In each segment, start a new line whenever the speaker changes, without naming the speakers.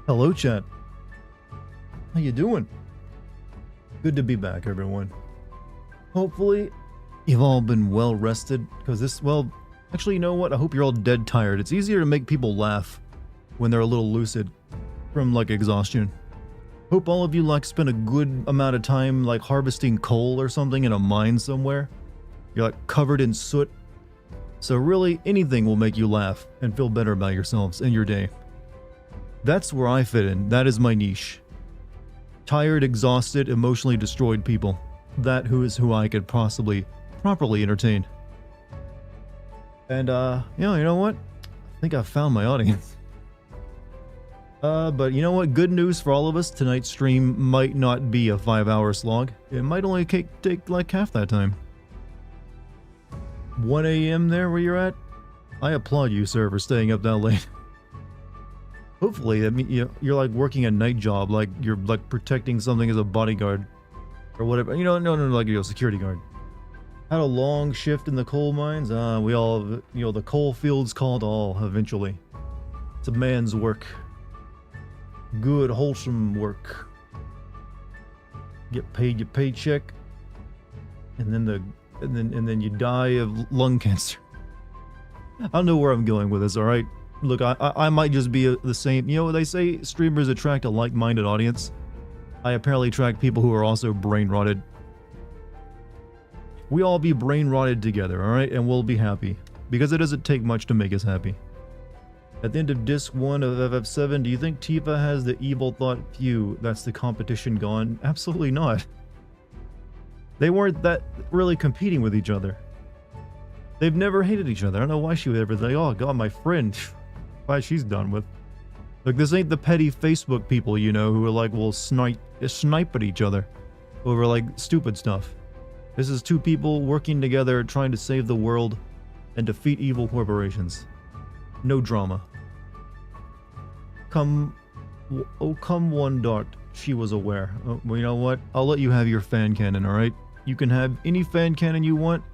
Hello, chat. How you doing? Good to be back, everyone. Hopefully, you've all been well rested, because well, actually, you know what? I hope you're all dead tired. It's easier to make people laugh when they're a little lucid from, like, exhaustion. Hope all of you, like, spend a good amount of time, like, harvesting coal or something in a mine somewhere. You're, like, covered in soot. So really, anything will make you laugh and feel better about yourselves and your day. That's where I fit in. That is my niche. Tired, exhausted, emotionally destroyed people. That is who I could possibly properly entertain. And, you know what? I think I found my audience. But you know what? Good news for all of us. Tonight's stream might not be a 5-hour slog. It might only take like half that time. 1 a.m. there where you're at? I applaud you, sir, for staying up that late. Hopefully, I mean, you're like working a night job, like you're like protecting something as a bodyguard or whatever. You know, no, like you're a security guard. Had a long shift in the coal mines. We all, the coal fields called all eventually. It's a man's work. Good, wholesome work. Get paid your paycheck, and then you die of lung cancer. I don't know where I'm going with this. All right. Look, I might just be the same. You know what they say? Streamers attract a like-minded audience. I apparently attract people who are also brain-rotted. We all be brain-rotted together, alright? And we'll be happy. Because it doesn't take much to make us happy. At the end of Disc 1 of FF7, do you think Tifa has the evil thought, phew, that's the competition gone? Absolutely not. They weren't that really competing with each other. They've never hated each other. I don't know why she would ever think, oh god, my friend. Why she's done with. Look, this ain't the petty Facebook people, you know, who are like, will snipe at each other over like stupid stuff. This is two people working together trying to save the world and defeat evil corporations. No drama. Come one Dart. She was aware. Oh, well, you know what? I'll let you have your fan cannon, alright? You can have any fan cannon you want.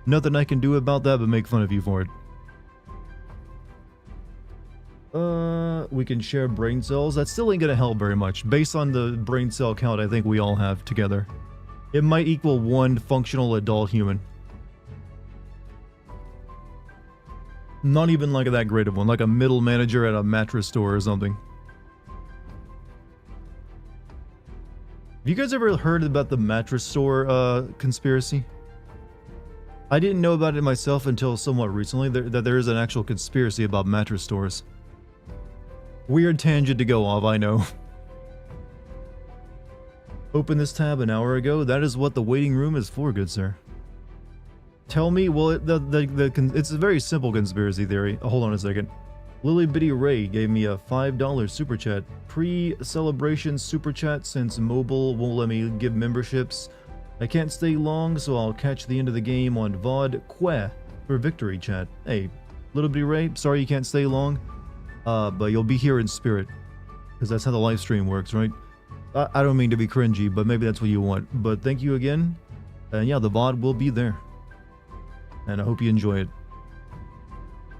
Nothing I can do about that but make fun of you for it. We can share brain cells. That still ain't gonna help very much. Based on the brain cell count I think we all have together. It might equal one functional adult human. Not even like that great of one. Like a middle manager at a mattress store or something. Have you guys ever heard about the mattress store conspiracy? I didn't know about it myself until somewhat recently, that there is an actual conspiracy about mattress stores. Weird tangent to go off, I know. Open this tab an hour ago. That is what the waiting room is for, good sir. Tell me, well, it's a very simple conspiracy theory. Hold on a second. Lily Bitty Ray gave me a $5 super chat. Pre-celebration super chat since mobile won't let me give memberships. I can't stay long, so I'll catch the end of the game on VOD Queh for victory chat. Hey, Little Bitty Ray, sorry you can't stay long. But you'll be here in spirit. Because that's how the live stream works, right? I don't mean to be cringy, but maybe that's what you want. But thank you again. And yeah, the VOD will be there. And I hope you enjoy it.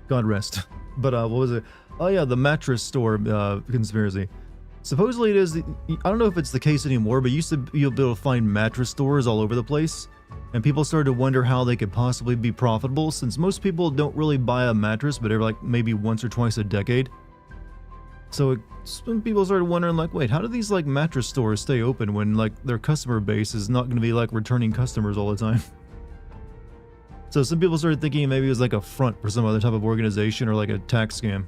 God rest. But what was it? Oh yeah, the mattress store conspiracy. Supposedly it is, I don't know if it's the case anymore, but used to be able to find mattress stores all over the place. And people started to wonder how they could possibly be profitable, since most people don't really buy a mattress but every like maybe once or twice a decade. So some people started wondering like, wait, how do these like mattress stores stay open when like their customer base is not going to be like returning customers all the time? So some people started thinking maybe it was like a front for some other type of organization or like a tax scam.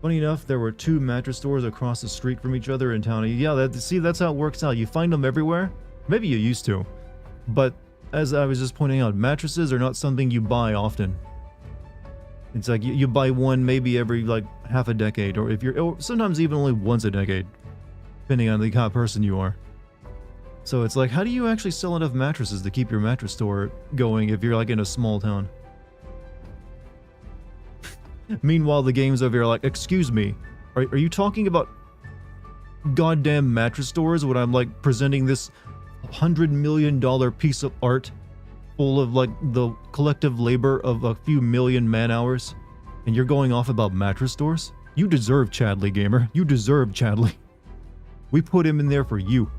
Funny enough, there were 2 mattress stores across the street from each other in town. Yeah, see, that's how it works out. You find them everywhere. Maybe you used to. But as I was just pointing out, mattresses are not something you buy often. It's like you buy one maybe every like half a decade, or sometimes even only once a decade, depending on the kind of person you are. So it's like, how do you actually sell enough mattresses to keep your mattress store going if you're like in a small town? Meanwhile, the games over here are like, excuse me, are you talking about goddamn mattress stores when I'm like presenting this $100 million piece of art full of like the collective labor of a few million man hours, and you're going off about mattress stores? You deserve Chadley, gamer. You deserve Chadley. We put him in there for you.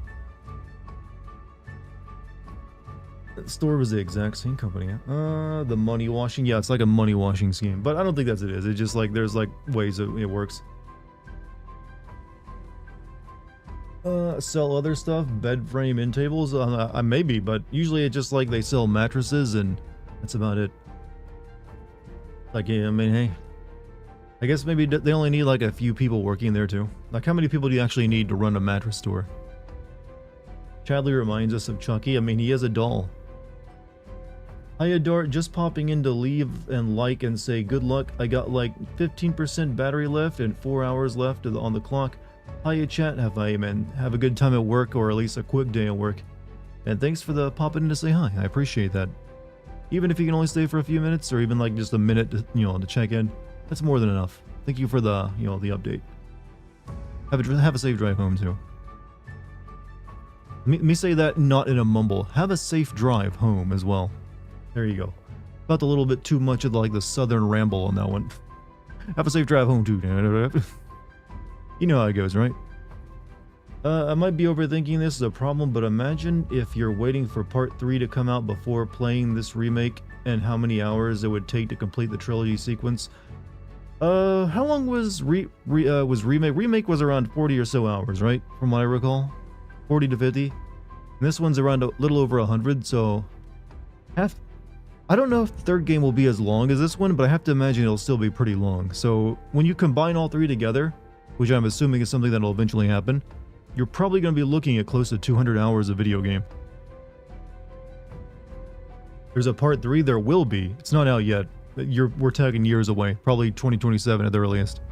The store was the exact same company. The money washing. Yeah, it's like a money washing scheme. But I don't think that's what it is. It's just like there's like ways that it works. Sell other stuff, bed frame end tables. Maybe, but usually it's just like they sell mattresses and that's about it. Like, yeah, I mean, hey, I guess maybe they only need like a few people working there too. Like, how many people do you actually need to run a mattress store? Chadley reminds us of Chucky. I mean, he has a doll. Hiya Dart, just popping in to leave and like and say good luck. I got like 15% battery left and 4 hours left on the clock. Hiya chat, have a good time at work, or at least a quick day at work. And thanks for the popping in to say hi. I appreciate that. Even if you can only stay for a few minutes or even like just a minute to, to check in, that's more than enough. Thank you for the, the update. Have a safe drive home too. Let me say that not in a mumble. Have a safe drive home as well. There you go. Felt a little bit too much of like the southern ramble on that one. Have a safe drive home too. You know how it goes, right? I might be overthinking this as a problem, but imagine if you're waiting for part 3 to come out before playing this remake and how many hours it would take to complete the trilogy sequence. How long was remake? Remake was around 40 or so hours, right? From what I recall. 40 to 50. And this one's around a little over 100, so I don't know if the third game will be as long as this one, but I have to imagine it'll still be pretty long. So when you combine all 3 together, which I'm assuming is something that'll eventually happen, you're probably going to be looking at close to 200 hours of video game. There's a part 3, there will be. It's not out yet. We're talking years away. Probably 2027 at the earliest.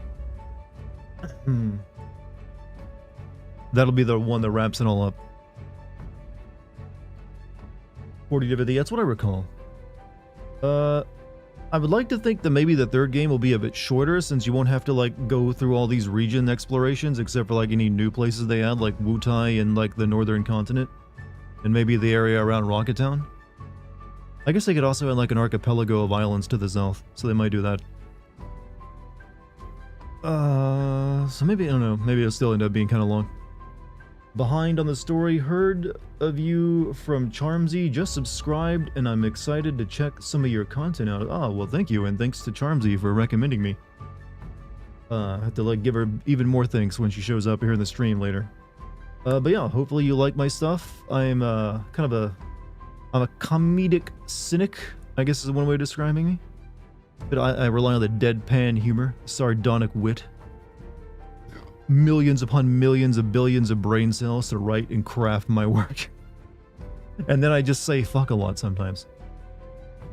That'll be the one that wraps it all up. 40 to 50, that's what I recall. I would like to think that maybe the third game will be a bit shorter, since you won't have to like go through all these region explorations, except for like any new places they add, like Wutai and like the northern continent, and maybe the area around Rocket Town. I guess they could also add like an archipelago of islands to the south, so they might do that. So maybe, I don't know, maybe it'll still end up being kind of long. Behind on the story, heard of you from Charmsy, just subscribed, and I'm excited to check some of your content out. Oh, well, thank you, and thanks to Charmsy for recommending me. I have to like give her even more thanks when she shows up here in the stream later. But yeah, hopefully you like my stuff. I'm I'm a comedic cynic, I guess is one way of describing me. But I rely on the deadpan humor, sardonic wit. Millions upon millions of billions of brain cells to write and craft my work. And then I just say fuck a lot sometimes.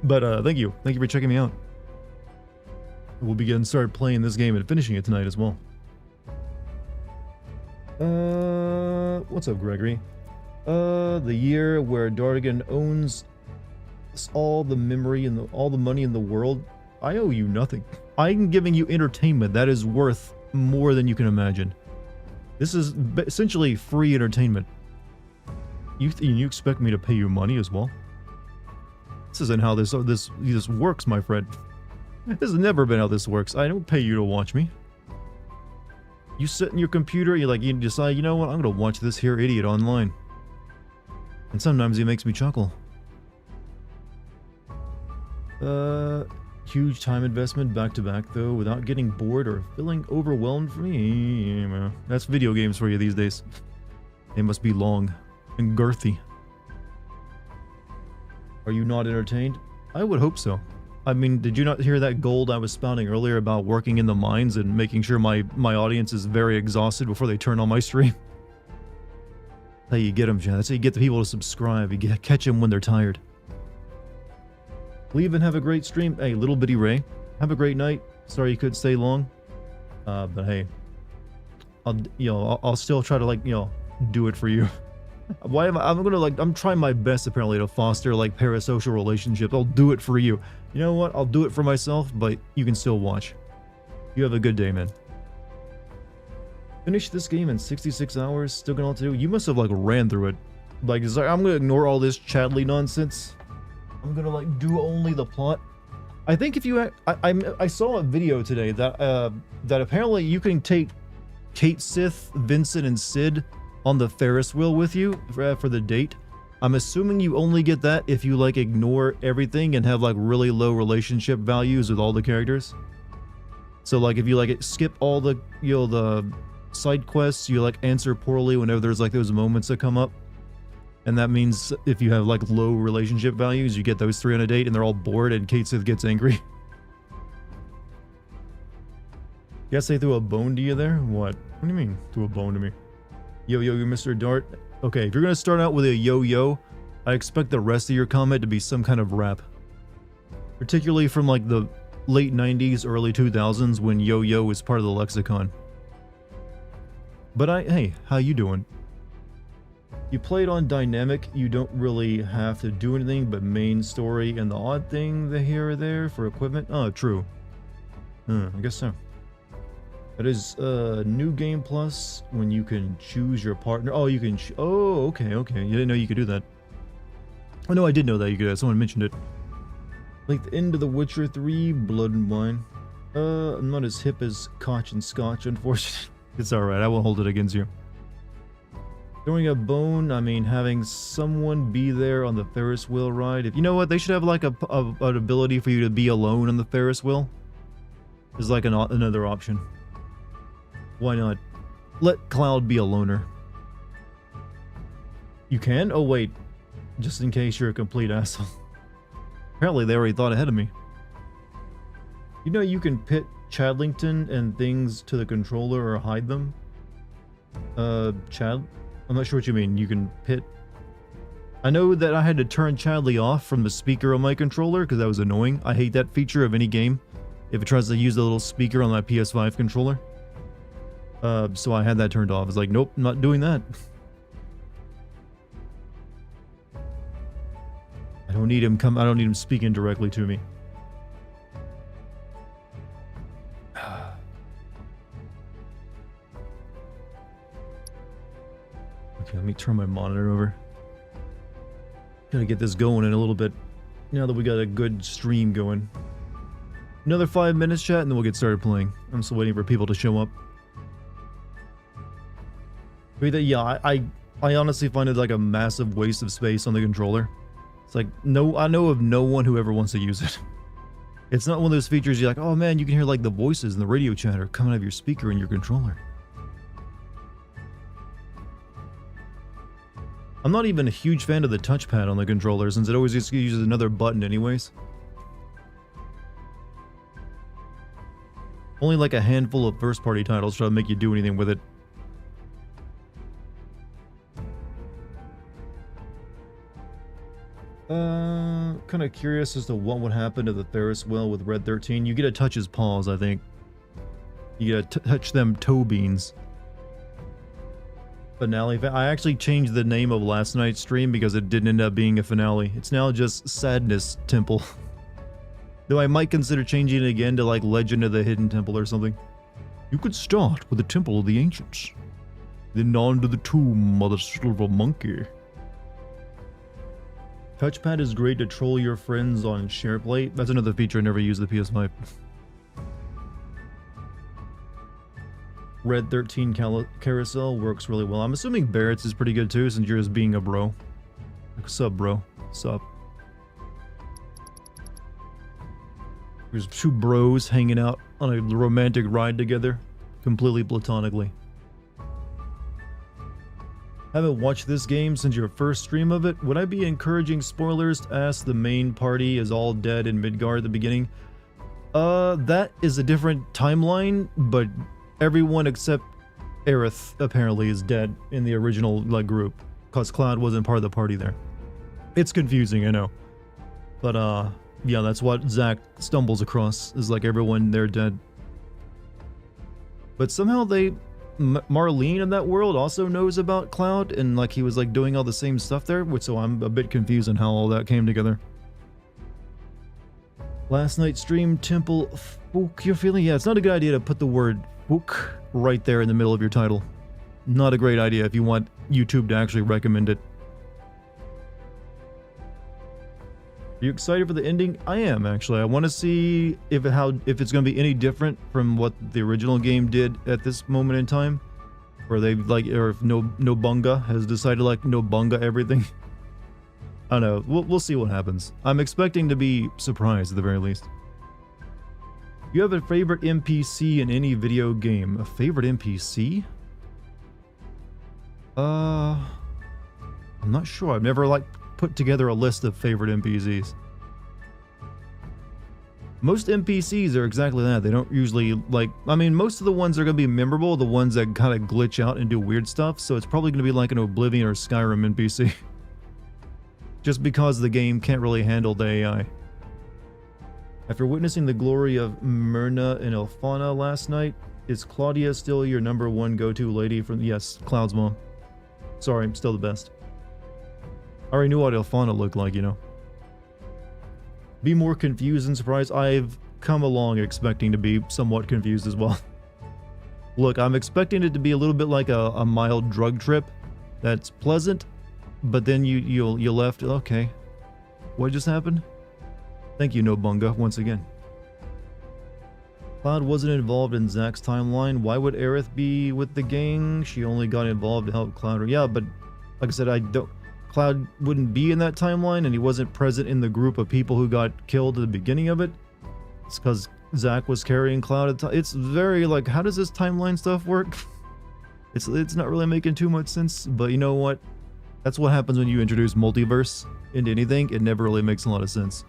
But thank you for checking me out. We'll be getting started playing this game and finishing it tonight as well. What's up, Gregory? The year where Dartigan owns all the memory and all the money in the world. I owe you nothing. I'm giving you entertainment that is worth more than you can imagine. This is essentially free entertainment. You expect me to pay you money as well? This isn't how this works, my friend. This has never been how this works. I don't pay you to watch me. You sit in your computer, you decide, you know what, I'm gonna watch this here idiot online. And sometimes he makes me chuckle. Huge time investment back to back though, without getting bored or feeling overwhelmed for me. That's video games for you these days. They must be long and girthy. Are you not entertained? I would hope so. I mean, did you not hear that gold I was spouting earlier about working in the mines and making sure my audience is very exhausted before they turn on my stream? That's how you get them, Chad. That's how you get the people to subscribe. You catch them when they're tired. Leave and have a great stream. Hey, Little Bitty Ray, have a great night. Sorry you couldn't stay long. But hey, I'll still try to do it for you. Why am I'm trying my best apparently to foster parasocial relationships. I'll do it for you. You know what? I'll do it for myself, but you can still watch. You have a good day, man. Finish this game in 66 hours. Still got all to do. You must have ran through it. I'm gonna ignore all this Chadley nonsense. I'm gonna do only the plot. I think if you, I saw a video today that that apparently you can take Kate Sith, Vincent, and Sid on the Ferris wheel with you for the date. I'm assuming you only get that if you like ignore everything and have like really low relationship values with all the characters. So like if you like skip all the the side quests, you like answer poorly whenever there's like those moments that come up. And that means if you have like low relationship values, you get those 3 on a date and they're all bored and Kate Sith gets angry. Guess they threw a bone to you there? What? What do you mean, threw a bone to me? Yo, you're Mr. Dart. Okay, if you're gonna start out with a yo, I expect the rest of your comment to be some kind of rap. Particularly from like the late 90s, early 2000s when yo was part of the lexicon. But hey, how you doing? You played on dynamic, you don't really have to do anything but main story and the odd thing here or there for equipment. Oh, true. I guess so. That is new game plus when you can choose your partner. Oh, you can. Oh, okay. You didn't know you could do that. Oh no, I did know that you could. Someone mentioned it. Like the end of The Witcher 3, Blood and Wine. I'm not as hip as Koch and Scotch, unfortunately. It's alright, I won't hold it against you. Throwing a bone, I mean, having someone be there on the Ferris wheel ride. If you know what, they should have like an ability for you to be alone on the Ferris wheel. Is like another option. Why not? Let Cloud be a loner. You can? Oh wait, just in case you're a complete asshole. Apparently they already thought ahead of me. You know you can pit Chadlington and things to the controller or hide them? Chad? I'm not sure what you mean. You can pit... I know that I had to turn Chadley off from the speaker on my controller because that was annoying. I hate that feature of any game if it tries to use the little speaker on my PS5 controller. So I had that turned off. It's like, nope, I'm not doing that. I don't need him speaking directly to me. Okay, let me turn my monitor over. Gotta get this going in a little bit. Now that we got a good stream going. Another 5 minutes chat and then we'll get started playing. I'm still waiting for people to show up. But yeah, I honestly find it like a massive waste of space on the controller. It's like, no, I know of no one who ever wants to use it. It's not one of those features you're like, oh man, you can hear like the voices and the radio chatter coming out of your speaker in your controller. I'm not even a huge fan of the touchpad on the controller since it always just uses another button anyways. Only like a handful of first-party titles try to make you do anything with it. Kind of curious as to what would happen to the Ferris wheel with Red 13. You get to touch his paws, I think. You get to touch them toe beans. Finale. I actually changed the name of last night's stream because it didn't end up being a finale. It's now just Sadness Temple. Though I might consider changing it again to like Legend of the Hidden Temple or something. You could start with the Temple of the Ancients. Then on to the Tomb of the Silver Monkey. Touchpad is great to troll your friends on SharePlay. That's another feature I never used the PS5. Red 13 carousel works really well. I'm assuming Barrett's is pretty good too, since you're just being a bro. What's up, bro? What's up? There's two bros hanging out on a romantic ride together, completely platonically. Haven't watched this game since your first stream of it. Would I be encouraging spoilers to ask the main party is all dead in Midgard at the beginning? That is a different timeline, but everyone except Aerith apparently is dead in the original like group, cause Cloud wasn't part of the party there. It's confusing, I know, but yeah, that's what Zack stumbles across, is like everyone there dead. But somehow Marlene in that world also knows about Cloud, and like he was like doing all the same stuff there, which so I'm a bit confused on how all that came together. Last night's stream, Temple Fook, you're feeling? Yeah, it's not a good idea to put the word Fook right there in the middle of your title. Not a great idea if you want YouTube to actually recommend it. Are you excited for the ending? I am, actually. I want to see if it's going to be any different from what the original game did at this moment in time, or if Nobunga has decided like Nobunga everything. I don't know. We'll see what happens. I'm expecting to be surprised at the very least. You have a favorite NPC in any video game? A favorite NPC? I'm not sure. I've never like put together a list of favorite NPCs. Most NPCs are exactly that. They don't usually like, I mean, most of the ones are going to be memorable, the ones that kind of glitch out and do weird stuff, so it's probably going to be like an Oblivion or Skyrim NPC. Just because the game can't really handle the AI. After witnessing the glory of Myrna and Elfana last night, is Claudia still your #1 go-to lady from... Yes, Cloud's mom. Sorry, I'm still the best. I already knew what Elfana looked like, you know. Be more confused and surprised. I've come along expecting to be somewhat confused as well. Look, I'm expecting it to be a little bit like a mild drug trip that's pleasant, but then you left. Okay, what just happened? Thank you, Nobunga, once again. Cloud wasn't involved in Zack's timeline. Why would Aerith be with the gang? She only got involved to help Cloud. Yeah, but like I said, Cloud wouldn't be in that timeline, and he wasn't present in the group of people who got killed at the beginning of it. It's because Zack was carrying Cloud. It's very like, how does this timeline stuff work? It's not really making too much sense, but you know what? That's what happens when you introduce multiverse into anything. It never really makes a lot of sense.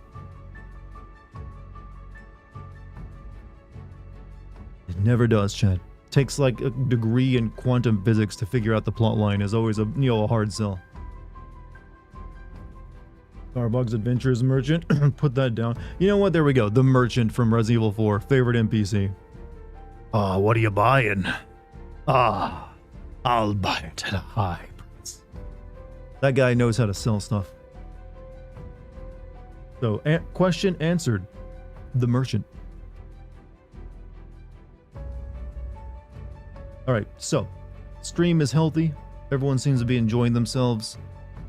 It never does, Chad. Takes like a degree in quantum physics to figure out the plot line. Is always a hard sell. Starbucks Adventures Merchant. Put that down. You know what? There we go. The Merchant from Resident Evil 4. Favorite NPC. What are you buying? I'll buy it at a high price. That guy knows how to sell stuff. So, question answered. The Merchant. Alright, so. Stream is healthy. Everyone seems to be enjoying themselves.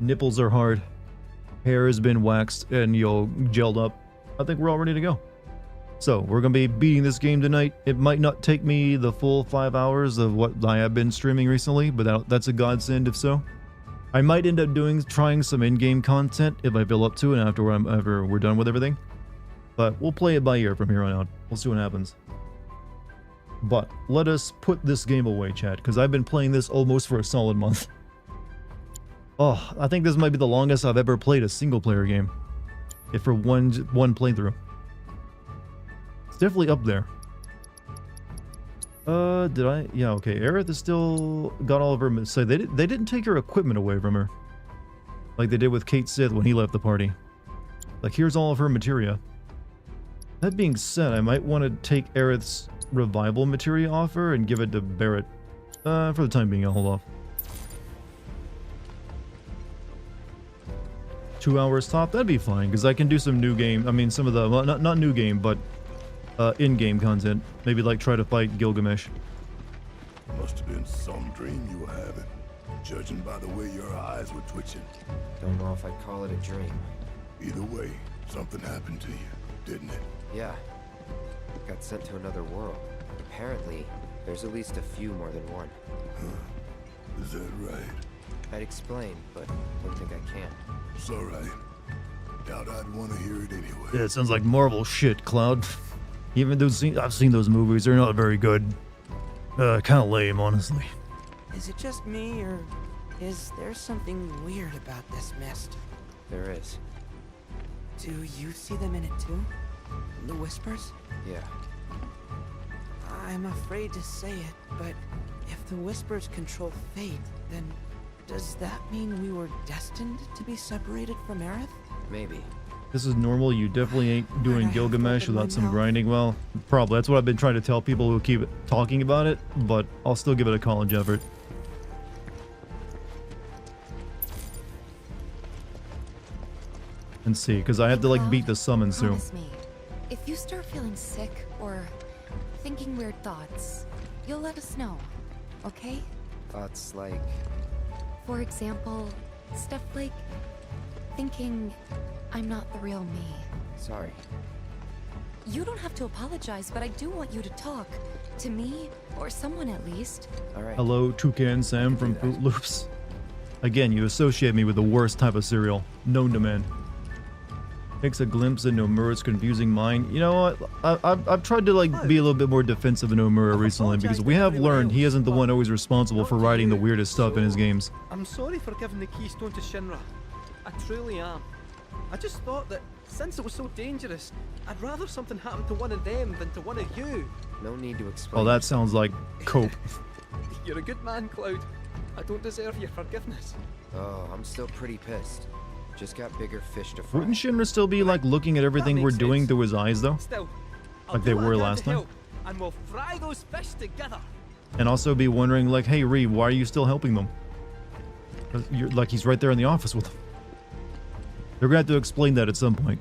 Nipples are hard. Hair has been waxed and gelled up. I think we're all ready to go. So, we're going to be beating this game tonight. It might not take me the full 5 hours of what I have been streaming recently, but that's a godsend if so. I might end up trying some in-game content if I feel up to it after we're done with everything. But we'll play it by ear from here on out. We'll see what happens. But let us put this game away, chat, because I've been playing this almost for a solid month. Oh, I think this might be the longest I've ever played a single-player game. If for one playthrough. It's definitely up there. Did I? Yeah, okay. Aerith has still got all of her... So they didn't take her equipment away from her. Like they did with Kate Sith when he left the party. Like, here's all of her materia. That being said, I might want to take Aerith's revival materia off her and give it to Barrett. For the time being, I'll hold off. 2 hours top, that'd be fine, because I can do some new game, I mean some of the, well, not new game, but in-game content. Maybe like try to fight Gilgamesh.
Must have been some dream you were having, judging by the way your eyes were twitching.
Don't know if I'd call it a dream.
Either way, something happened to you, didn't it?
Yeah. Got sent to another world. Apparently, there's at least a few more than one.
Huh. Is that right?
I'd explain, but don't think I can.
It's alright. Doubt I'd want to hear it anyway.
Yeah, it sounds like Marvel shit, Cloud. Even though I've seen those movies, they're not very good. Kind of lame, honestly.
Is it just me, or is there something weird about this mist?
There is.
Do you see them in it too? The whispers?
Yeah.
I'm afraid to say it, but if the whispers control fate, then does that mean we were destined to be separated from Aerith?
Maybe.
This is normal. You definitely ain't doing Gilgamesh without some grinding. Well, probably. That's what I've been trying to tell people who keep talking about it, but I'll still give it a college effort. And see, because I have to like beat the summon soon.
Promise me, if you start feeling sick or thinking weird thoughts, you'll let us know, okay?
Thoughts like...
For example, stuff like thinking I'm not the real me.
Sorry.
You don't have to apologize, but I do want you to talk. To me, or someone at least.
Alright.
Hello, Toucan Sam from Fruit Loops. Again, you associate me with the worst type of cereal known to man. Takes a glimpse into Nomura's confusing mind. You know what? I've tried to like be a little bit more defensive of Nomura recently because we have learned he isn't the one always responsible for writing the weirdest stuff in his games.
I'm sorry for giving the keystone to Shinra. I truly am. I just thought that since it was so dangerous, I'd rather something happened to one of them than to one of you.
No need to explain.
Oh, that sounds like cope.
You're a good man, Cloud. I don't deserve your forgiveness.
Oh, I'm still pretty pissed. Just got bigger fish to fry.
Wouldn't Shinra still be like looking at everything we're doing through his eyes though?
Still,
Like they were last time?
And we'll fry those fish together.
And also be wondering like, hey Ree, why are you still helping them? You're like he's right there in the office with them. They're gonna have to explain that at some point.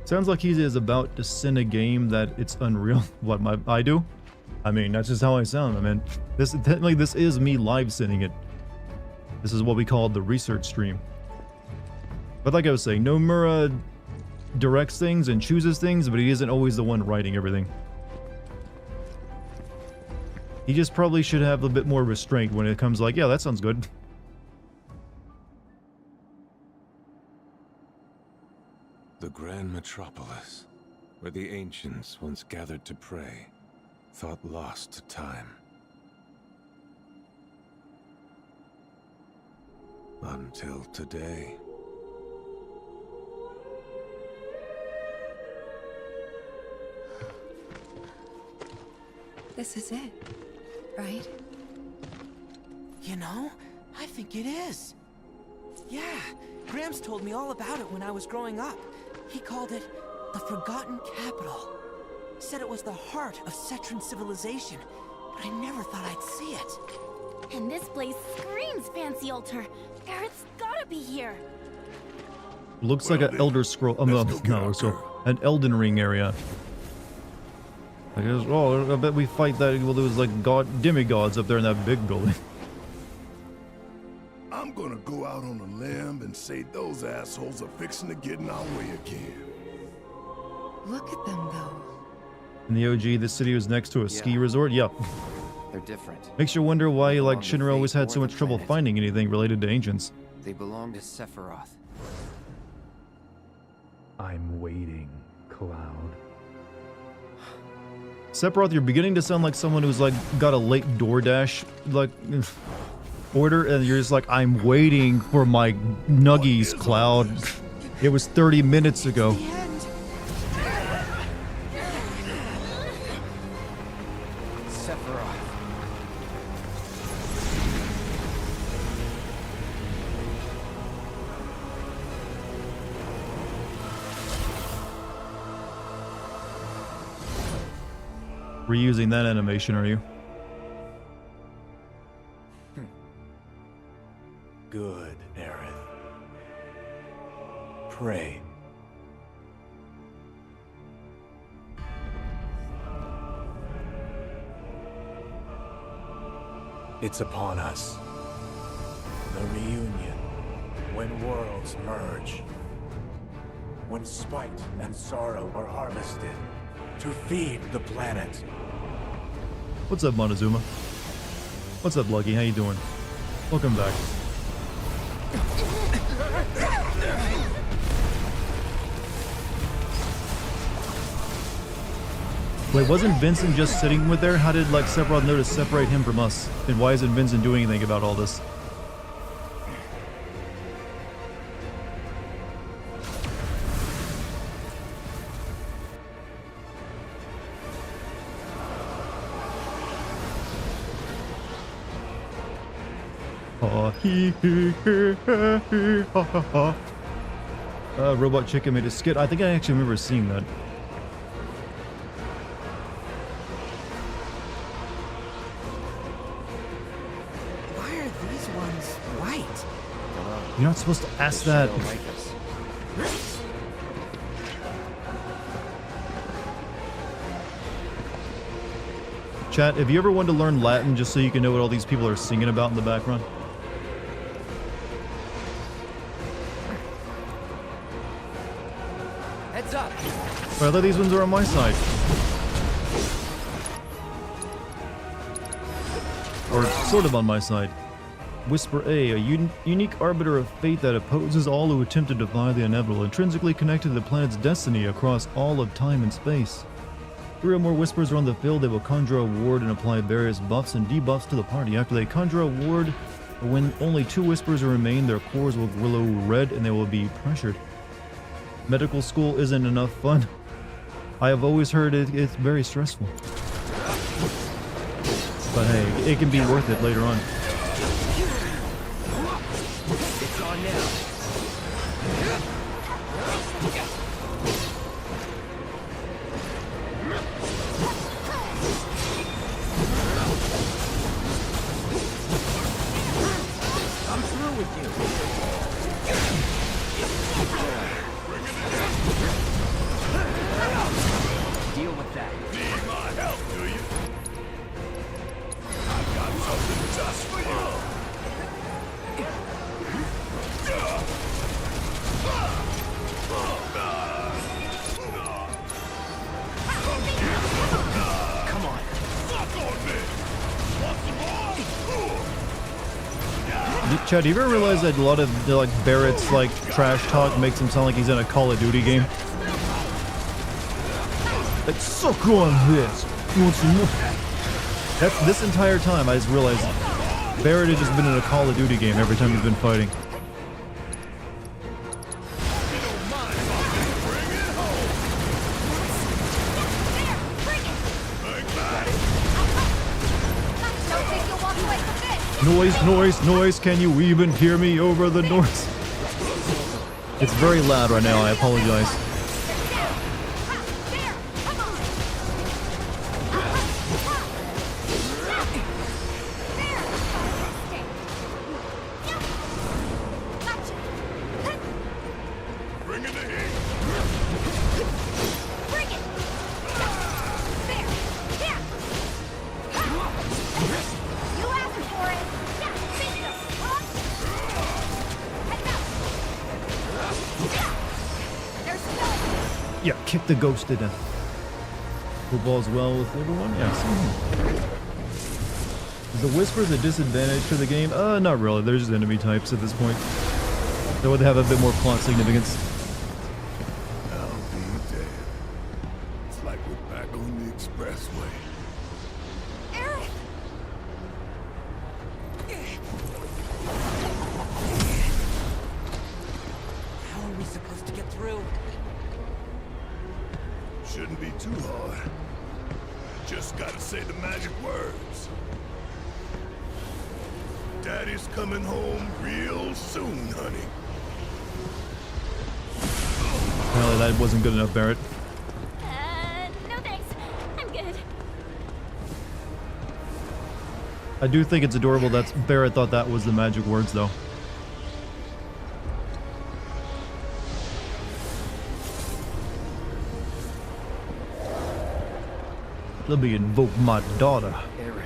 Sounds like he is about to send a game that it's unreal. What I do? I mean, that's just how I sound. I mean, technically this is me live sending it. This is what we call the research stream. But like I was saying, Nomura directs things and chooses things, but he isn't always the one writing everything. He just probably should have a bit more restraint when it comes like, yeah, that sounds good.
The grand metropolis, where the ancients once gathered to pray, thought lost to time. Until today.
This is it, right?
You know, I think it is. Yeah, Gramps told me all about it when I was growing up. He called it the Forgotten Capital. Said it was the heart of Cetran civilization, but I never thought I'd see it.
And this place screams fancy altar. Garrett's gotta be here.
Looks like an Elder Scroll. An Elden Ring area. I guess. Oh, I bet we fight that. Well, there was like demigods up there in that big building.
I'm gonna go out on a limb and say those assholes are fixing to get in our way again.
Look at them, though.
In the OG, this city was next to a ski resort. Yep.
They're different.
Makes you wonder why, like,
Belong to
Shinra always
fate
had so
or
much
the
trouble
planet.
finding anything related to ancients.
They belong to Sephiroth.
I'm waiting, Cloud.
Sephiroth, you're beginning to sound like someone who's, like, got a late DoorDash, like, order, and you're just like, I'm waiting for my nuggies, Cloud. It was 30 minutes ago.
The end.
Sephiroth.
Reusing that animation, are you?
Good, Aerith. Pray. It's upon us. The reunion. When worlds merge. When spite and sorrow are harvested. To feed the planet.
What's up, Montezuma? What's up, Lucky? How you doing? Welcome back. Wait, wasn't Vincent just sitting with there? How did, like, Sephiroth know to separate him from us? And why isn't Vincent doing anything about all this? Robot Chicken made a skit. I think I actually remember seeing that.
Why are these ones white?
You're not supposed to ask that.
They like us.
Chat, have you ever wanted to learn Latin just so you can know what all these people are singing about in the background?
Heads up!
But I thought these ones are on my side. Or sort of on my side. Whisper A, a unique arbiter of fate that opposes all who attempt to defy the inevitable, intrinsically connected to the planet's destiny across all of time and space. 3 or more whispers are on the field. They will conjure a ward and apply various buffs and debuffs to the party. After they conjure a ward, when only 2 whispers remain, their cores will glow red and they will be pressured. Medical school isn't enough fun. I have always heard it's very stressful. But hey, it can be worth it later on.
It's on now. I'm through with you. Deal with that.
Need my help, do you? I've got something just for you.
Come on.
Fuck on me. Want some more?
Chad, do you ever realize that a lot of like Barrett's like trash talk makes him sound like he's in a Call of Duty game? Like, suck on this. You want some more? That's this entire time I just realized Barrett has just been in a Call of Duty game every time he's been fighting. Noise, can you even hear me over the noise? It's very loud right now, I apologize.
Bring it to him.
Bring it! There! Here! You asked for it! Yeah, bingo! There's no...
Yeah, kick the ghost to death. Football's well with everyone? Yes. Is the whispers a disadvantage to the game? Not really. They're just enemy types at this point. They would have a bit more plot significance.
I'll be dead. It's like we're back on the expressway.
Eric!
How are we supposed to get through?
Shouldn't be too hard. Just gotta say the magic words. Daddy's coming home real soon, honey.
Apparently that wasn't good enough, Barrett.
No thanks. I'm good.
I do think it's adorable that Barrett thought that was the magic words, though. Let me invoke my daughter.
Aerith.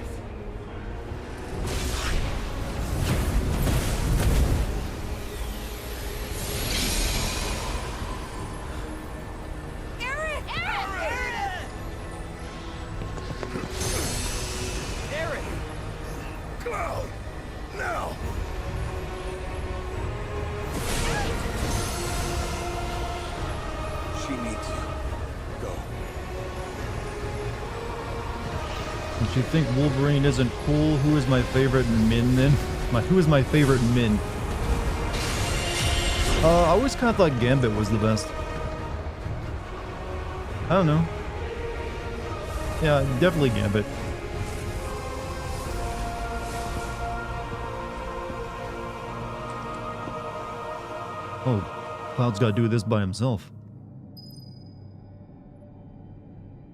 Eric! Eric!
Aerith!
Cloud! Now!
She needs you. Go.
If you think Wolverine isn't cool, who is my favorite Min then? Who is my favorite Min? I always kind of thought Gambit was the best. I don't know. Yeah, definitely Gambit. Oh, Cloud's gotta do this by himself.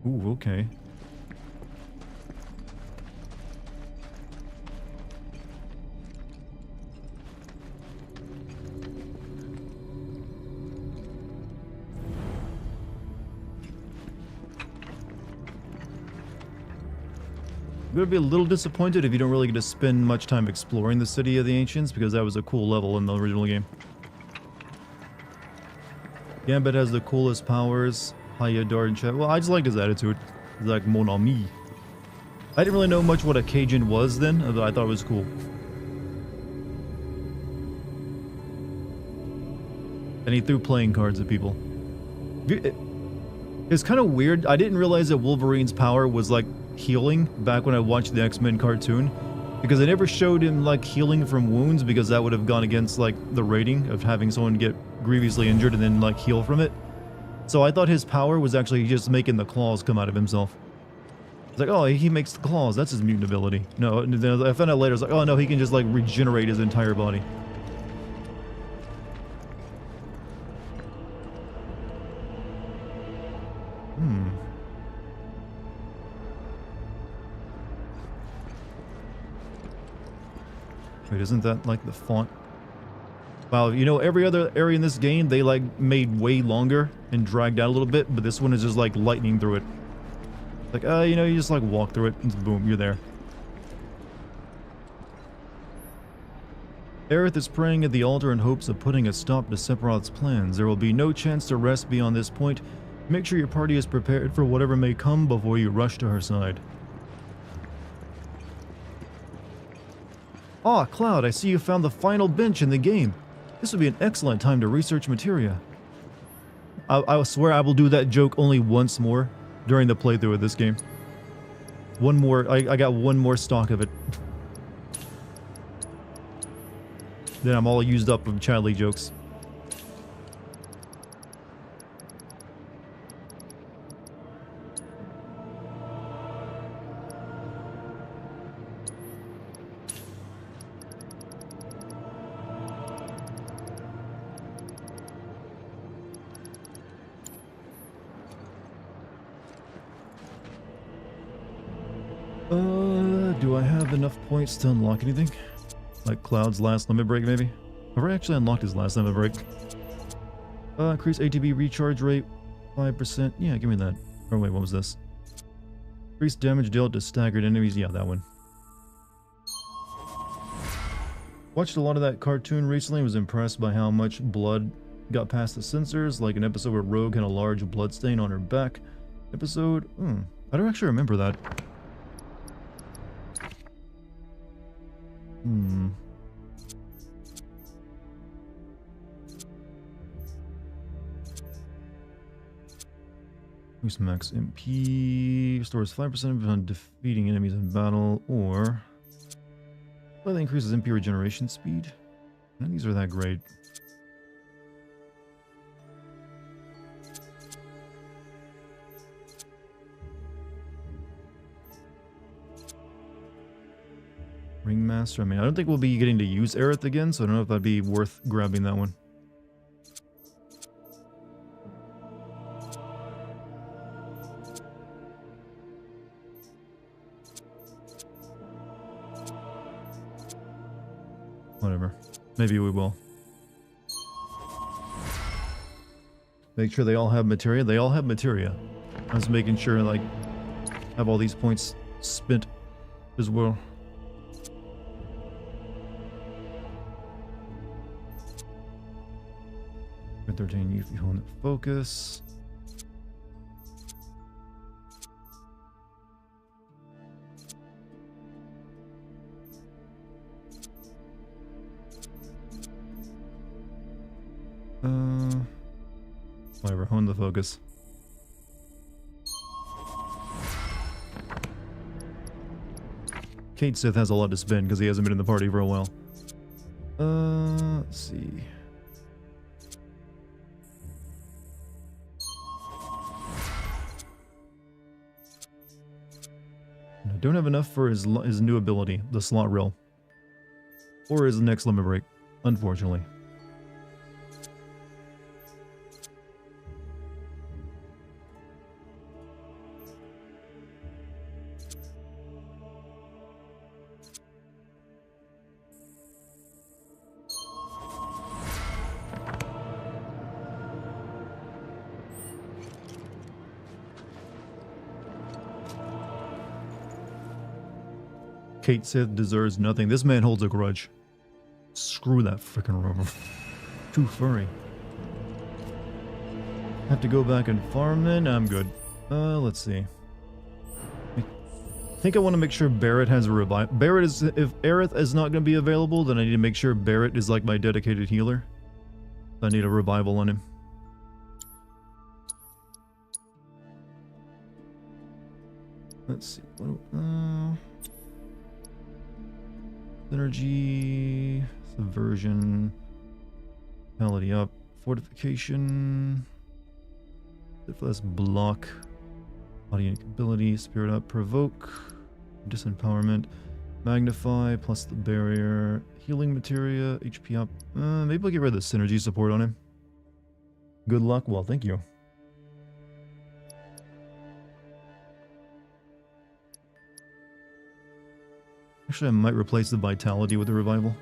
Ooh, okay. I'm gonna be a little disappointed if you don't really get to spend much time exploring the City of the Ancients, because that was a cool level in the original game. Gambit has the coolest powers. Hiya, Dart in chat. Well, I just liked his attitude. He's like, mon ami. I didn't really know much what a Cajun was then, but I thought it was cool. And he threw playing cards at people. It's kind of weird. I didn't realize that Wolverine's power was like healing back when I watched the X-Men cartoon. Because they never showed him like healing from wounds, because that would have gone against like the rating of having someone get grievously injured and then like heal from it. So I thought his power was actually just making the claws come out of himself. It's like, oh, he makes the claws. That's his mutant ability. No, I found out later. It's like, oh no, he can just like regenerate his entire body. Wait, isn't that like the font? Wow, you know, every other area in this game, they like made way longer and dragged out a little bit, but this one is just like lightning through it. Like, you know, you just like walk through it and boom, you're there. Aerith is praying at the altar in hopes of putting a stop to Sephiroth's plans. There will be no chance to rest beyond this point. Make sure your party is prepared for whatever may come before you rush to her side. Ah, Cloud, I see you found the final bench in the game. This would be an excellent time to research materia. I swear I will do that joke only once more during the playthrough of this game. One more, I got one more stock of it. Then I'm all used up from Chadley jokes. Do I have enough points to unlock anything? Like Cloud's last limit break, maybe? Have I actually unlocked his last limit break? Increase ATB recharge rate 5%. Yeah, give me that. Oh wait, what was this? Increase damage dealt to staggered enemies. Yeah, that one. Watched a lot of that cartoon recently. Was impressed by how much blood got past the sensors. Like an episode where Rogue had a large blood stain on her back. Episode... I don't actually remember that. Boost max MP, stores 5% on defeating enemies in battle, or slightly increases MP regeneration speed. None of these are that great. Ringmaster, I mean, I don't think we'll be getting to use Aerith again, so I don't know if that'd be worth grabbing that one. Whatever. Maybe we will. Make sure they all have materia. They all have materia. I was making sure, like, have all these points spent as well. 13 youth behind focus. Whatever, hone the focus. Kate Sith has a lot to spend because he hasn't been in the party for a while. Let's see. I don't have enough for his new ability, the slot rail. Or his next limit break, unfortunately. Kate Sith deserves nothing. This man holds a grudge. Screw that freaking rover. Too furry. Have to go back and farm then? I'm good. Let's see. I think I want to make sure Barrett has a revive. Barrett is, if Aerith is not going to be available, then I need to make sure Barrett is like my dedicated healer. I need a revival on him. Let's see. Synergy, subversion, mentality up, fortification, less block, body unique ability, spirit up, provoke, disempowerment, magnify, plus the barrier, healing materia, HP up. Maybe I'll get rid of the synergy support on him. Good luck. Well, thank you. Actually, I might replace the vitality with the revival.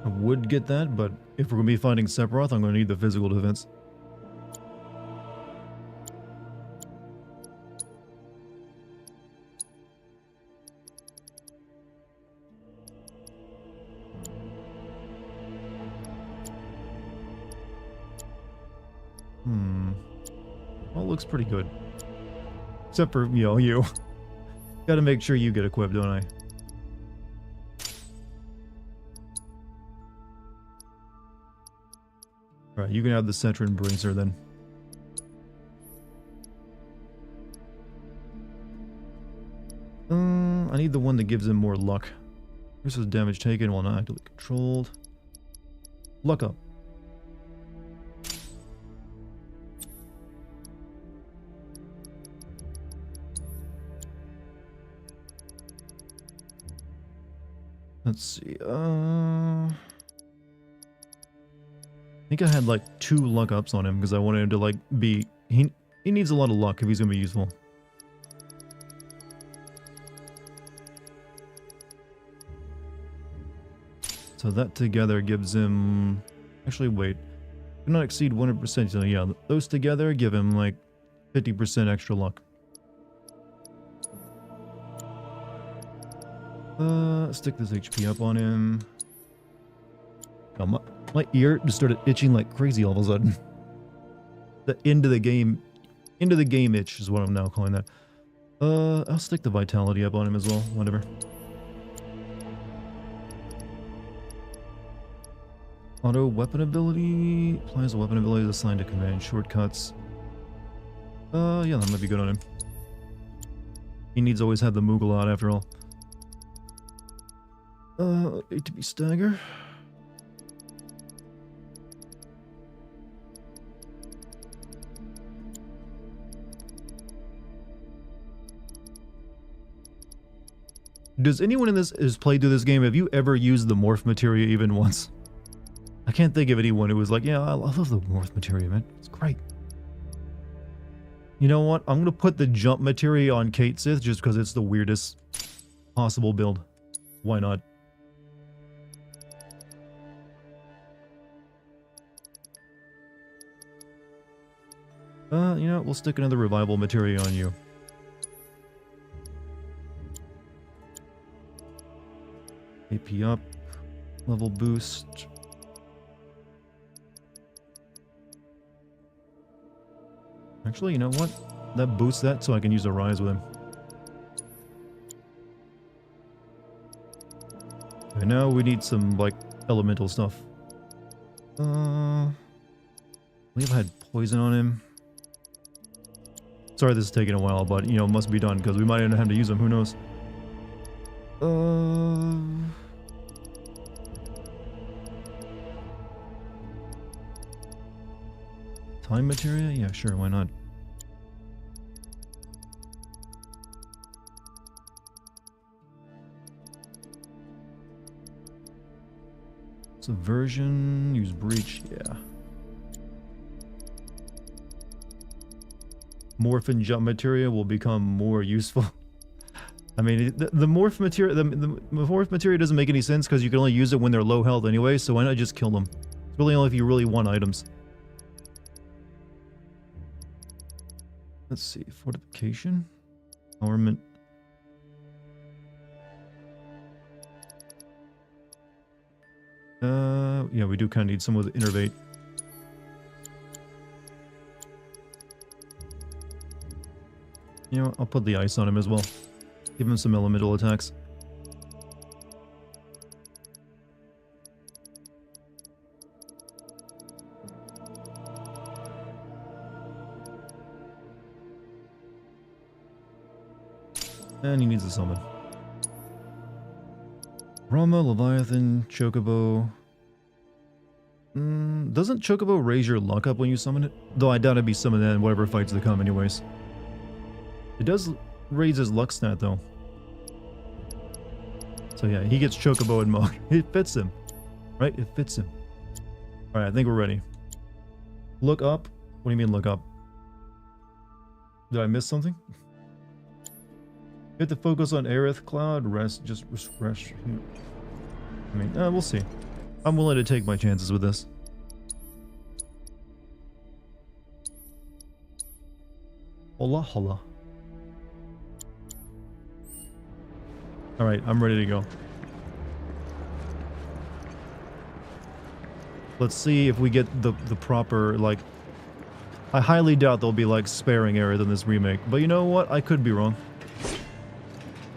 I would get that, but if we're going to be fighting Sephiroth, I'm going to need the physical defense. Well, looks pretty good. Except for, you know, you. Gotta make sure you get equipped, don't I? Alright, you can have the Cetrin Bracer then. I need the one that gives him more luck. This is damage taken while not actively controlled. Luck up. Let's see, I think I had like 2 luck ups on him because I wanted him to like be... He needs a lot of luck if he's going to be useful. So that together gives him... Actually, wait. Do not exceed 100%. So yeah, those together give him like 50% extra luck. Stick this HP up on him. Oh, my ear just started itching like crazy all of a sudden. The end of the game itch is what I'm now calling that. I'll stick the vitality up on him as well, whatever. Auto weapon ability, applies a weapon ability assigned to command shortcuts. Yeah, that might be good on him. He needs to always have the Moogle out after all. ATB stagger. Does anyone in this has played through this game? Have you ever used the morph materia even once? I can't think of anyone who was like, yeah, I love the morph materia, man. It's great. You know what? I'm gonna put the jump materia on Kate Sith just because it's the weirdest possible build. Why not? You know, we'll stick another revival materia on you. AP up. Level boost. Actually, you know what? That boosts that so I can use a rise with him. Okay, now we need some, like, elemental stuff. We've had poison on him. Sorry this is taking a while, but, you know, it must be done, because we might have to use them, who knows. Time materia? Yeah, sure, why not? Subversion, use breach, yeah. Morph and jump materia will become more useful. I mean, the morph materia, the morph materia doesn't make any sense because you can only use it when they're low health anyway, so why not just kill them? It's really only if you really want items. Let's see. Fortification. Armament. Yeah, we do kind of need some with innervate. You know, I'll put the ice on him as well. Give him some elemental attacks. And he needs a summon. Rama, Leviathan, Chocobo. Doesn't Chocobo raise your luck up when you summon it? Though I doubt it'd be summoned in whatever fights that come anyways. It does raise his luck stat though. So yeah, he gets Chocobo and Mog. It fits him. Right? It fits him. Alright, I think we're ready. Look up? What do you mean look up? Did I miss something? You have to focus on Aerith Cloud, rest, just refresh. I mean, we'll see. I'm willing to take my chances with this. Hola, hola. Alright, I'm ready to go. Let's see if we get the proper, like... I highly doubt there'll be, like, sparing Aerith in this remake. But you know what? I could be wrong.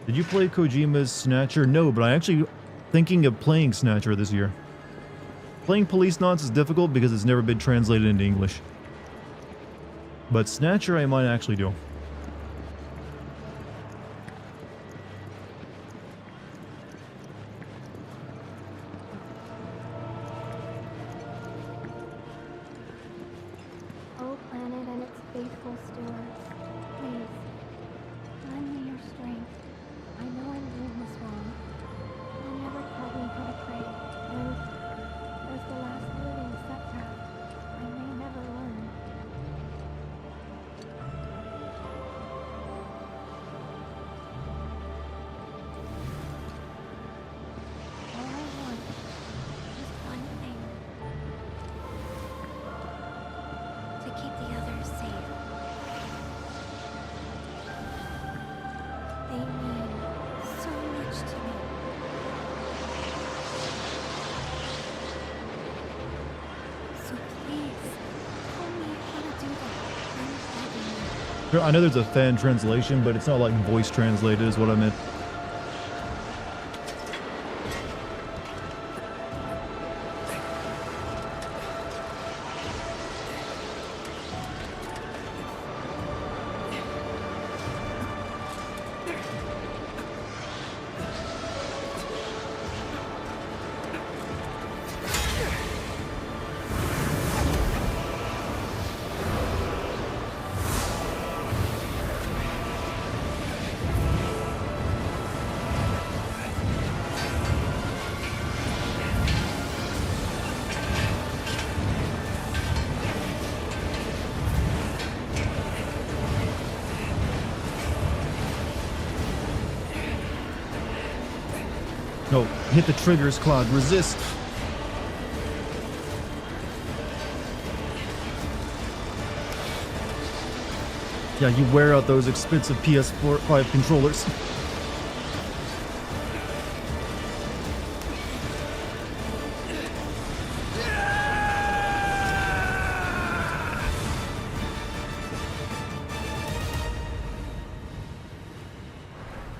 Did you play Kojima's Snatcher? No, but I actually thinking of playing Snatcher this year. Playing Police Knots is difficult because it's never been translated into English. But Snatcher I might actually do.
Oh, planet and its faithful stewards, please, lend me your strength. I know I'm doing this wrong. You never taught me how to pray, and as the last living Sephiroth, I may never learn. All I want, just one thing. To keep the others safe. They mean so much to me. So please, tell me how to do that. I'm begging you.
I know there's a fan translation, but it's not like voice translated is what I meant. No, hit the triggers, Cloud. Resist. Yeah, you wear out those expensive PS5 controllers.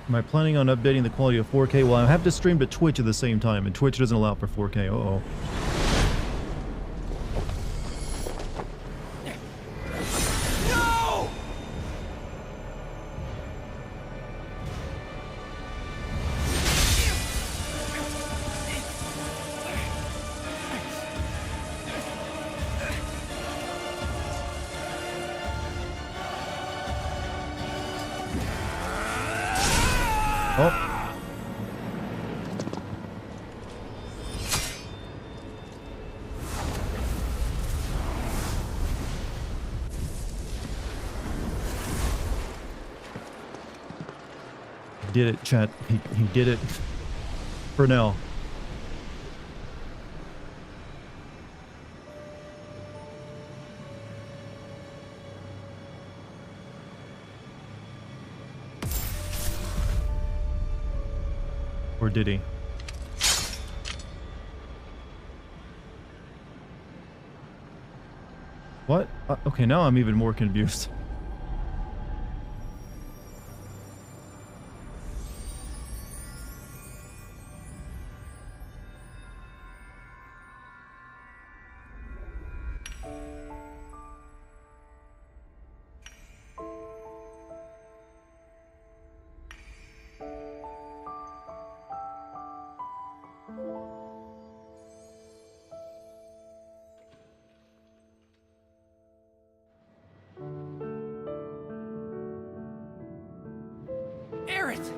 Am I planning on updating the quality of 4K? Well, I have to stream to Twitch at the same time, and Twitch doesn't allow for 4K. Uh-oh. Oh. He did it, chat. He did it. For now. Or did he? What? Okay, now I'm even more confused.
Aerith!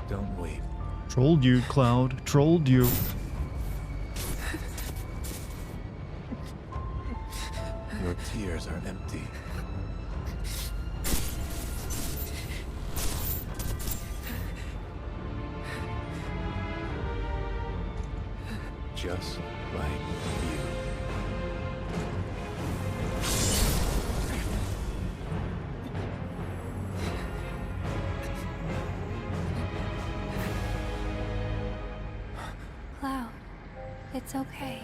Don't weep.
Trolled you, Cloud. Trolled you.
Your tears are empty. Just like you.
Cloud, it's okay.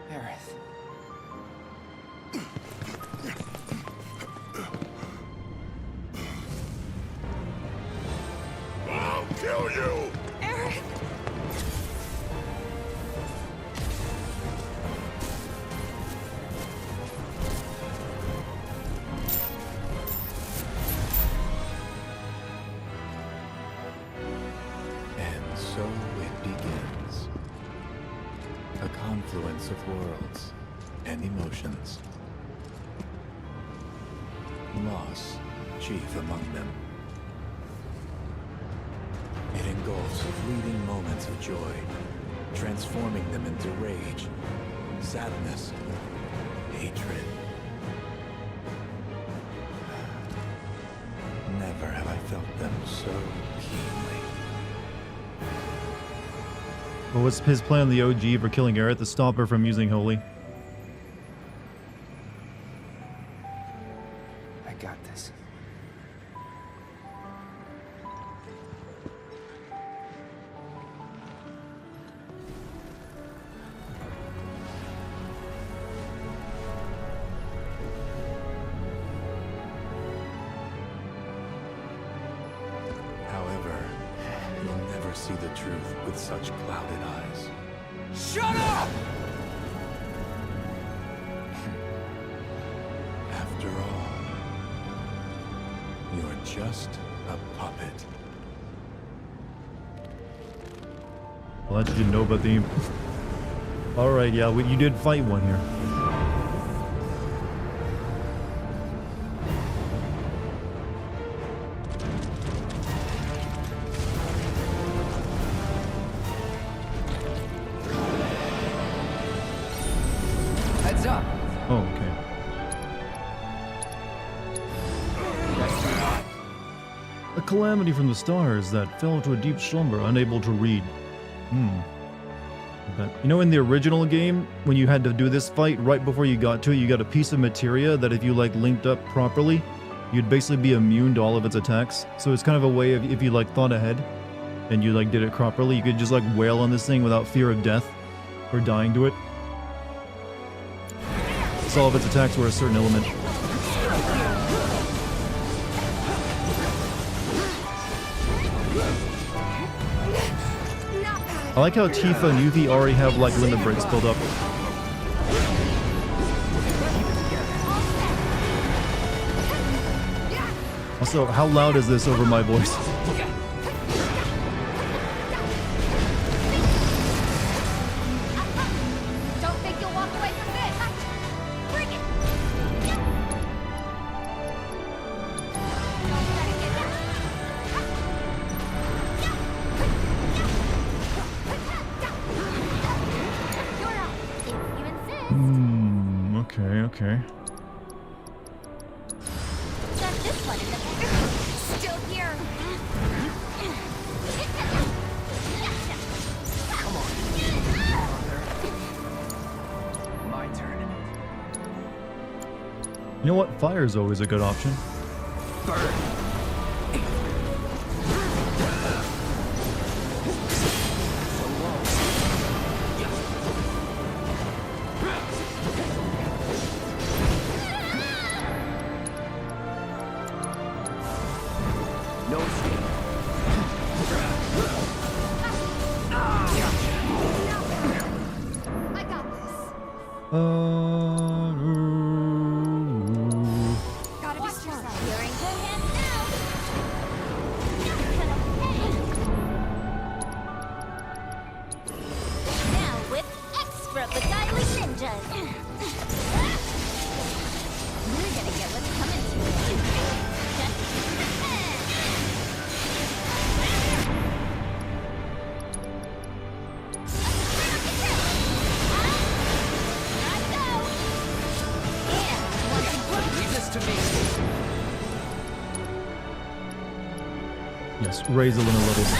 Aerith.
I'll kill you!
Eric!
And so it begins. A confluence of worlds and emotions. Loss, chief among them. It engulfs fleeting moments of joy, transforming them into rage, sadness, hatred. Never have I felt them so keenly.
What was his plan on the OG for killing Aerith to stop her from using Holy?
I got this.
However, you'll never see the truth with such clouded eyes.
Shut up!
After all, you're just a puppet.
Well, that you didn't know about the... Alright, yeah, you did fight one here.
Heads up!
Oh, okay. A calamity from the stars that fell into a deep slumber, unable to read. But, you know, in the original game, when you had to do this fight, right before you got to it, you got a piece of materia that if you, like, linked up properly, you'd basically be immune to all of its attacks. So it's kind of a way of, if you, like, thought ahead, and you, like, did it properly, you could just, like, wail on this thing without fear of death, or dying to it. So all of its attacks were a certain element. I like how Tifa and Yuffie already have like limit breaks built up. Also, how loud is this over my voice?
Don't think you'll walk away from this! Bring it!
Okay.
Set this one in the still here.
Come on. My turn.
You know what? Fire is always a good option.
Burn. No escape.
I got this. Gotta be strong. You're in good hands now. Now with extra beguiling ninjas. You're gonna get what's coming to you.
Leave this to me.
Yes, raise the limit levels.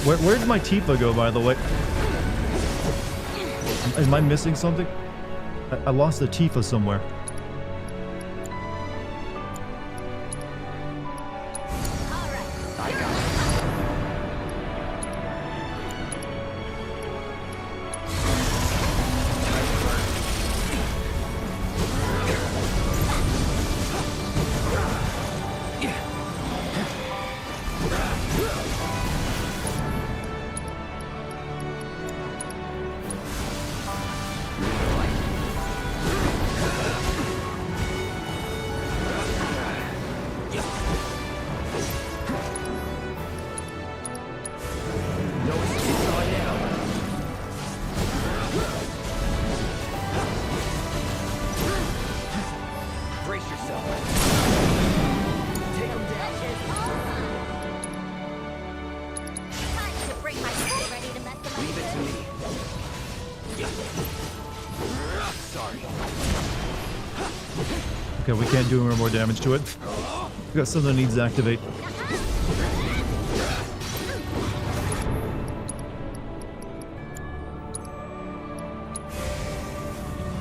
Where did my Tifa go, by the way? Am I missing something? I lost the Tifa somewhere.
Brace yourself. Damn dashes.
Time to bring my soul ready to mess them up.
Leave it to me. Sorry.
Okay, we can't do any more damage to it. We got something that needs to activate.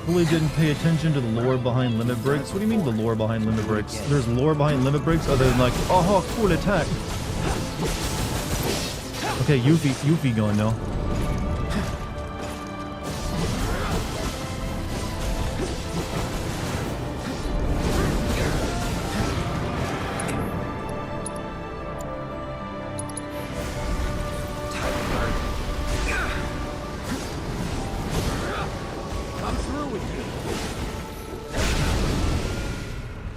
Really didn't pay attention to the lore behind limit breaks. What do you mean the lore behind limit breaks? There's lore behind limit breaks other than like, oh, cool attack. Okay, Yuffie going now.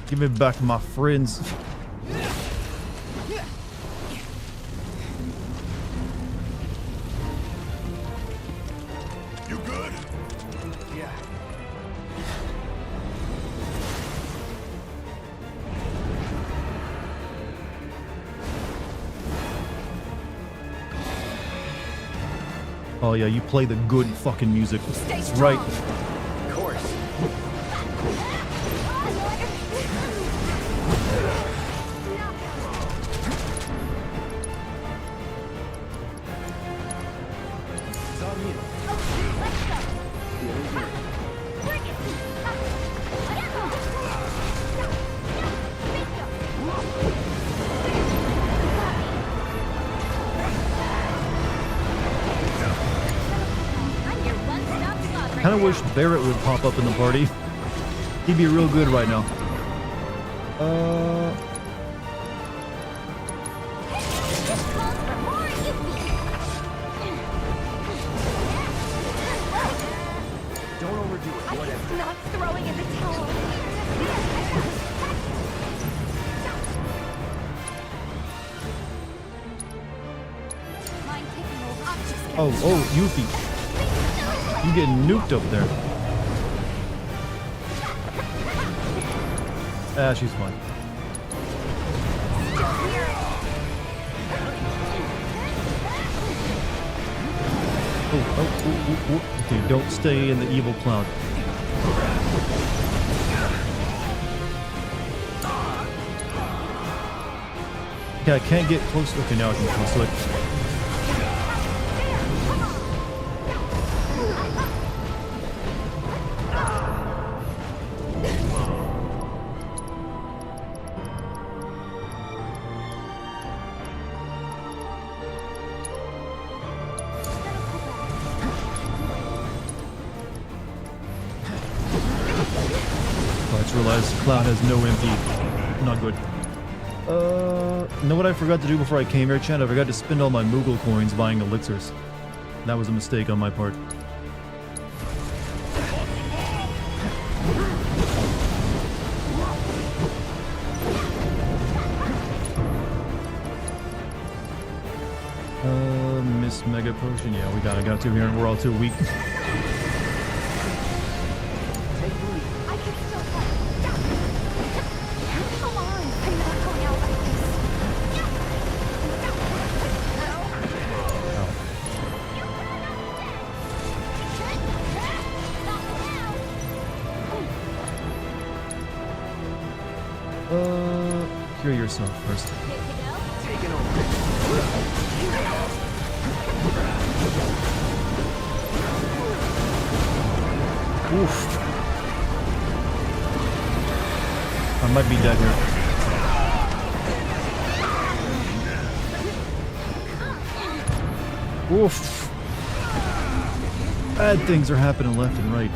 Give me back my friends.
You good?
Yeah.
Oh yeah, you play the good fucking music.
Stay strong.
Right.
Of course. It's on you.
Let's go. Bring it. I'm your one-stop spot right
Kind of
now.
wish Barrett would pop up in the party. He'd be real good right now.
This calls for more Yuffie.
Don't overdo it. Whatever.
Not throwing in the towel. Mind taking over? I'm just gonna
Oh, Yuffie. You getting nuked up there. Ah, she's fine. Okay, don't stay in the evil cloud. Okay, I can't get close. Okay, now I can get close to it. I just realized Cloud has no MP. Not good. Know what I forgot to do before I came here, chat? I forgot to spend all my Moogle coins buying elixirs. That was a mistake on my part. Miss Mega Potion. Yeah, we got two here, and we're all too weak.
I can still fight. Come on, I'm not going out like this.
Cure yourself first.
Taking over.
Oof. I might be dead here. Oof. Bad things are happening left and right.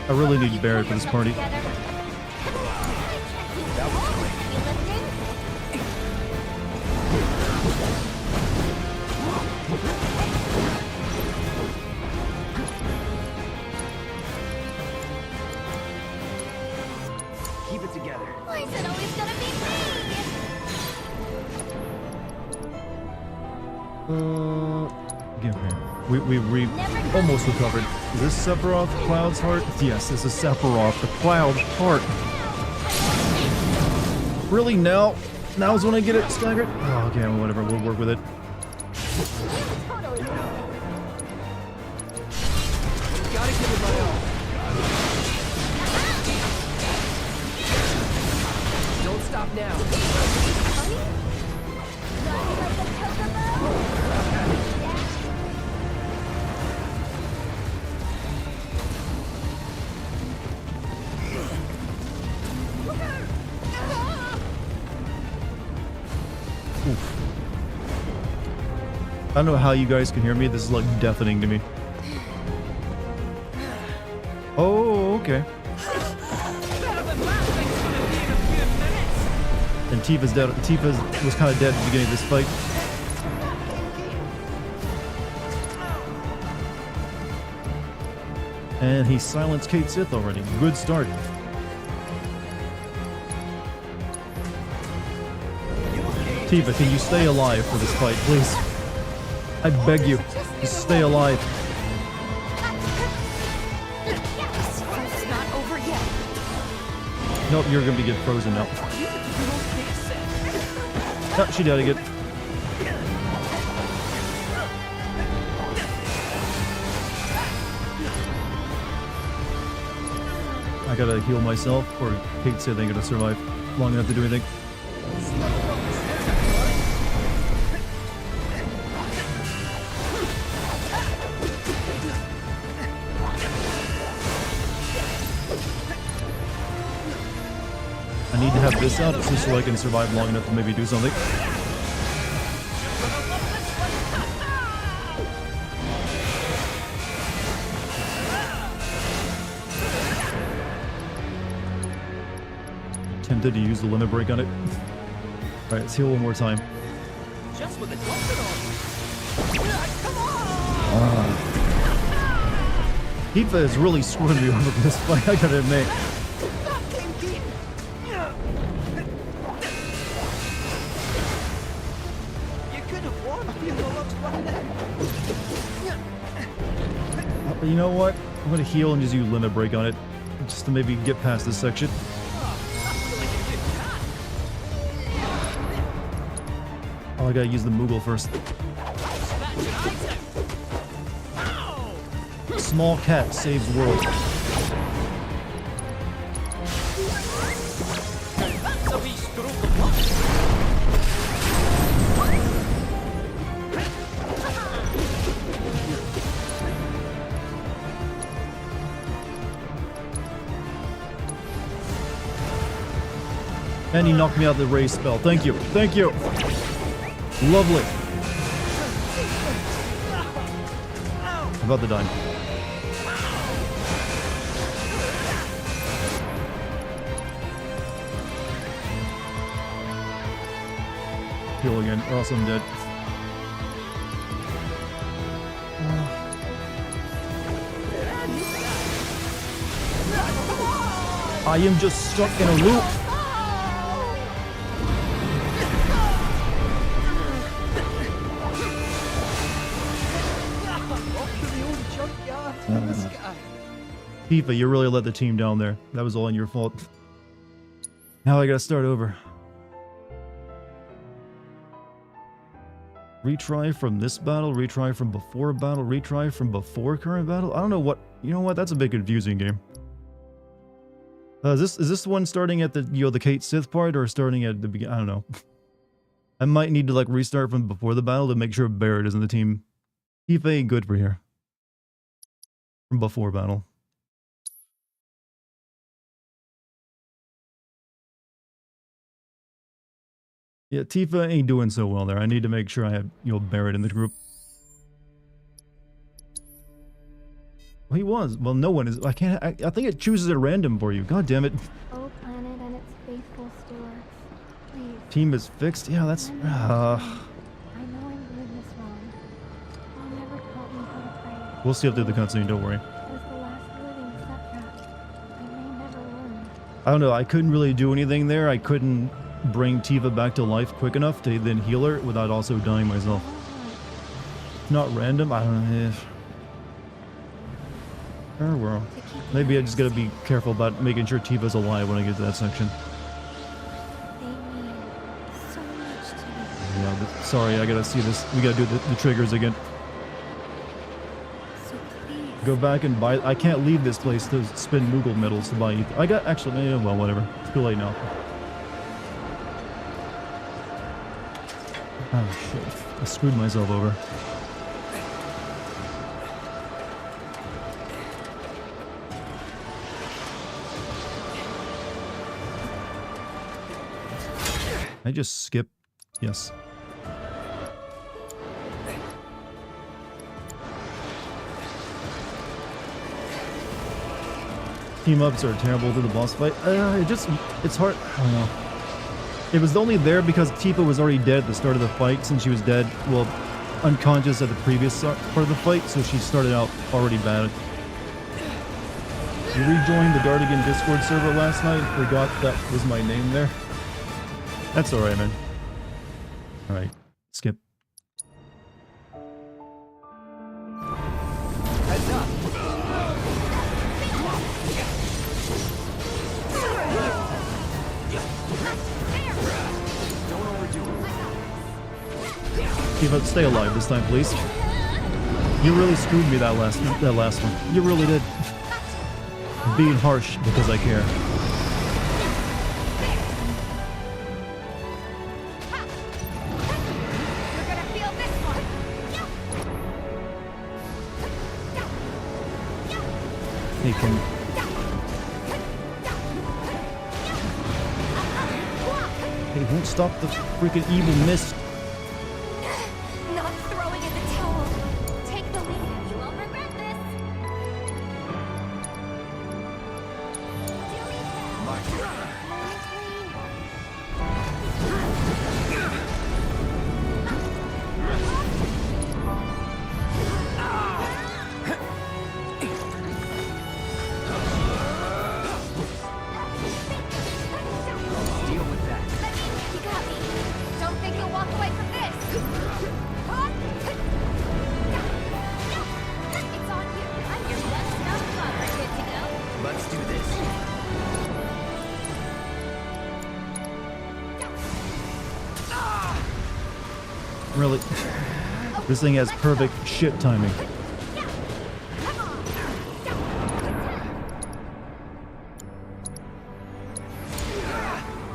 I really need Barret for this party.
Keep it together.
Why is it always gonna be me?
Give him. We almost recovered. Is this Sephiroth, Cloud's heart? Yes, this is Sephiroth, the Cloud's heart. Really? Now? Now's when I get it staggered? Oh, okay, well, whatever. We'll work with it.
Gotta give it my all. Don't stop now.
I don't know how you guys can hear me. This is like deafening to me. Oh, okay. And Tifa's dead. Tifa was kind of dead at the beginning of this fight. And he silenced Kate Sith already. Good start. Tifa, can you stay alive for this fight, please? I beg you, just stay alive.
It's not over yet.
Nope, you're gonna get frozen now. Oh, she died again. I gotta heal myself, or Kate said they ain't gonna survive long enough to do anything. I need to have this out just so I can survive long enough to maybe do something. Tempted to use the limit break on it. Alright, let's heal one more time.
Just with the trumpet on. Come on!
Tifa is really screwing me over for this fight, I gotta admit. You know what? I'm gonna heal and just use limit break on it, just to maybe get past this section. Oh, I gotta use the Moogle first. Small cat saves world. And he knocked me out the raise spell. Thank you. Thank you. Lovely. I'm about to die. Heal again, or else I'm dead. I am just stuck in a loop. Tifa, you really let the team down there. That was all your fault. Now I gotta start over. Retry from this battle, retry from before battle, retry from before current battle? I don't know what... You know what? That's a bit confusing game. Is this the one starting at the, you know, the Kate Sith part, or starting at the beginning? I don't know. I might need to like restart from before the battle to make sure Barrett is in the team. Tifa ain't good for here. From before battle. Yeah, Tifa ain't doing so well there. I need to make sure I have, you know, Barrett in the group. Well, he was. Well, no one is. I can't. I think it chooses at random for you. God damn it.
Oh, planet and its faithful stewards. Please.
Team is fixed. Yeah, that's.
I know I'm doing this wrong. You never taught me how to pray.
We'll see after the cutscene. Don't worry.
As the last living Sephiroth, I may never learn.
I don't know. I couldn't really do anything there. I couldn't bring Tifa back to life quick enough to then heal her without also dying myself. It's not random. I don't know if. Oh well. Maybe I just gotta be careful about making sure Tifa's alive when I get to that section.
They mean so much to me.
Yeah, but sorry, I gotta see this. We gotta do the triggers again.
So please.
Go back and buy. I can't leave this place to spend Moogle medals to buy. I got actually. Yeah, well, whatever. It's too late now. Oh shit! I screwed myself over. I just skip. Yes. Team ups are terrible to the boss fight. It's hard. I don't know. It was only there because Tifa was already dead at the start of the fight, since she was dead, well, unconscious at the previous part of the fight, so she started out already bad. You rejoined the Dartigan Discord server last night, forgot that was my name there. That's alright, man. Alright, skip.
Heads up. Don't overdo it.
Tifa, stay alive this time, please. You really screwed me that last one. You really did. I'm being harsh because I care. He can. He won't stop the freaking evil mist.
Not throwing in the towel. Take the lead. You won't regret this.
Deal with that.
You got me. Don't think you'll walk away
Really? This thing has perfect shit timing.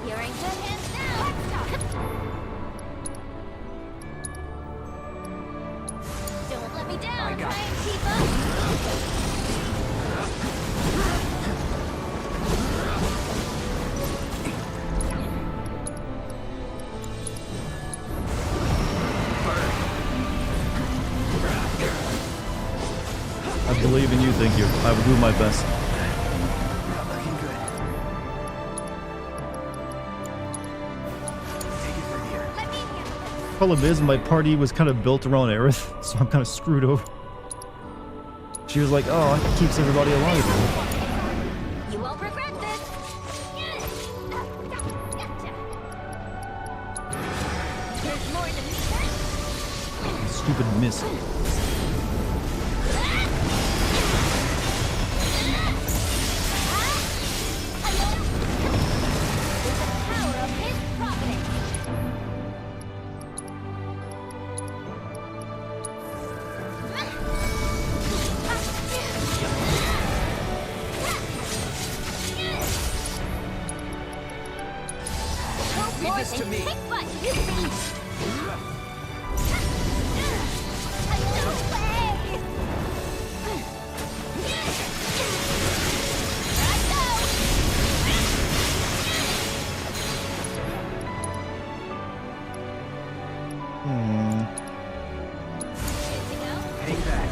You're in good hands now. Don't let me down, Giant Tifa.
I believe in you, thank you. I will do my best.
Not looking good. Take it from here.
Let me handle it.
Problem is, my party was kind of built around Aerith, so I'm kind of screwed over. She was like, oh, it keeps everybody alive.
You won't regret this. There's more to me.
Stupid miss.
Power of his providence.
Leave this to me.
Kick butt, you see. No way. I go.
Hang back.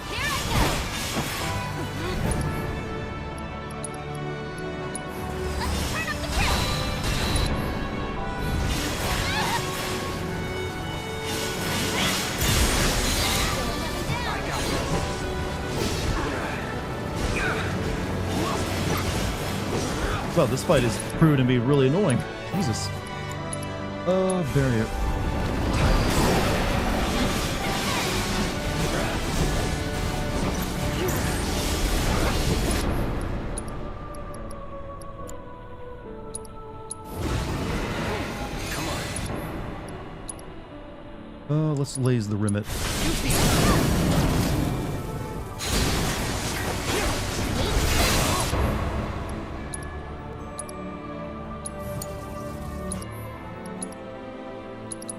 Here I go. Let's turn up the kill.
I got this.
Well, this fight is proving to be really annoying. Jesus. Barrier.
Come on.
Let's laze the rimmet.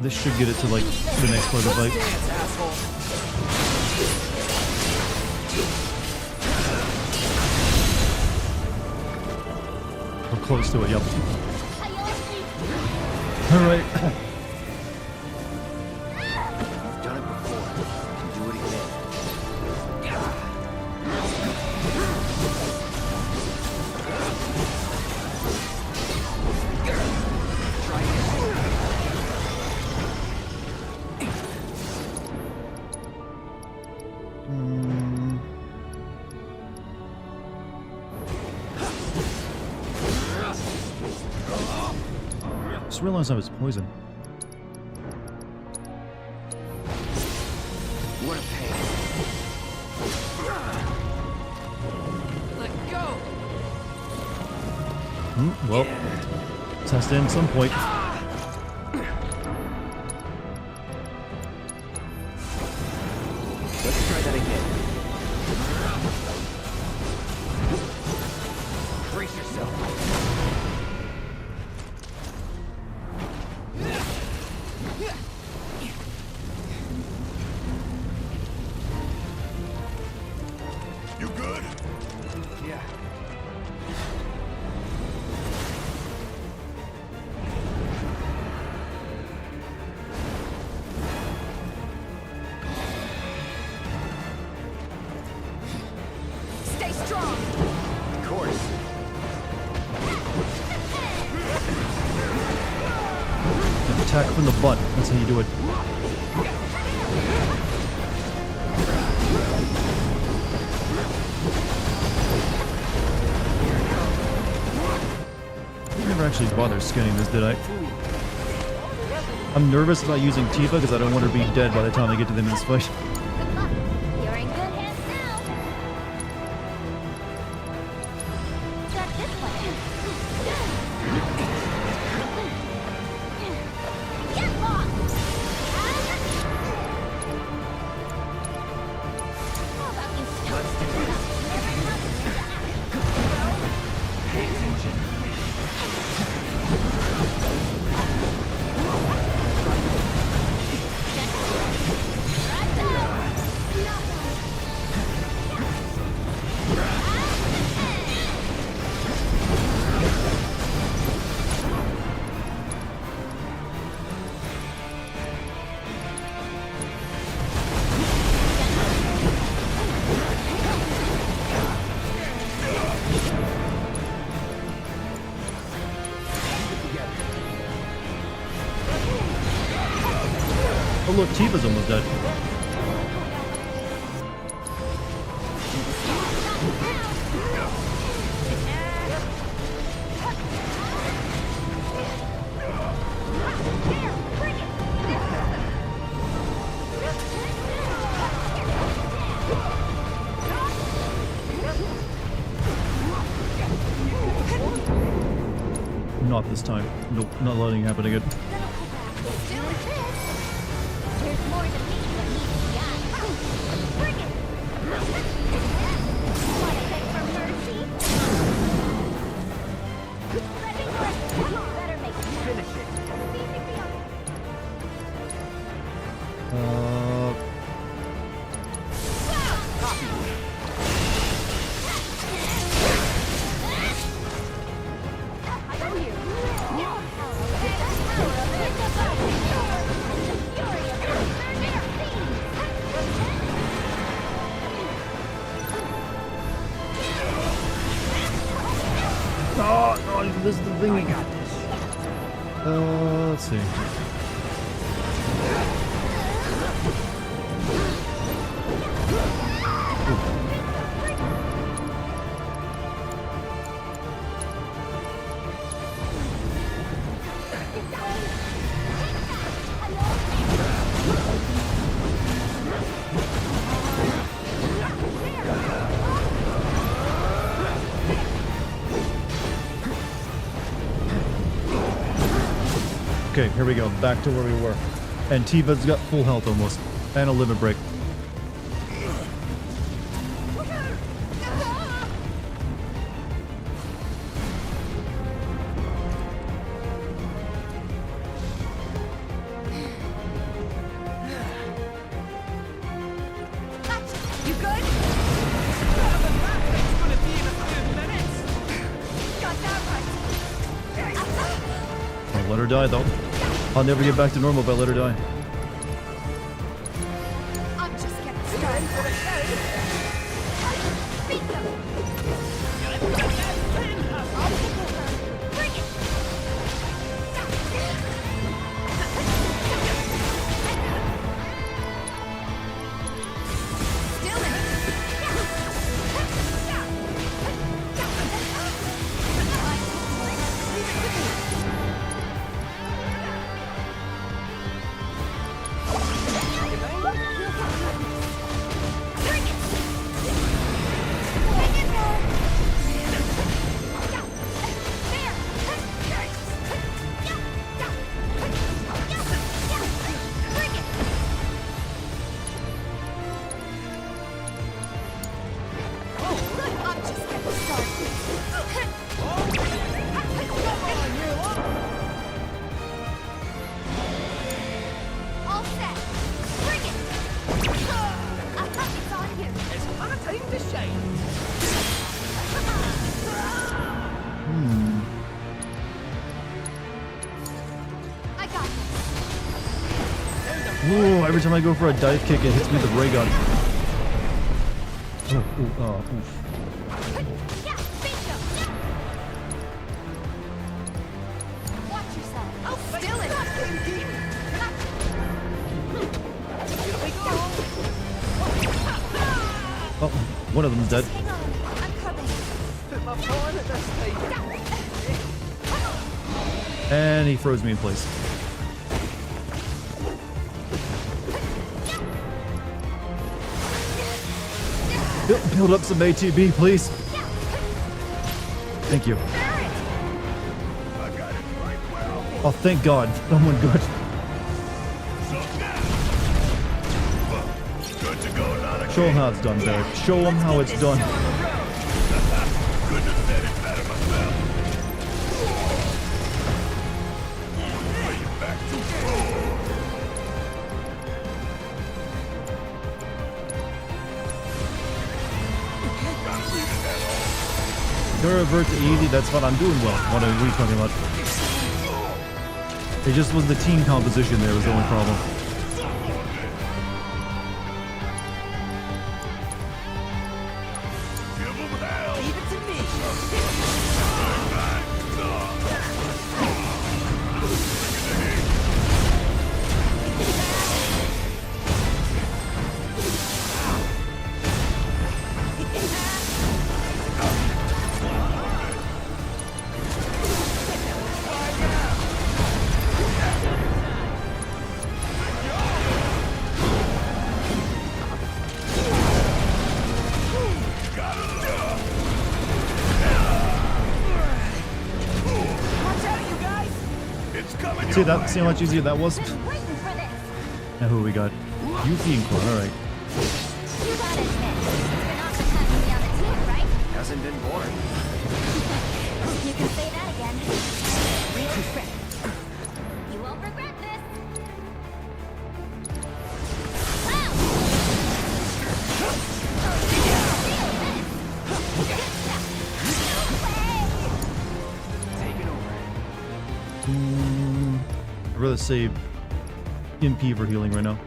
This should get it to, like, the next part of the fight.
Dance, asshole.
We're close to it, yep. Alright.
You've done it before. You can do it again.
Try it.
Just realized I was poisoned.
What a pain.
Let go.
Well, test in some point.
Let's try that again.
Brace yourself.
You good?
Yeah.
Stay strong.
Of course.
Attack from the butt. That's how you do it. I never actually bothered scanning this, did I? I'm nervous about using Tifa because I don't want her to be dead by the time I get to the end of this fight. Oh look, Tifa's almost dead. Not this time. Nope, not letting it happen again.
There's more to me than meets the eye. Bring it! Wanna beg for mercy? Let me work. You better make it. Finish it. I know you.
Oh, no, this is the thing. Let's see. Okay, here we go. Back to where we were. And Tifa's got full health almost. And a limit break.
You good? Got that right.
I'll let her die though. I'll never get back to normal if I let her die.
I'm just getting started. Bingo! Bring it! Still in it. Bring it! Hang in there! Bring it! I'm just getting started. All set. Bring it! It's on you.
It's our time to shine.
I got this.
Whoa, every time I go for a dive kick, it hits me with the ray gun. Oof.
Yeah, bingo. Watch yourself. Oh, still in it.
Here we go.
Oh, one of them's dead.
Hang on, I'm coming.
Put my paw on it this time.
And he froze me in place. Build up some ATB, please. Thank you. Oh, thank God. Someone good.
Good to go, not a
Show him how it's done, Derek. Show him how it's done.
couldn't have said it better myself. Bring it back to
Gonna revert to easy, that's fine. I'm doing well. What are we talking about? It just was the team composition there was the only problem.
give them hell.
Leave it to me.
See that? See how much easier that was?
Been waiting for this.
Now who we got? Yuffie and Cloud. All right.
You gotta admit, it's been awesome having me on the team, right?
Hasn't been born.
You can say that again. Real trick. You won't regret this.
I'd rather save MP for healing right now.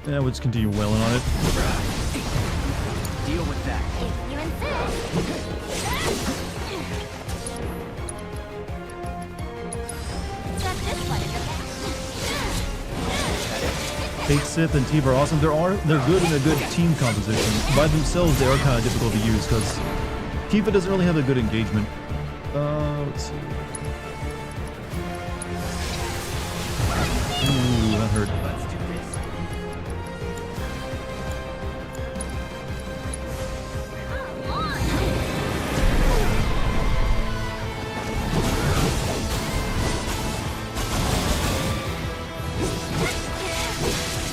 Yeah, we'll just continue wailing on it.
Deal with that.
If you insist. Got this one in the back.
Fate, Sith, and Tifa are awesome. They're good in a good team composition. By themselves, they are kind of difficult to use because Tifa doesn't really have a good engagement. Let's see. Ooh, that hurt.
Let's do this.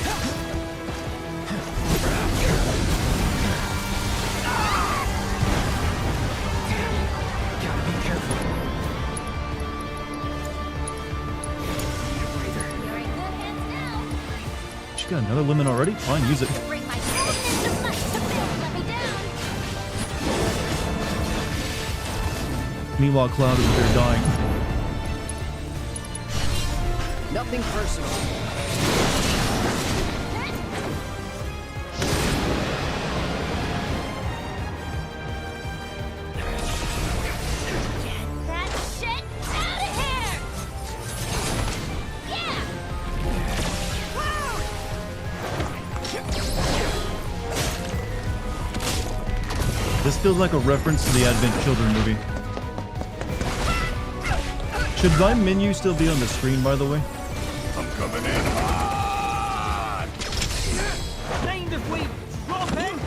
Come on. You're in good hands now.
She got another lemon already? Fine, use it.
Bring my sadness to much to Bill. Let me down.
Meanwhile, Cloud is there dying.
Nothing personal.
That shit out of here! Yeah!
This feels like a reference to the Advent Children movie. Should my menu still be on the screen, by the way?
I'm coming in hot!
Mind if we drop in?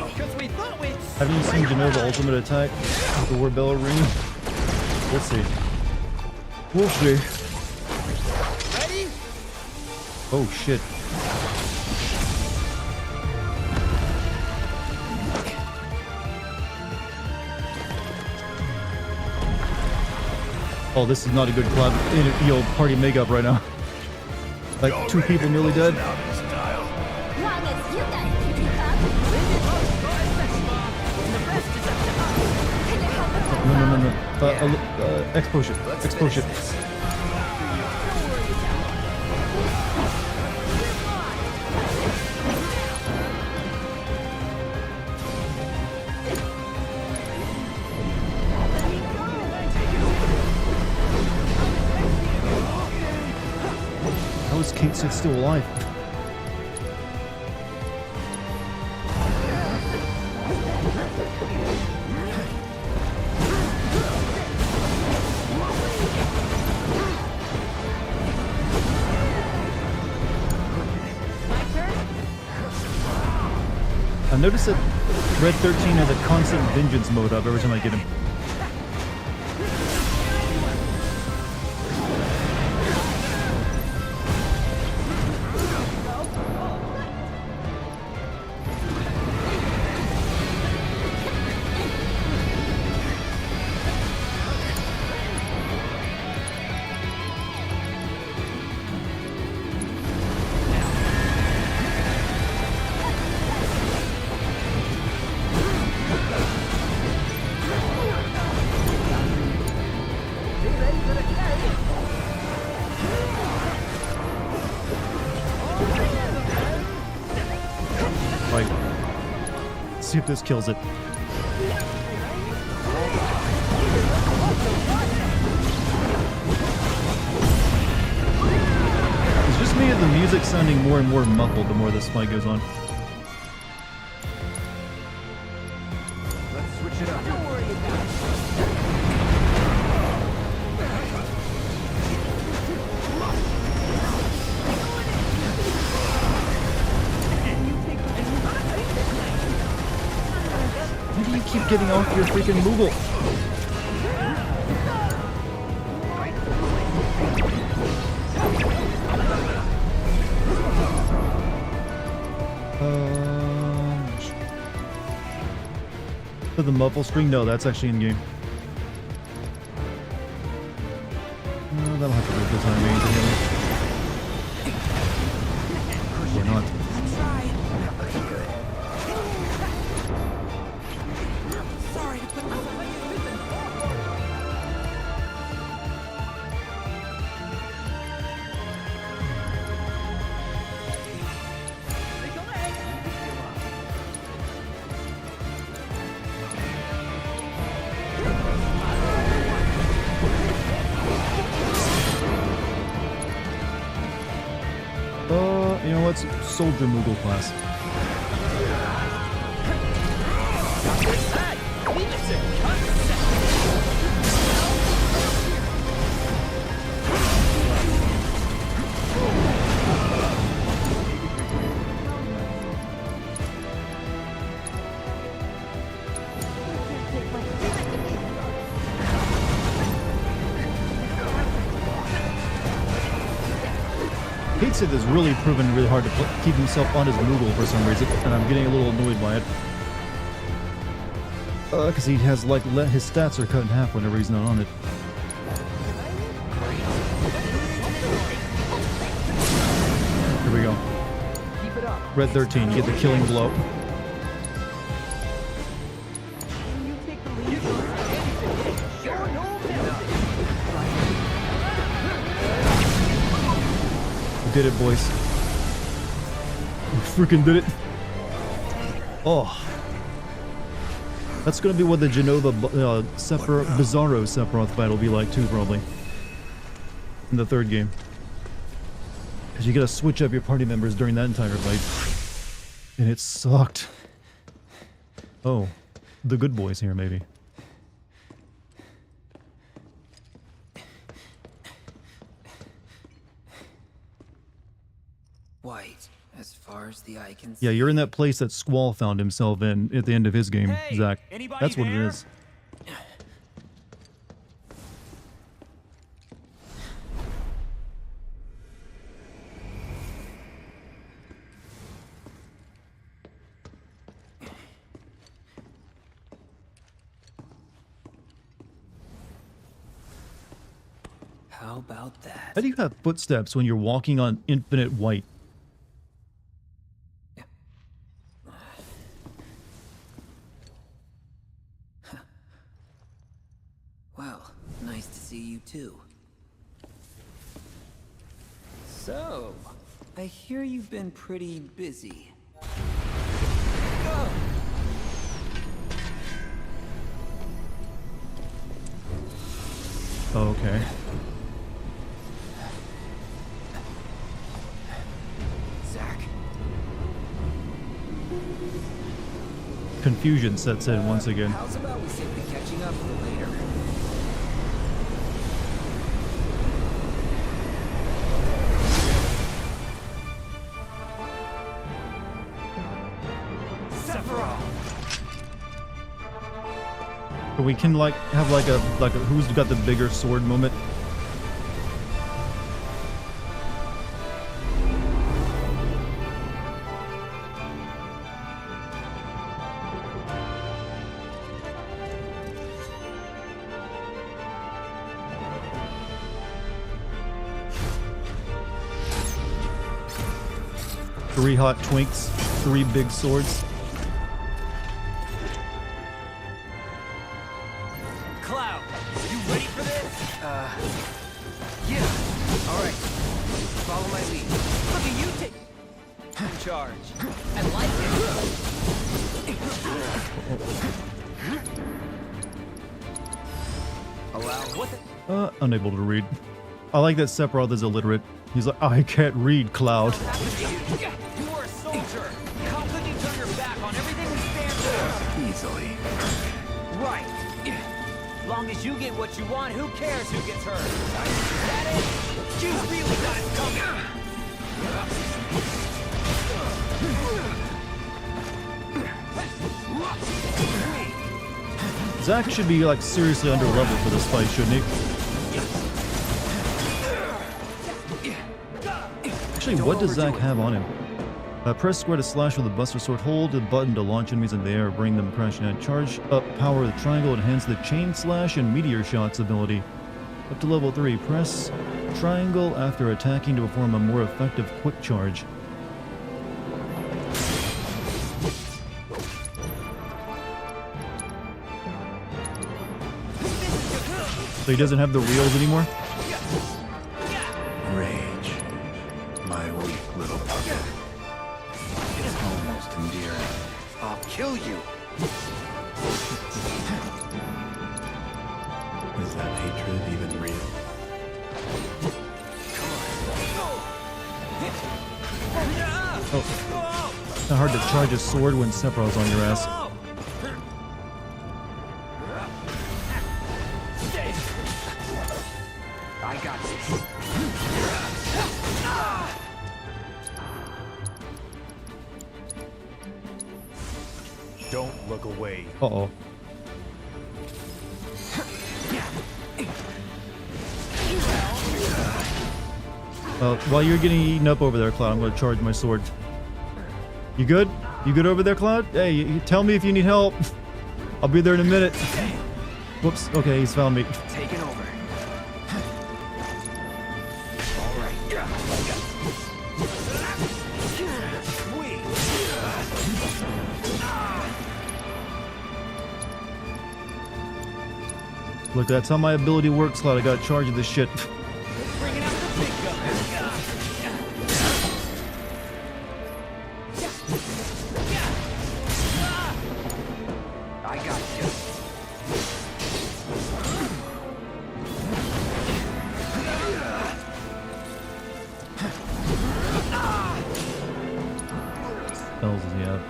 Because we thought we'd...
Have you seen Genova Ultimate Attack with the Warbell Ring? We'll see. We'll see.
Ready?
Oh shit. Oh, this is not a good collab. Party makeup right now. Like two people nearly dead.
Long as you guys can keep up. Can you help us out?
No. X potion. X potion. How is Kate Sith still alive? I noticed that Red 13 has a constant vengeance mode up every time I get him. Right. Let's see if this kills it. It's just me and the music sounding more and more muffled the more this fight goes on.
Let's switch it up. Don't worry about it.
Why do you keep getting off your freaking Moogle? For the muffle string? No, that's actually in game. That'll have to be a good time being together. Or not.
Sorry to put myself in your business.
You know what's Soldier Moogle class? Pete said this really proven really hard to keep himself on his Moogle for some reason, and I'm getting a little annoyed by it. Because he has, like, his stats are cut in half whenever he's not on it. Here we go. Red 13, you get the killing blow. We did it, boys. We freaking did it. Oh. That's gonna be what the Genova Bizarro Sephiroth fight will be like too, probably. In the third game. Because you gotta switch up your party members during that entire fight. And it sucked. Oh. The good boys here, maybe.
White, as far as the eye can see.
Yeah, you're in that place that Squall found himself in at the end of his game, Zach. That's what it is.
How about that?
How do you have footsteps when you're walking on infinite white?
Well, nice to see you too. So, I hear you've been pretty busy.
Okay.
Zach.
Confusion sets in once again.
How's about we save the catching up for later? Sephiroth!
We can like have like a who's got the bigger sword moment. Three hot twinks, three big swords.
Cloud, you ready for this? Yeah. All right. Follow my lead. Look at you take in charge. I like it. Allow what the
Unable to read. I like that Sephiroth is illiterate. He's like, I can't read, Cloud.
You are a soldier. How could you turn your back on everything we stand for?
Easily.
Right. Long as you get what you want, who cares who gets hurt? Is that it? You really got it coming.
Zack should be like seriously under level for this fight, shouldn't he? Actually, what does Zack have on him? Press square to slash with the Buster Sword. Hold the button to launch enemies in the air, bring them crashing out. Charge up power of the triangle, enhance the chain slash and meteor shots ability. Up to level 3, press triangle after attacking to perform a more effective quick charge. So he doesn't have the reels anymore?
Rage. My weak little puppet. It's almost endearing. I'll kill you! Is that hatred even real?
Oh. It's not hard to charge a sword when Sephiroth's on your ass.
I got this. Don't look away.
Uh-oh. While you're getting eaten up over there, Cloud, I'm going to charge my sword. You good? You good over there, Cloud? Hey, you tell me if you need help. I'll be there in a minute. Whoops. Okay, he's found me.
Taking over. All right.
Look, that's how my ability works, Cloud. I got charge of this shit.
Bringing out the big gun.
I got you.
Spells does he have?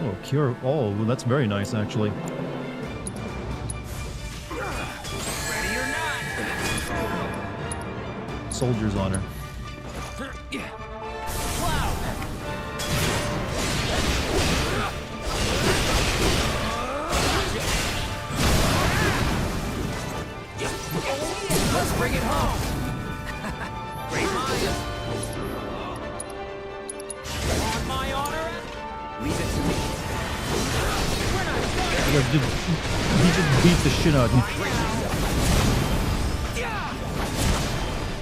Oh, cure. Oh, well, that's very nice, actually.
Ready or not?
Soldier's honor.
Let's bring it home. Great minds. On my honor. Leave it to me.
He just beat the shit out of me.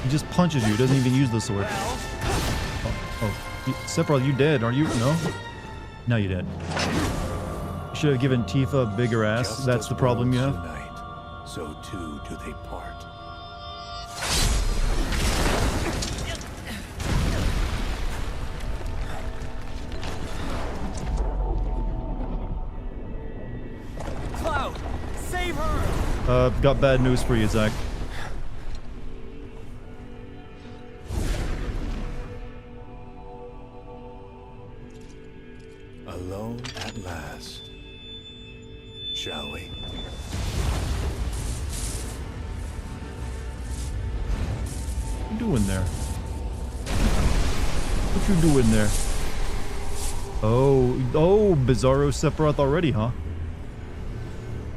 He just punches you. He doesn't even use the sword. Sephiroth, you dead? Are you? No? Now you're dead. You should have given Tifa a bigger ass.
Just
That's the problem you have.
unite, so too do they part.
Cloud, save her!
Got bad news for you, Zach.
Alone at last. Shall we?
What you doing there? What you doing there? Oh, Bizarro Sephiroth already, huh?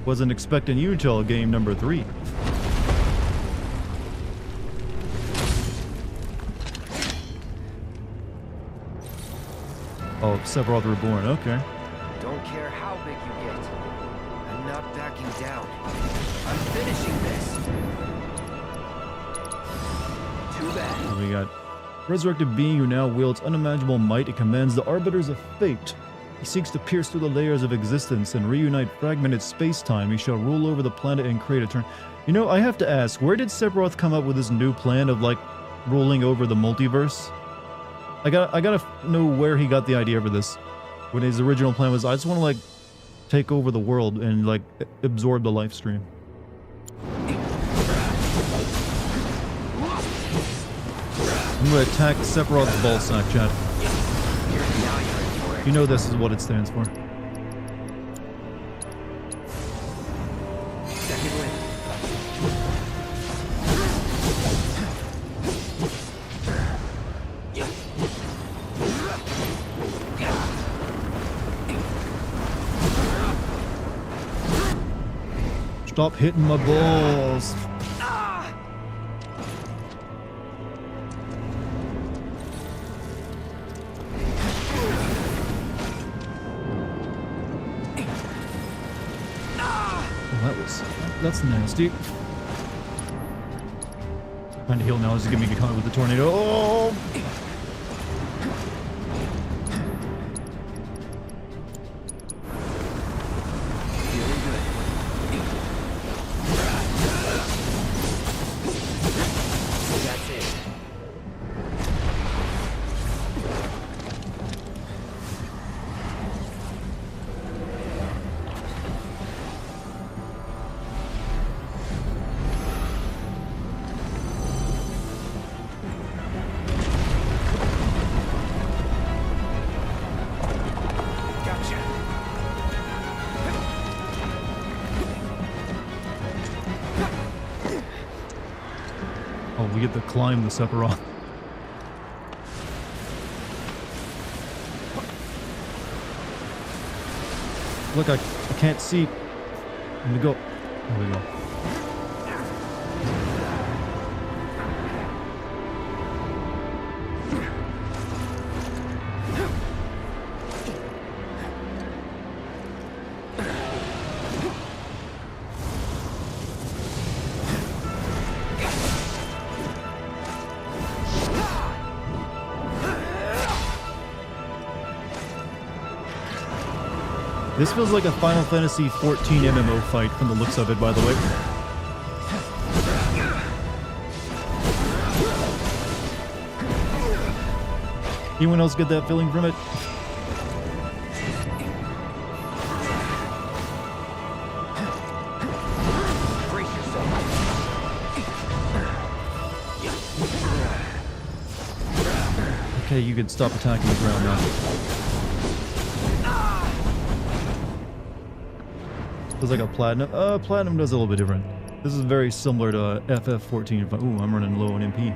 Wasn't expecting you till game number 3. Oh, Sephiroth Reborn, okay.
Don't care how big you get. I'm not backing down. I'm finishing this. Too bad.
We got resurrected being who now wields unimaginable might. It commands the arbiters of fate. He seeks to pierce through the layers of existence and reunite fragmented space-time. He shall rule over the planet and create a turn. You know, I have to ask, where did Sephiroth come up with this new plan of, like, ruling over the multiverse? I gotta know where he got the idea for this. When his original plan was, I just want to, like, take over the world and, like, absorb the life stream. I'm gonna attack Sephiroth's ballsack, chat. You know this is what it stands for.
Second wind.
Stop hitting my balls. That's nasty. Trying to heal now is gonna get caught with the tornado. Oh! Oh, we get to climb the Sephiroth. Look, I can't see. Let me go. There we go. This feels like a Final Fantasy XIV MMO fight from the looks of it, by the way. Anyone else get that feeling from it? Okay, you can stop attacking the ground now. Feels like a platinum. Platinum does a little bit different. This is very similar to FF14. Ooh, I'm running low on MP.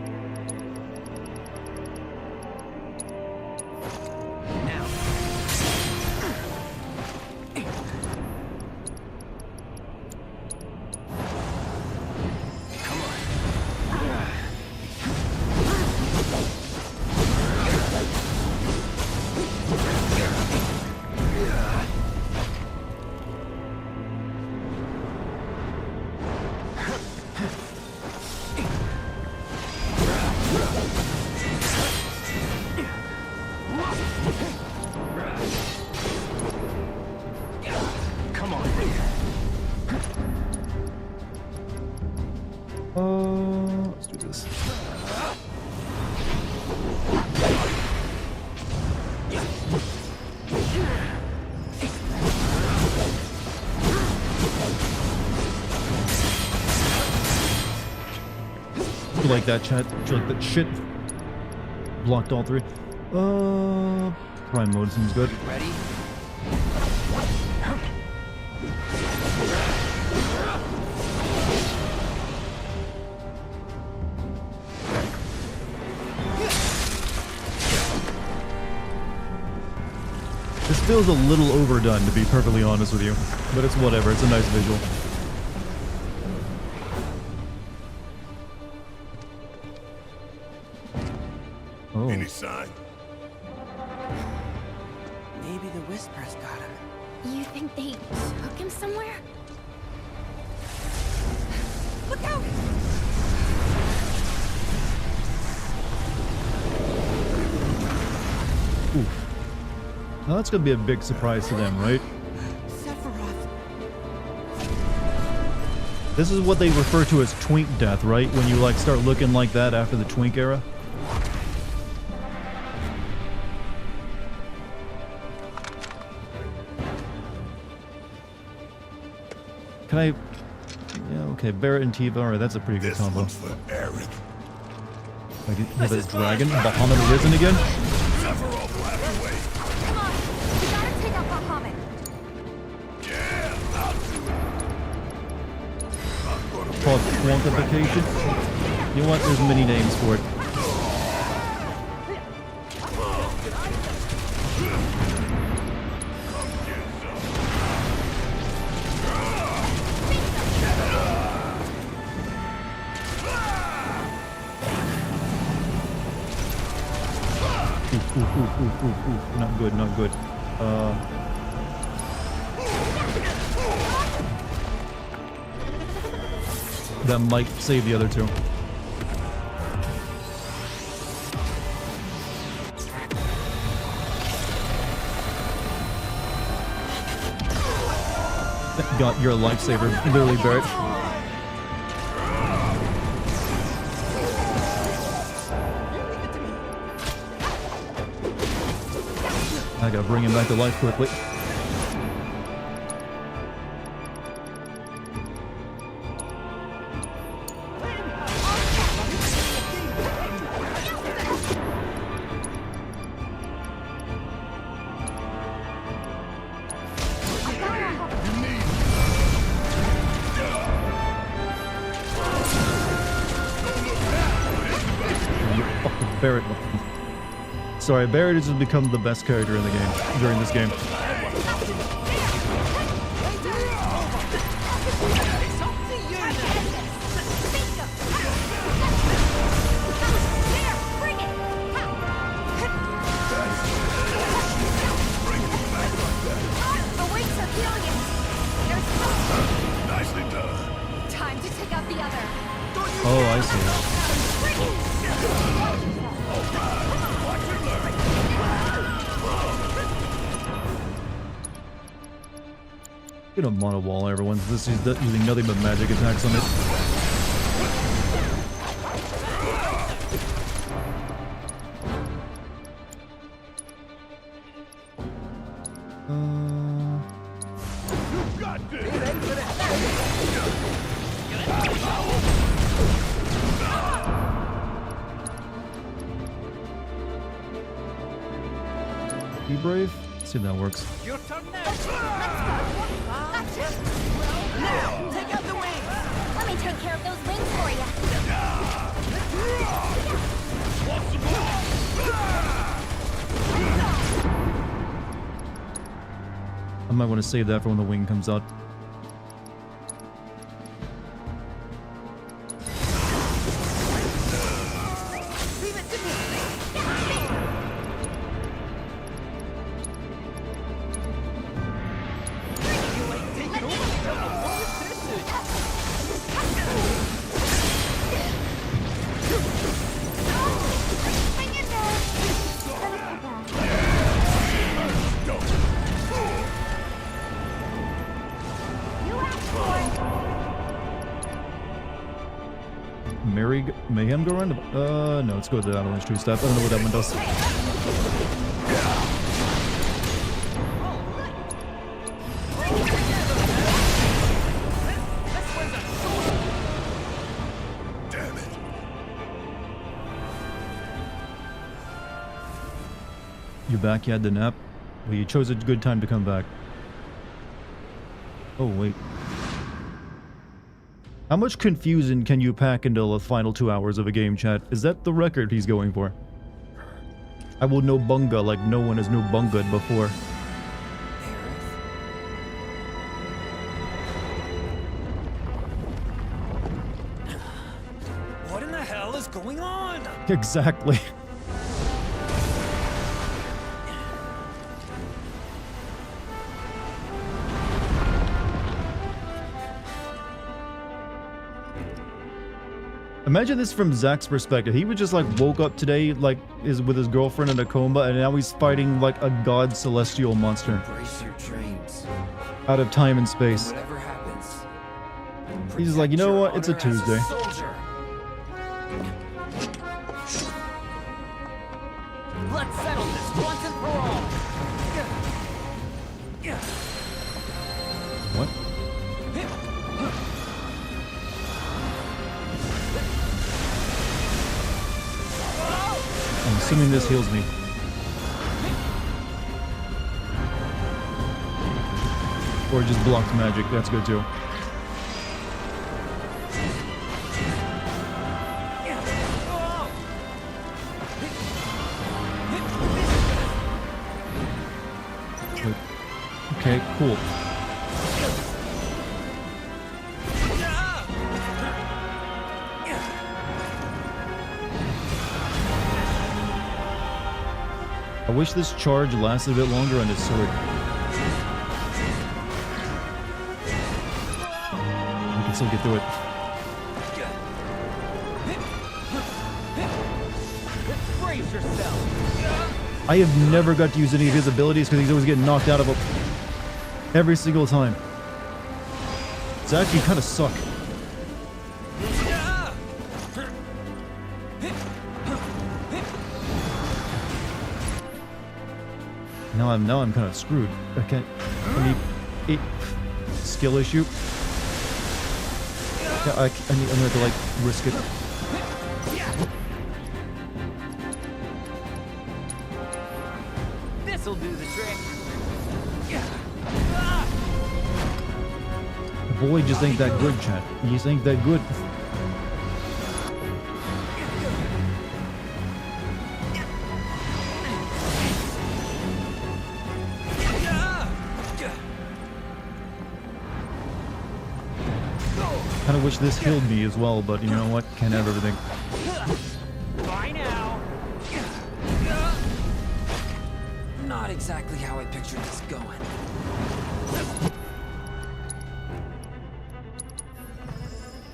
Let's do this. You like that, chat? You like that shit? Blocked all three. Prime mode seems good.
Ready?
This feels a little overdone, to be perfectly honest with you. But it's whatever, it's a nice visual. Oh.
Any sign?
Maybe the Whispers got him.
You think they took him somewhere? Look out!
Oof. Now that's gonna be a big surprise to them, right?
Sephiroth.
This is what they refer to as twink death, right? When you like start looking like that after the twink era. Can I... Yeah, okay, Barret and Tifa, alright, that's a pretty good
This
combo.
one's for Eric.
I can have a dragon, Bahamut Risen again?
Sephiroth laughed away.
Come on! We gotta take out Bahamut!
Yeah, I'll do it. I'm gonna
Called quantification. You know what? There's many names for it. Ooh, not good, not good. that might save the other two. Got your lifesaver, literally, Barrett. I gotta bring him back to life quickly. Barrett. Sorry, Barrett has just become the best character in the game during this game.
Nicely done.
Time to take out the other.
Oh, I see. Get a mono wall, everyone. This is using nothing but magic attacks on it. Be brave. Let's see if that works.
Your turn now. Now, take out the wings.
Let me take care of those wings for you.
I might want to save that for when the wing comes out.
Leave it to me.
Hang in there. You asked for
it. Mayhem go around? No, let's go with the Avalanche True Step. I don't know what that one does.
Damn it.
You back? You had the nap? Well, you chose a good time to come back. Oh, wait. How much confusion can you pack into the final 2 hours of a game, chat? Is that the record he's going for? I will know Bunga like no one has known Bunga before.
What in the hell is going on?
Exactly. Imagine this from Zach's perspective. He was just like woke up today, like is with his girlfriend in a coma, and now he's fighting like a god celestial monster
Brace your dreams.
out of time and space.
Whatever happens.
He's just like, you know what? It's a
Protect your
Tuesday.
honor as a soldier.
Let's settle this once and for all.
What? I'm assuming this heals me. Or just blocks magic. That's good too. Wait. Okay, cool. I wish this charge lasted a bit longer on his sword. We can still get through it.
Brace yourself.
I have never got to use any of his abilities because he's always getting knocked out of them. Every single time. Zach, you kind of suck. Now I'm kind of screwed. I can't. I need a skill issue. Yeah, I'm gonna have to like risk it.
This'll do the trick.
The boy just ain't that good, chat. He just ain't that good. Kind of wish this healed me as well, but you know what? Can't have everything.
Bye now. Not exactly how I pictured this going.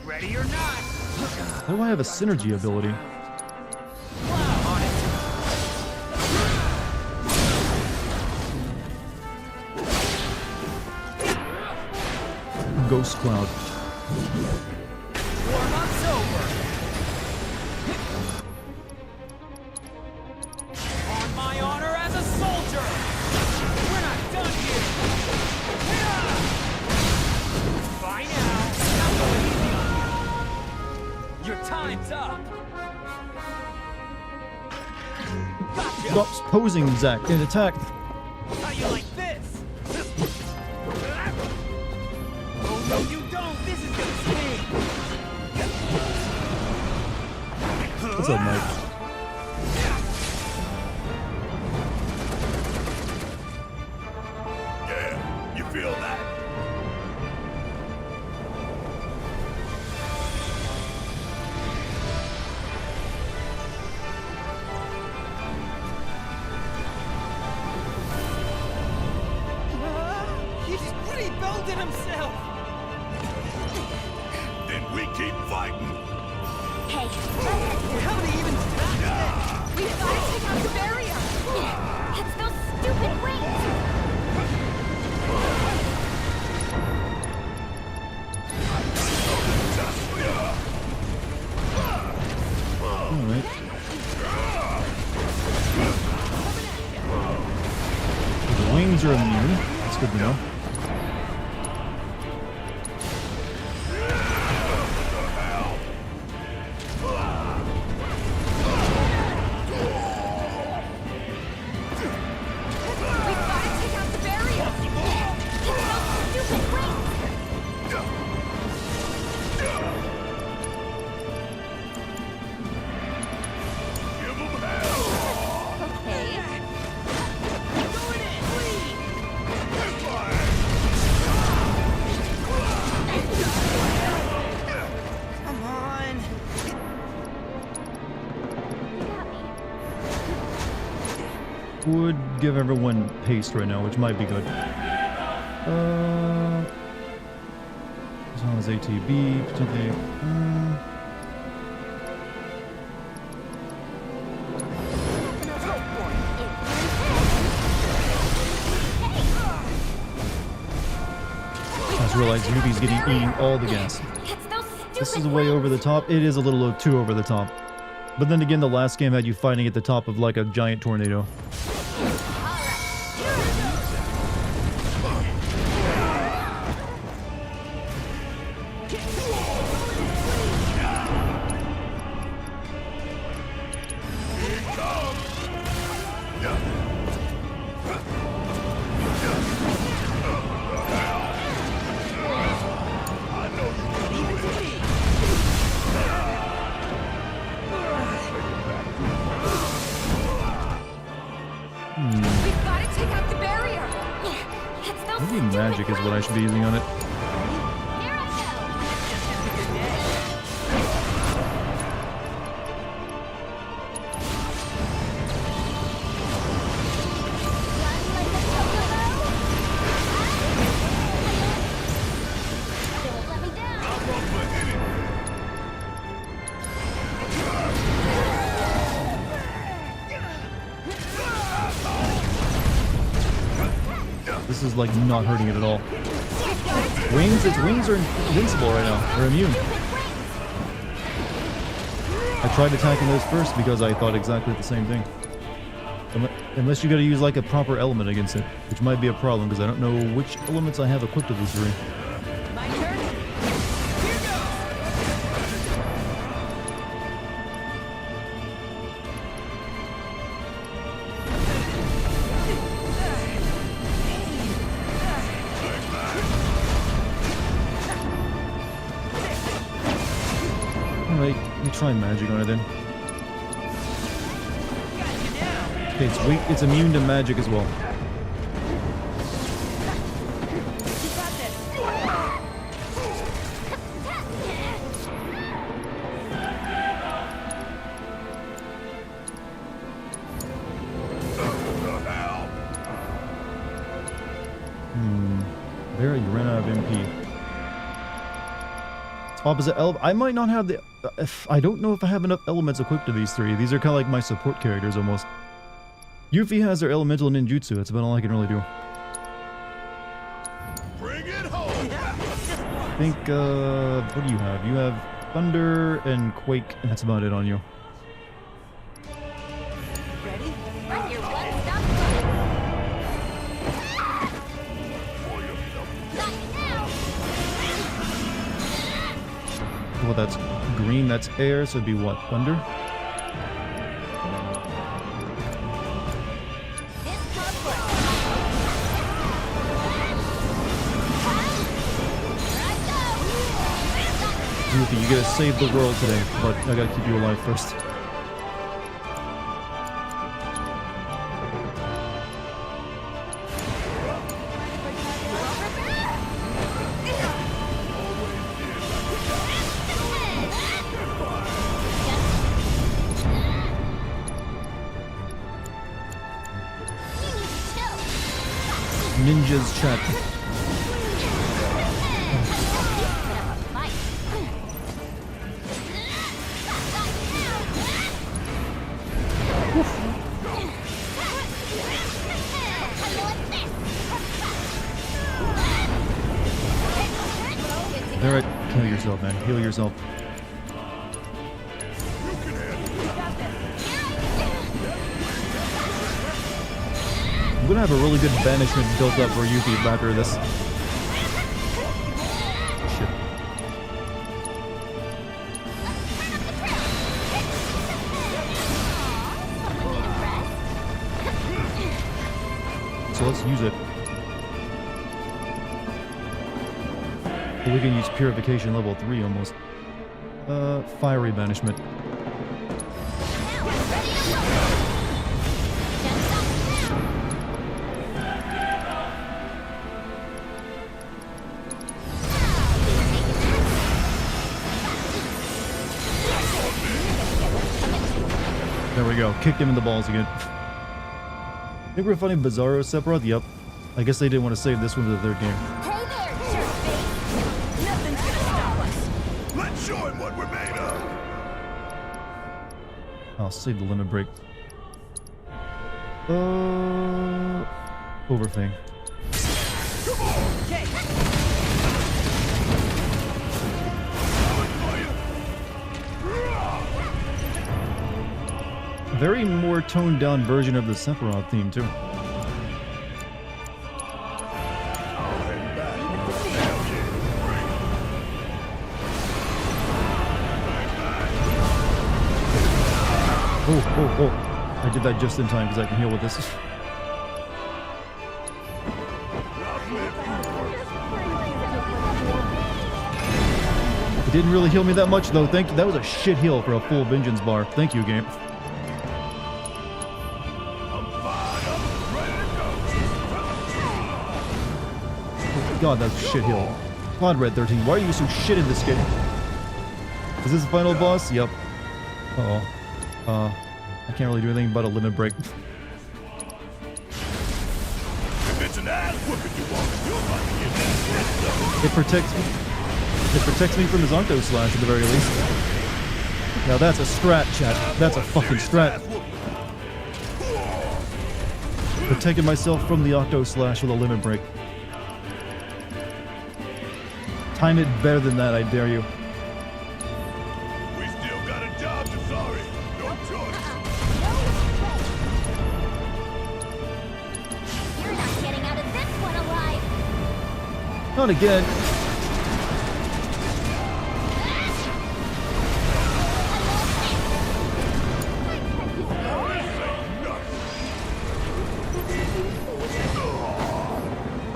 Ready or not?
How do I have a synergy ability?
On it.
Ghost Cloud.
Warm up's over. On my honor as a soldier. We're not done here. Bye now. Not going easy on you. Your time's up. Gotcha.
Stop posing, Zach, and attack.
How you like this? Oh no, you don't. This is gonna sting.
What's up, Mike?
Yeah, you feel that?
He's rebuilding himself.
Then we keep fighting.
Hey,
How did he even stop that?
we gotta take out the barrier! It's those stupid wings!
Alright. The wings are immune. That's good to know.
We gotta take out the barrier! It's those stupid wings!
Give them hell.
Okay.
Come on.
Would give everyone haste right now, which might be good. As long as ATB, potentially. I just realized Yubi's getting eating all the gas.
It's those stupid
This is way over the top. It is a little too over the top. But then again, the last game had you fighting at the top of like a giant tornado.
We've gotta take out the barrier! It's those
Maybe
stupid
magic is what I should be using on it.
Here I go! Run like a kokomo! Don't let me down!
is like not hurting it at all. Its wings are invincible right now. They're immune. I tried attacking those first because I thought exactly the same thing. Unless you gotta use like a proper element against it, which might be a problem because I don't know which elements I have equipped with these three.
My turn. Here goes.
Alright, let me try magic on it then. Okay, it's weak. It's immune to magic as well. There you ran out of MP. It's opposite I might not have the... I don't know if I have enough elements equipped to these three. These are kind of like my support characters almost. Yuffie has their elemental ninjutsu. That's about all I can really do.
Bring it home.
I think, what do you have? You have Thunder and Quake, and that's about it on you.
Ready?
I'm your one-stop
Well, that's green, that's air, so it'd be what? Thunder? Yuffie, you gotta save the world today, but I gotta keep you alive first. Ninjas chat. Alright, kill yourself, man. Heal yourself. I'm gonna have a really good banishment built up for Yuffie after this. Shit. So let's use it. But we can use Purification level 3 almost. Fiery Banishment. There we go. Kicked him in the balls again. Think we're fighting Bizarro Sephiroth? Yep. I guess they didn't want to save this one to the third game.
Hey there, jerkface! Nothing's gonna stop us!
Let's show him what we're made of.
I'll save the limit break. Overthing.
Okay.
Very more toned down version of the Sephiroth theme too. Oh. I did that just in time because I can heal with this. It didn't really heal me that much though, thank you. That was a shit heal for a full vengeance bar. Thank you, game. Oh god, that's a shit heal. Quad Red 13, why are you so shit in this game? Is this the final boss? Yep. Uh-oh. I can't really do anything but a limit break.
If it's an ass whooping you want, you'll have to get that.
It protects me. It protects me from the Zonto slash at the very least. Now that's a strat, chat. That's a fucking strat. Protected myself from the Octo Slash with a limit break. Time it better than that, I dare you.
We still got a job to sorry. No choice.
You're not getting out of this one alive.
Not again.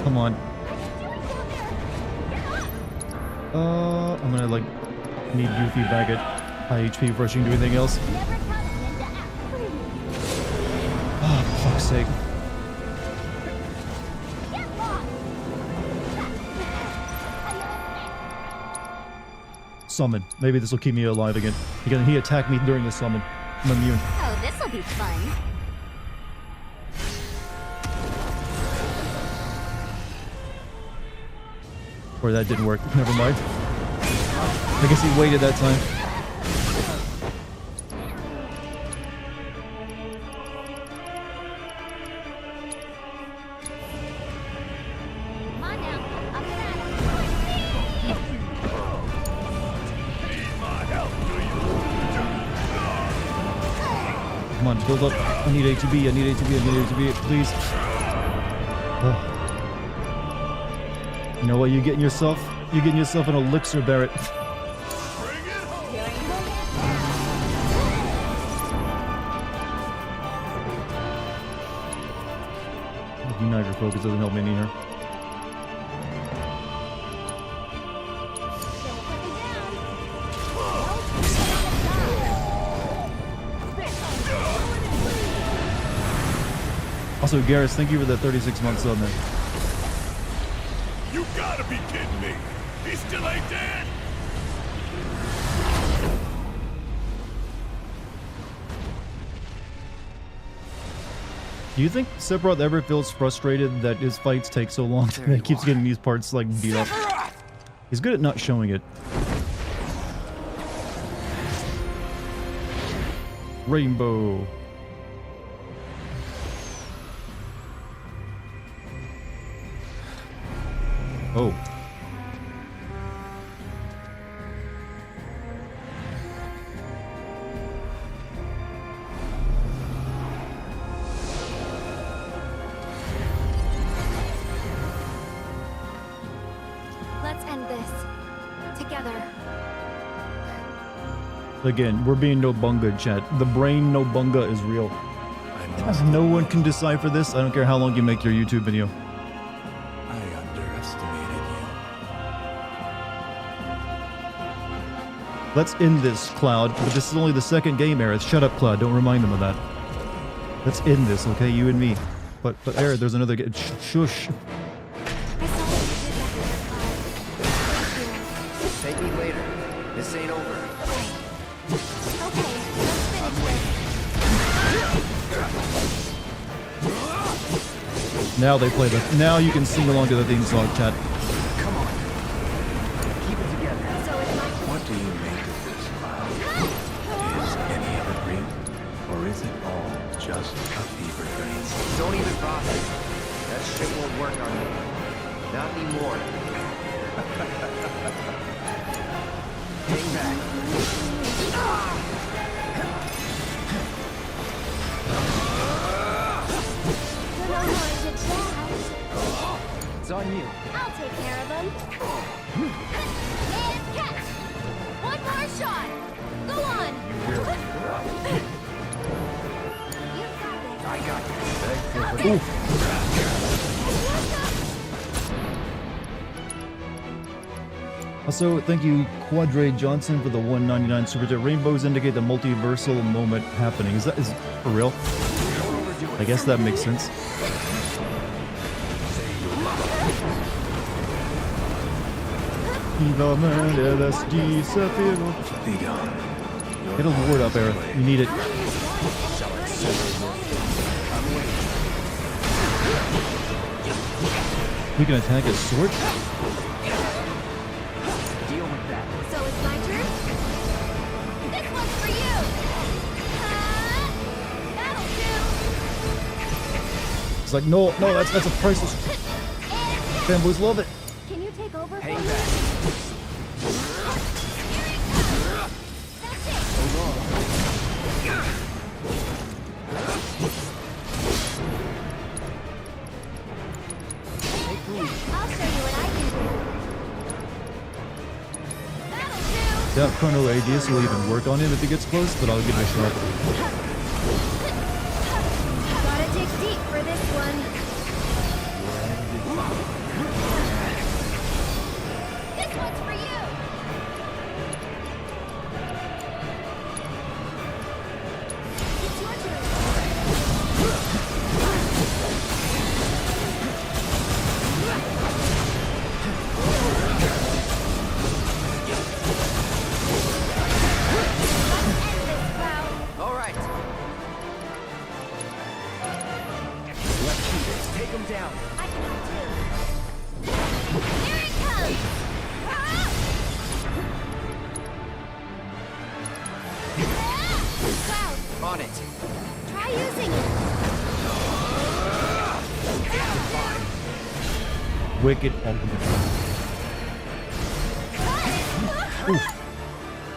Come on. I'm gonna like need Goofy back at high HP before she can do anything else.
Never come into act.
Oh, for fuck's sake.
Get lost.
Summon. Maybe this will keep me alive again. Because he attacked me during the summon. I'm immune.
Oh, this'll be fun.
Or that didn't work. Never mind. I guess he waited that time.
Come on now. Up and at 'em.
Come on, build up. I need ATB. I need ATB. I need ATB. Please. Oh. You know what you're getting yourself? You're getting yourself an elixir, Barrett. Uniter focus doesn't help me neither. Also, Garrus, thank you for the 36 months on there.
You gotta be kidding me. He still ain't dead.
Do you think Sephiroth ever feels frustrated that his fights take so long that he keeps getting these parts like beat up? He's good at not showing it. Rainbow. Oh.
Let's end this. Together.
Again, we're being no bunga, chat. The brain no bunga is real. No one can decipher this. I don't care how long you make your YouTube video.
I underestimated you.
Let's end this, Cloud. But this is only the second game, Aerith. Shut up, Cloud. Don't remind them of that. Let's end this, okay? You and me. But Aerith, there's another game. Shush.
I saw what you did back there, Cloud. Thank
Take
you.
me later. This ain't over.
Okay, let's finish this.
Now they play the. Now you can sing along to the theme song, chat.
Come on. Keep it together.
So it's my
What do you make of this, Cloud? Is any of it real? Or is it all just a fever dream?
Don't even bother. That shit won't work on me. Not anymore. Hang back.
You're no more to Chad.
It's on you.
I'll take care of him. And catch! One more shot! Go on! You got this.
I got this.
Oof. Also, thank you, Quadre Johnson, for the 199 super chat. Rainbows indicate the multiversal moment happening. Is for real? I guess that makes sense. Eva Man, LSD, Sephiroth.
Be gone.
Get a ward up, Aerith. You need it. We can attack his sword?
Deal with that.
So it's my turn? This one's for you! That'll do!
It's like, no, that's a priceless. Fanboys love it.
Can you take over?
Hang
for me?
back.
I'll show you what I can do. That'll do.
Yeah, Chrono Aegis will even work on him if he gets close, but I'll give it a shot.
Gotta dig deep for this one. This one's for you. It's your turn.
All right. Let's do this. Take him down.
I can help too. Here it comes! Cloud,
On it.
try using it.
Wicked ultimate.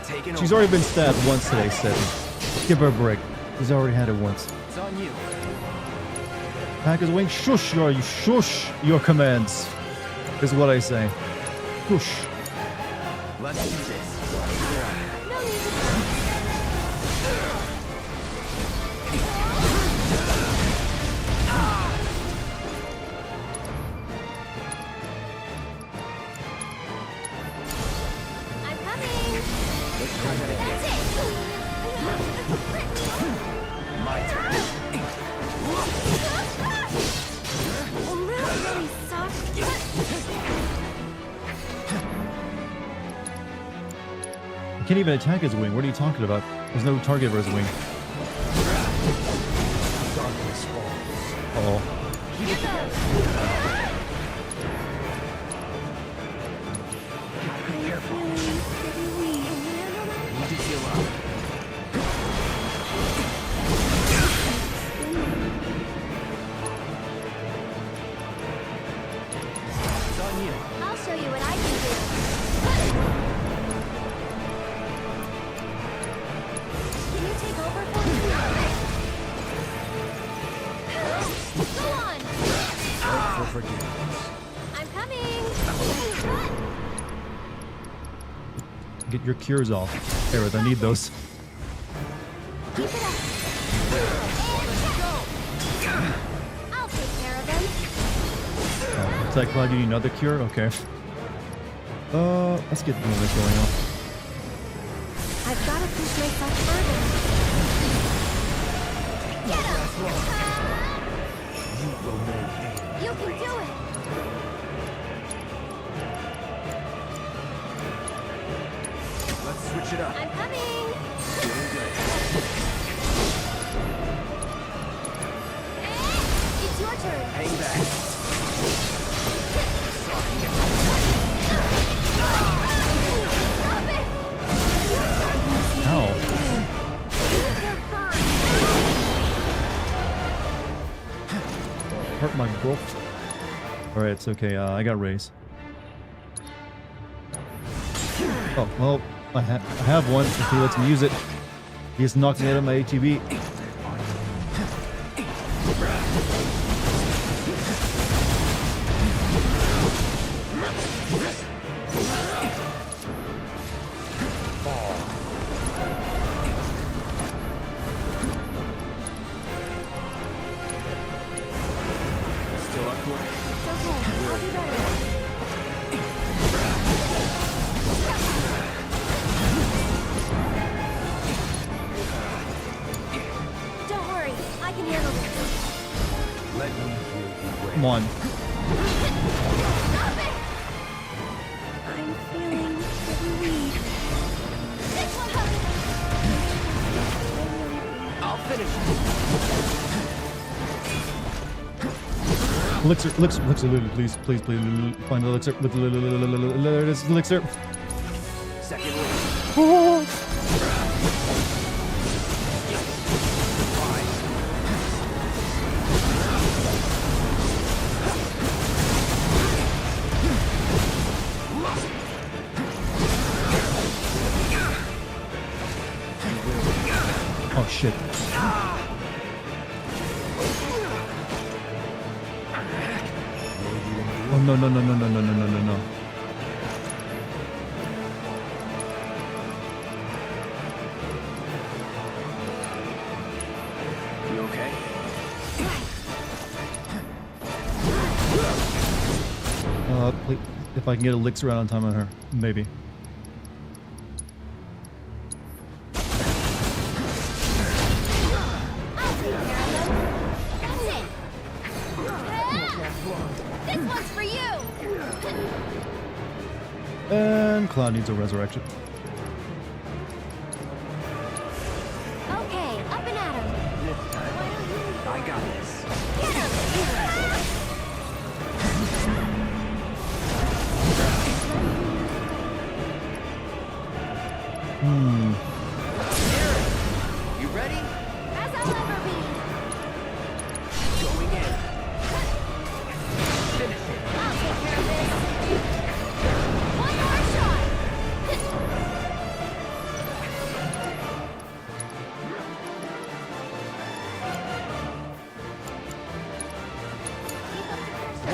Taking
She's
over.
already been stabbed once today, Sephi. Give her a break. She's already had it once.
It's on you.
Pack his wing. Shush, you shush your commands. Is what I say. Shush.
Let's do this.
No need to I'm coming. That's it.
My turn.
Really soft.
He can't even attack his wing. What are you talking about? There's no target for his wing. Oh.
Need to heal up. It's on you.
I'll show you what I can do. Can you take over for me? Go on.
Wait for forgiveness.
I'm coming.
Get your cures off. Aerith, I need those.
Keep it up. I'll take care of them.
Attack Cloud, you need another cure? Okay. Let's get the movement going on.
I've got to push myself further. Get up! You can do it!
Let's switch it up.
I'm coming!
Doing good.
It's your turn!
Hang back.
Stop it!
Ow.
You're fine!
Hurt my growth. Alright, it's okay. I got raise. Oh, well, I have one if he lets me use it. He just knocked me out of my ATB.
Still up for it?
It's okay. I'll be better. Don't worry. I can handle this.
Let me heal you.
Come on.
Stop it! I'm feeling pretty weak. This will help.
I'll finish it.
Elixir, please, find the elixir. There it is, elixir.
Second wave.
Oh shit. Oh no no no no no no no no no no.
You okay?
Please, if I can get a licks around on time on her, maybe.
This one's for you!
And Cloud needs a resurrection.
Okay, up and at him.
I got this.
Get him!
You ready?
As I'll ever be.
Going in.
Finish it. I'll take care of this. One more shot.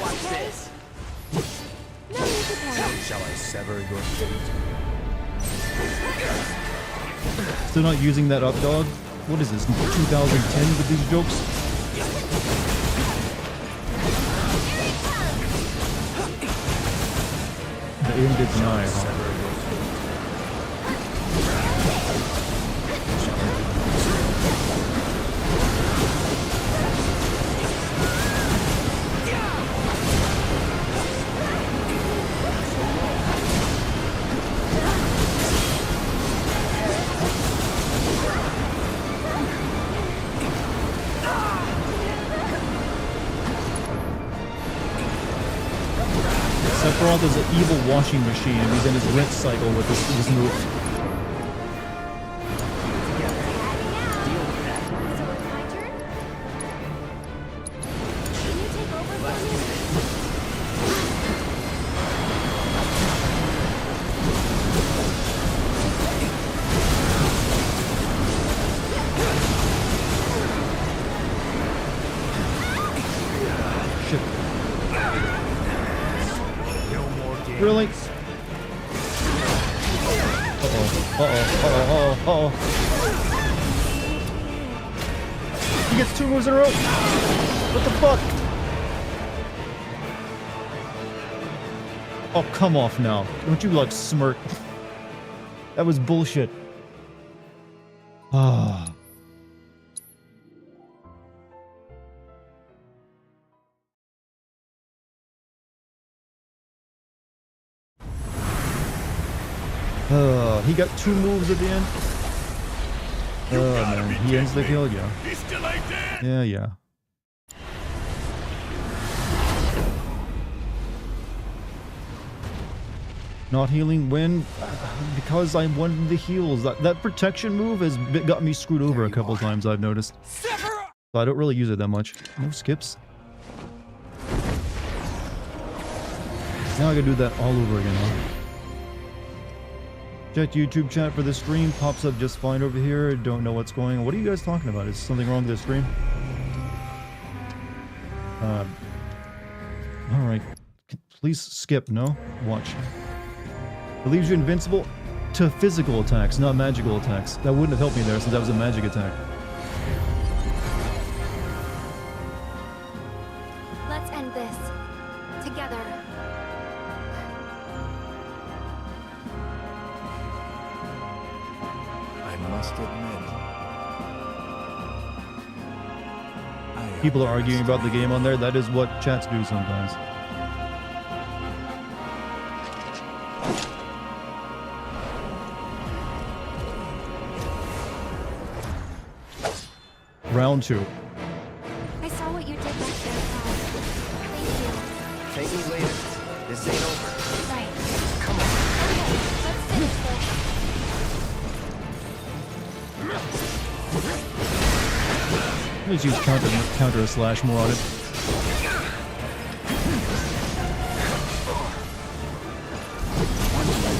Watch this.
No need to panic.
Shall I sever your fate?
Still not using that up dog? What is this, 2010 with these jokes? The aim did deny, huh? Sephiroth is an evil washing machine, and he's in his rinse cycle with this move.
So it's my turn? Can you take over for me?
Shit. Really? Uh-oh. He gets 2 moves in a row? What the fuck? Oh, come off now. Don't you, like, smirk? That was bullshit. Ah. He got 2 moves at the end. Oh man, he ends the kill, yeah.
He still ain't dead.
Yeah, yeah. Not healing when? Because I wanted the heals. That protection move has got me screwed over a couple times, I've noticed. So I don't really use it that much. No skips. Now I gotta do that all over again, huh? Checked YouTube chat for the stream, pops up just fine over here. Don't know what's going on. What are you guys talking about? Is something wrong with the stream? Alright. Please skip, no? Watch. It leaves you invincible to physical attacks, not magical attacks. That wouldn't have helped me there since that was a magic attack.
Let's end this. Together.
I must admit.
People are arguing about the game on there. That is what chats do sometimes. Round 2.
I saw what you did back there, Cloud. Thank you.
Thank me later. This ain't over.
Right.
Come on.
Okay, let's finish this.
Let's use counter slash more on it.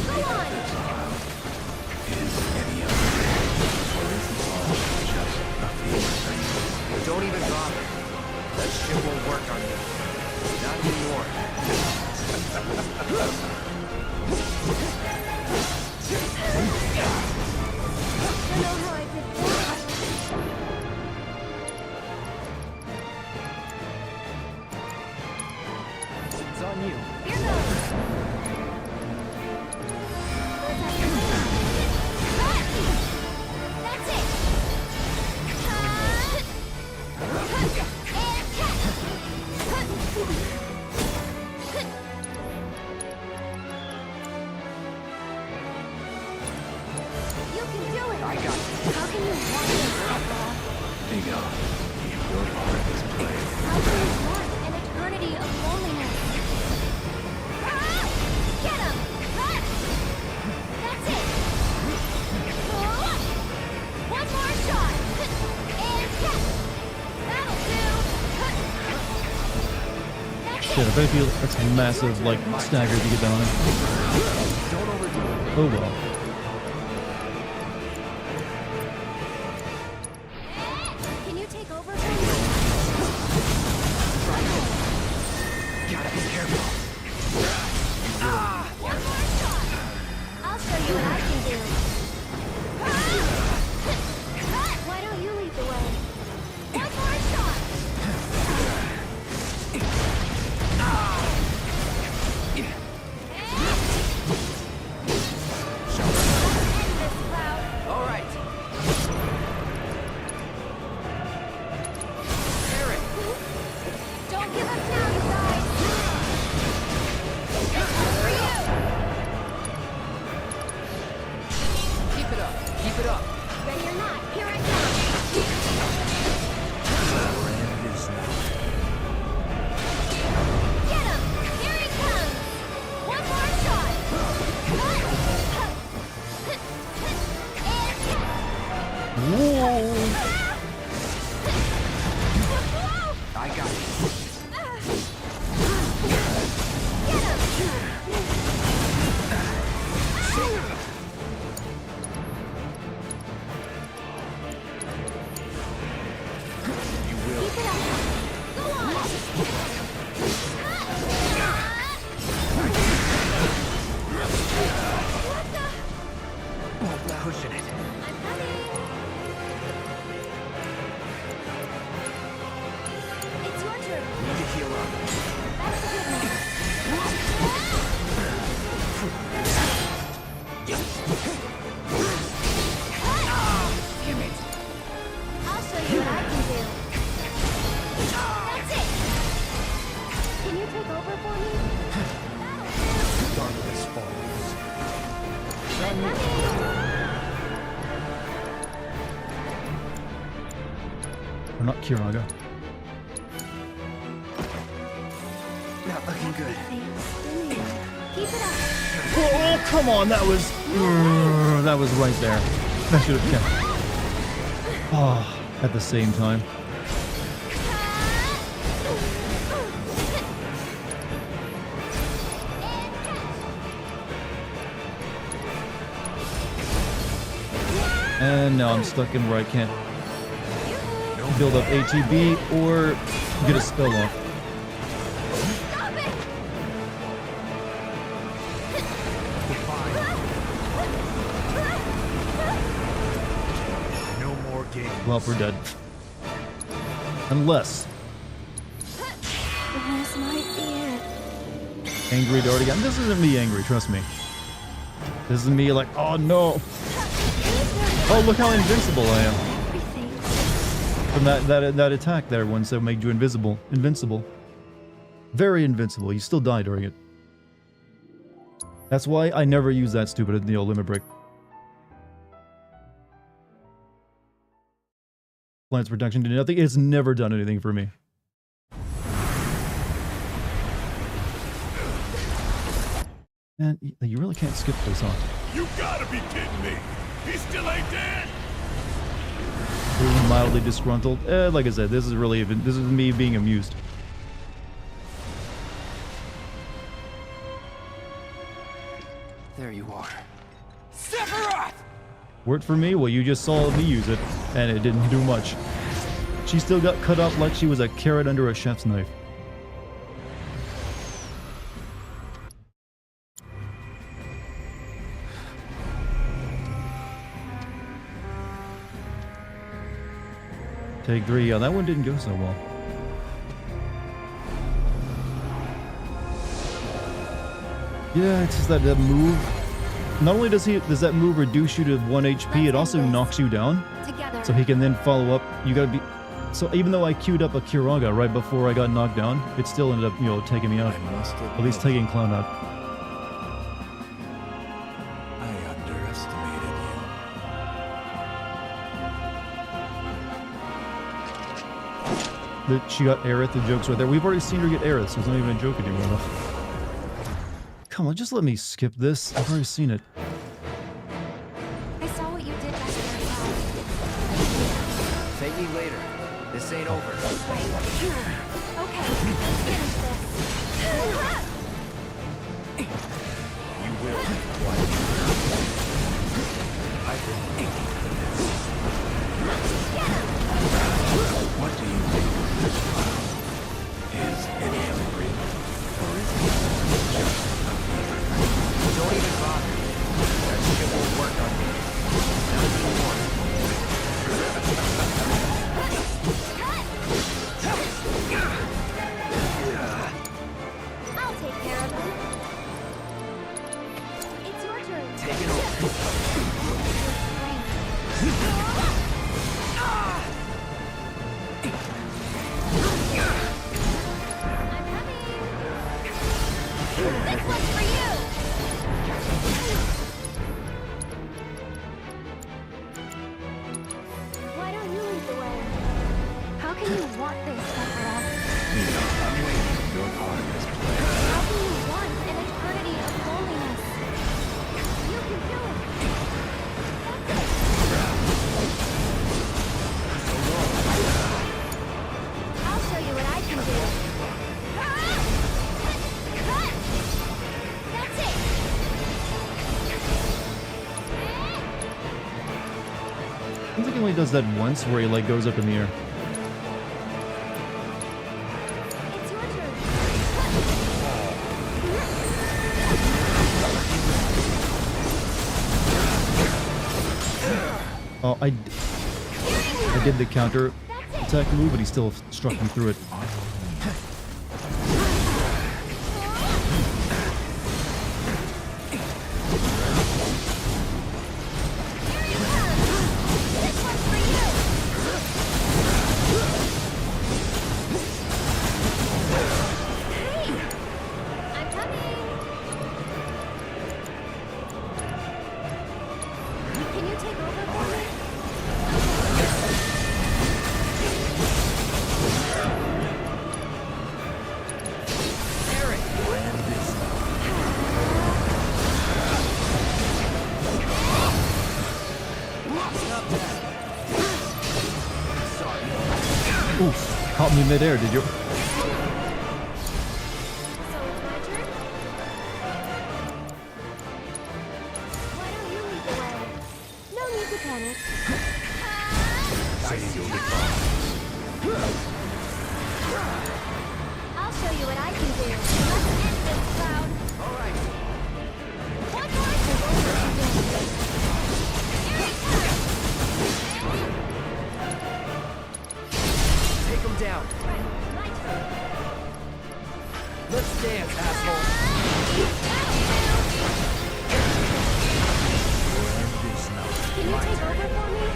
Go on!
Don't even bother. That shit won't work on me. Not anymore.
You know how I did that?
It's on you.
Here goes. That's it. You can do it.
I got it.
How can you want it, Sephiroth?
Ego, your part is played.
How can you want an eternity of loneliness? Ah! Get him! Ah! That's it! Oh! One more shot! And catch! That'll do! That's
Shit, I bet if you that's a massive like stagger if you get down on it.
Don't overdo it.
Oh well.
Can you take over for me?
Gotta be careful.
One more shot! I'll show you what I can do. Why don't you lead the way? One more shot! End this, Cloud.
All right. Eric,
Don't give up now, you guys! This one's for you!
keep it up. Keep it up.
Ready or not, here I come!
Brand is now.
Get him! Here he comes! One more shot! And
Whoa!
I got it.
Keep it up! Go on! What the?
Pushing it.
I'm coming! It's your turn.
Need to heal up.
That's a good one.
Damn it.
I'll show you what I can do. That's it! Can you take over for me?
Darkness falls.
I'm coming!
Or not Kiraga.
Not looking good.
Thanks. Keep it up!
Oh, come on, that was right there. That should have kept. Oh, at the same time. And now I'm stuck in where I can't build up ATB or get a spell off.
Stop it!
No more games.
Well, we're dead. Unless
This might be it.
angry Dartigan. This isn't me angry, trust me. This is me like, oh no. Oh, look how invincible I am.
Everything.
From that attack there once that made you invisible. Invincible. Very invincible. You still die during it. That's why I never use that stupid, limit break. Plants protection did nothing. It's never done anything for me. And you really can't skip this, huh?
You gotta be kidding me! He still ain't dead!
Feeling mildly disgruntled. Like I said, this is me being amused.
There you are.
Sephiroth!
Worked for me? Well, you just saw me use it, and it didn't do much. She still got cut up like she was a carrot under a chef's knife. Take 3. Yeah, that one didn't go so well. Yeah, it's just that move. Not only does that move reduce you to 1 HP, it also knocks you down.
Together.
So he can then follow up. You gotta be. So even though I queued up a Kiraga right before I got knocked down, it still ended up, you know, taking me out. At least taking Clown out.
I underestimated you.
She got Aerith, the joke's right there. We've already seen her get Aerith, so it's not even a joke anymore. Come on, just let me skip this. I've already seen it.
I saw what you did back there.
Thank me later. This ain't over.
Right. Okay, let's finish this.
You will be quiet. I've been thinking for this. What do you think of this cloud? Is any of it real? Or is it just a fever?
Don't even bother. That shit won't work on me. Not anymore.
I'll take care of them. It's your turn.
Take it over.
I'm coming. This one's for you. Why don't you lead the way? How can you want this, Sephiroth?
I'm waiting for your part in this play.
How can you want an eternity of holiness? You can do it. I'll show you what I can do. That's it.
I think he only does that once where he like goes up in the air.
It's your turn.
Oh, I did the counter attack move, but he still struck me through it.
This one's for you. Hey, I'm coming. Can you take over for me?
Oof, caught me midair, did you?
So it's my turn? Why don't you lead the way? No need to panic.
Saying you'll be fine.
I'll show you what I can do. Let's end this, Cloud.
All right.
One more to go for today. Here it comes.
Take him down.
Right, my turn.
Let's dance, asshole.
Can you take over for me?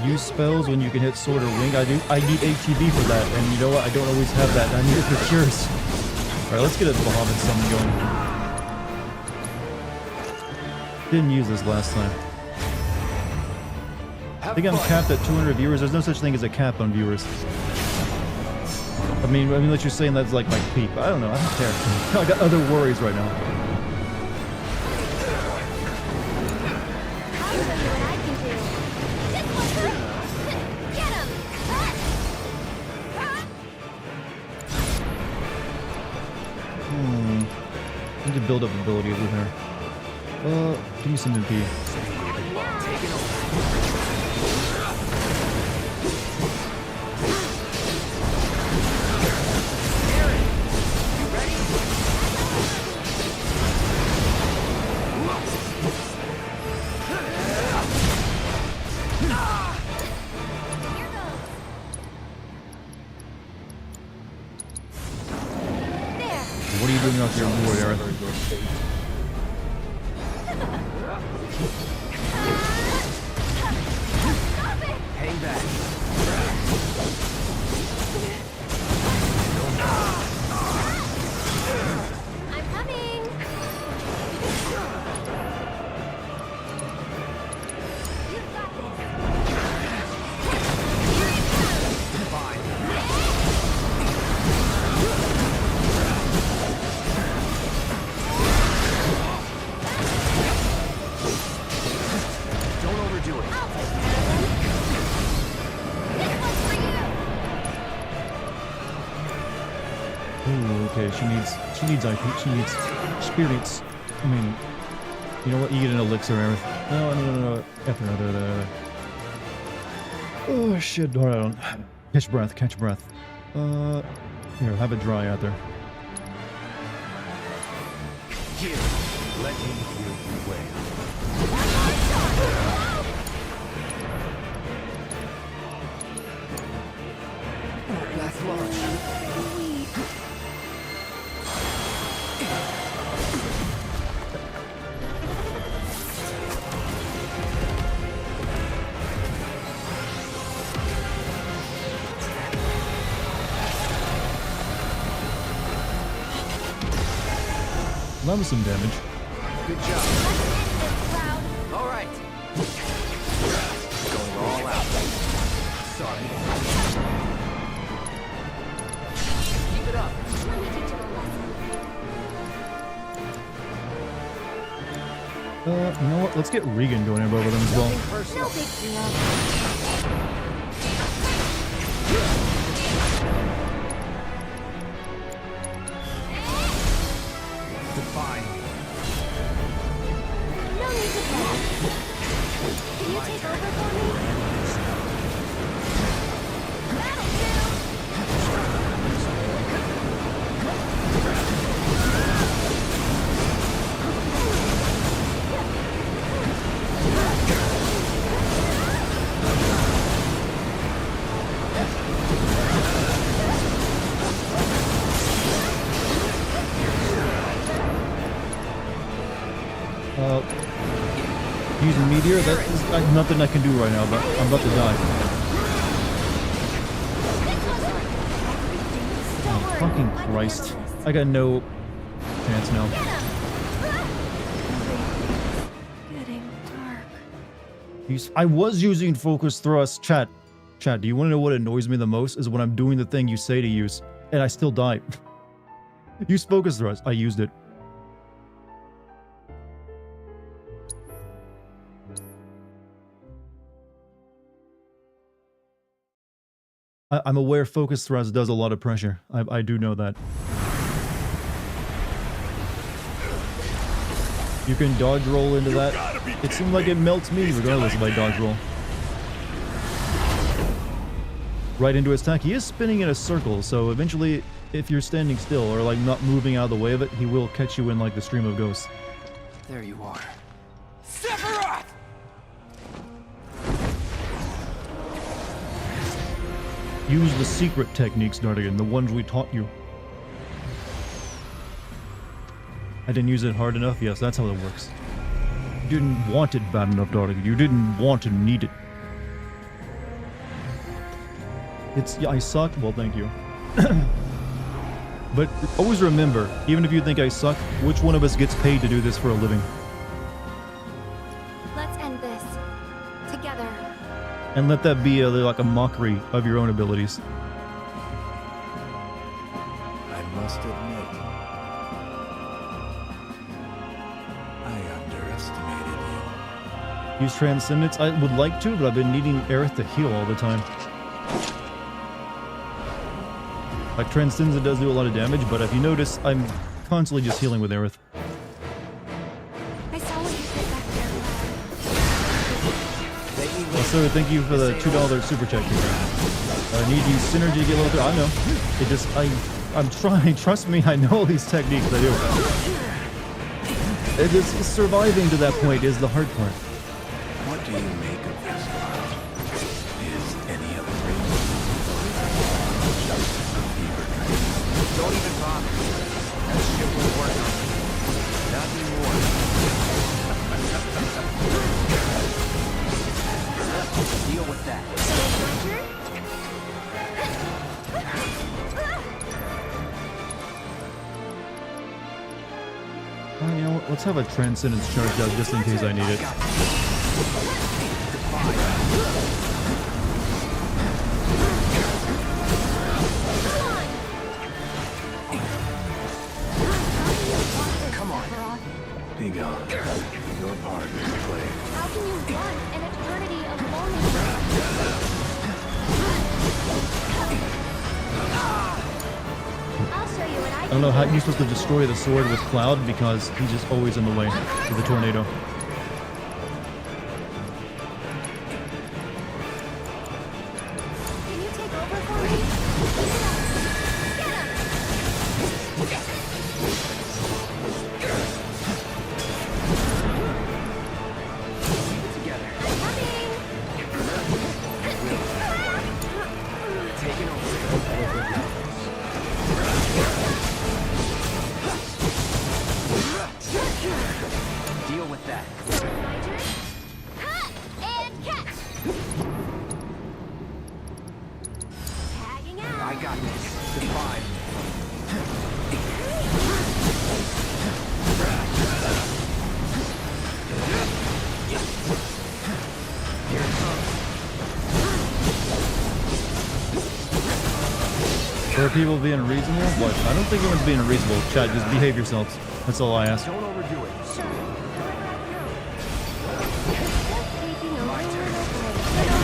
Use spells when you can hit sword or wing. I need ATB for that, and you know what? I don't always have that. I need it for cures. All right, let's get a Bahamut summon going. Didn't use this last time. I think I'm capped at 200 viewers. There's no such thing as a cap on viewers. I mean, unless you're saying that's like my peak. I don't know. I don't care. I got other worries right now.
I'll show you what I can do. This one's for... Get him!
need to build up abilities with her. Give me some MP. What are you doing out here on board, Aerith?
Hang back.
I'm coming. You've got this.
Don't overdo it.
I'll take care of them. This one's for you.
Ooh, okay, she needs IP, she needs spirits. I mean, you know what, you get an elixir, Aerith. No. After another. Oh shit, hold on. Catch breath. Here, have it dry out there.
Here, let me hear you wail. That's large.
That was some damage.
Good job. All right. Going all out. Sorry. Keep it up.
Let me teach you a lesson.
You know what? Let's get Regan going over them as well.
Nothing personal.
No big deal.
Define.
No need to panic. Can you take over for me? That'll do.
Using Meteor, that is nothing I can do right now, but I'm about to die. Oh, fucking Christ. I got no chance now.
Getting dark.
I was using focus thrust. Chat, do you want to know what annoys me the most? Is when I'm doing the thing you say to use, and I still die. Use focus thrust. I used it. I'm aware focus thrust does a lot of pressure. I do know that. You can dodge roll into that. It seems like it melts me regardless if I dodge roll. Right into his attack. He is spinning in a circle, so eventually if you're standing still or like not moving out of the way of it, he will catch you in like the stream of ghosts.
There you are. Sephiroth!
Use the secret techniques, Dartigan, the ones we taught you. I didn't use it hard enough? Yes, that's how it works. You didn't want it bad enough, Dartigan. You didn't want to need it. Yeah, I suck. Well, thank you. But always remember, even if you think I suck, which one of us gets paid to do this for a living?
Let's end this. Together.
And let that be like a mockery of your own abilities.
I must admit, I underestimated you.
Use Transcendence? I would like to, but I've been needing Aerith to heal all the time. Like Transcendence does do a lot of damage, but if you notice, I'm constantly just healing with Aerith. sir. Thank you for the $2 super chat. I need you synergy to get a little bit. I know. It just I'm trying. Trust me. I know all these techniques. I do. It just surviving to that point is the hard part.
What do you make of this world? Is any of it real? Just a fever dream.
Don't even bother. That shit will work on me. Not anymore. Deal with that.
Well, you know what? Let's have a transcendence charge up just in case I need it.
Come on. Be gone. Your part is played.
How can you want an eternity of loneliness? I'll show you what I
I don't know how you're supposed to destroy the sword with Cloud because he's just always in the way with the tornado.
Can you take over for me? Get him!
Together.
I'm coming!
Taking over. Deal with that.
So it's my turn. Cut! And catch! Tagging out!
I got this. Divide. Here it comes.
Are people being unreasonable? What? I don't think anyone's being unreasonable. Chat, just behave yourselves. That's all I ask.
Don't overdo it.
Sure. Just taking a little break.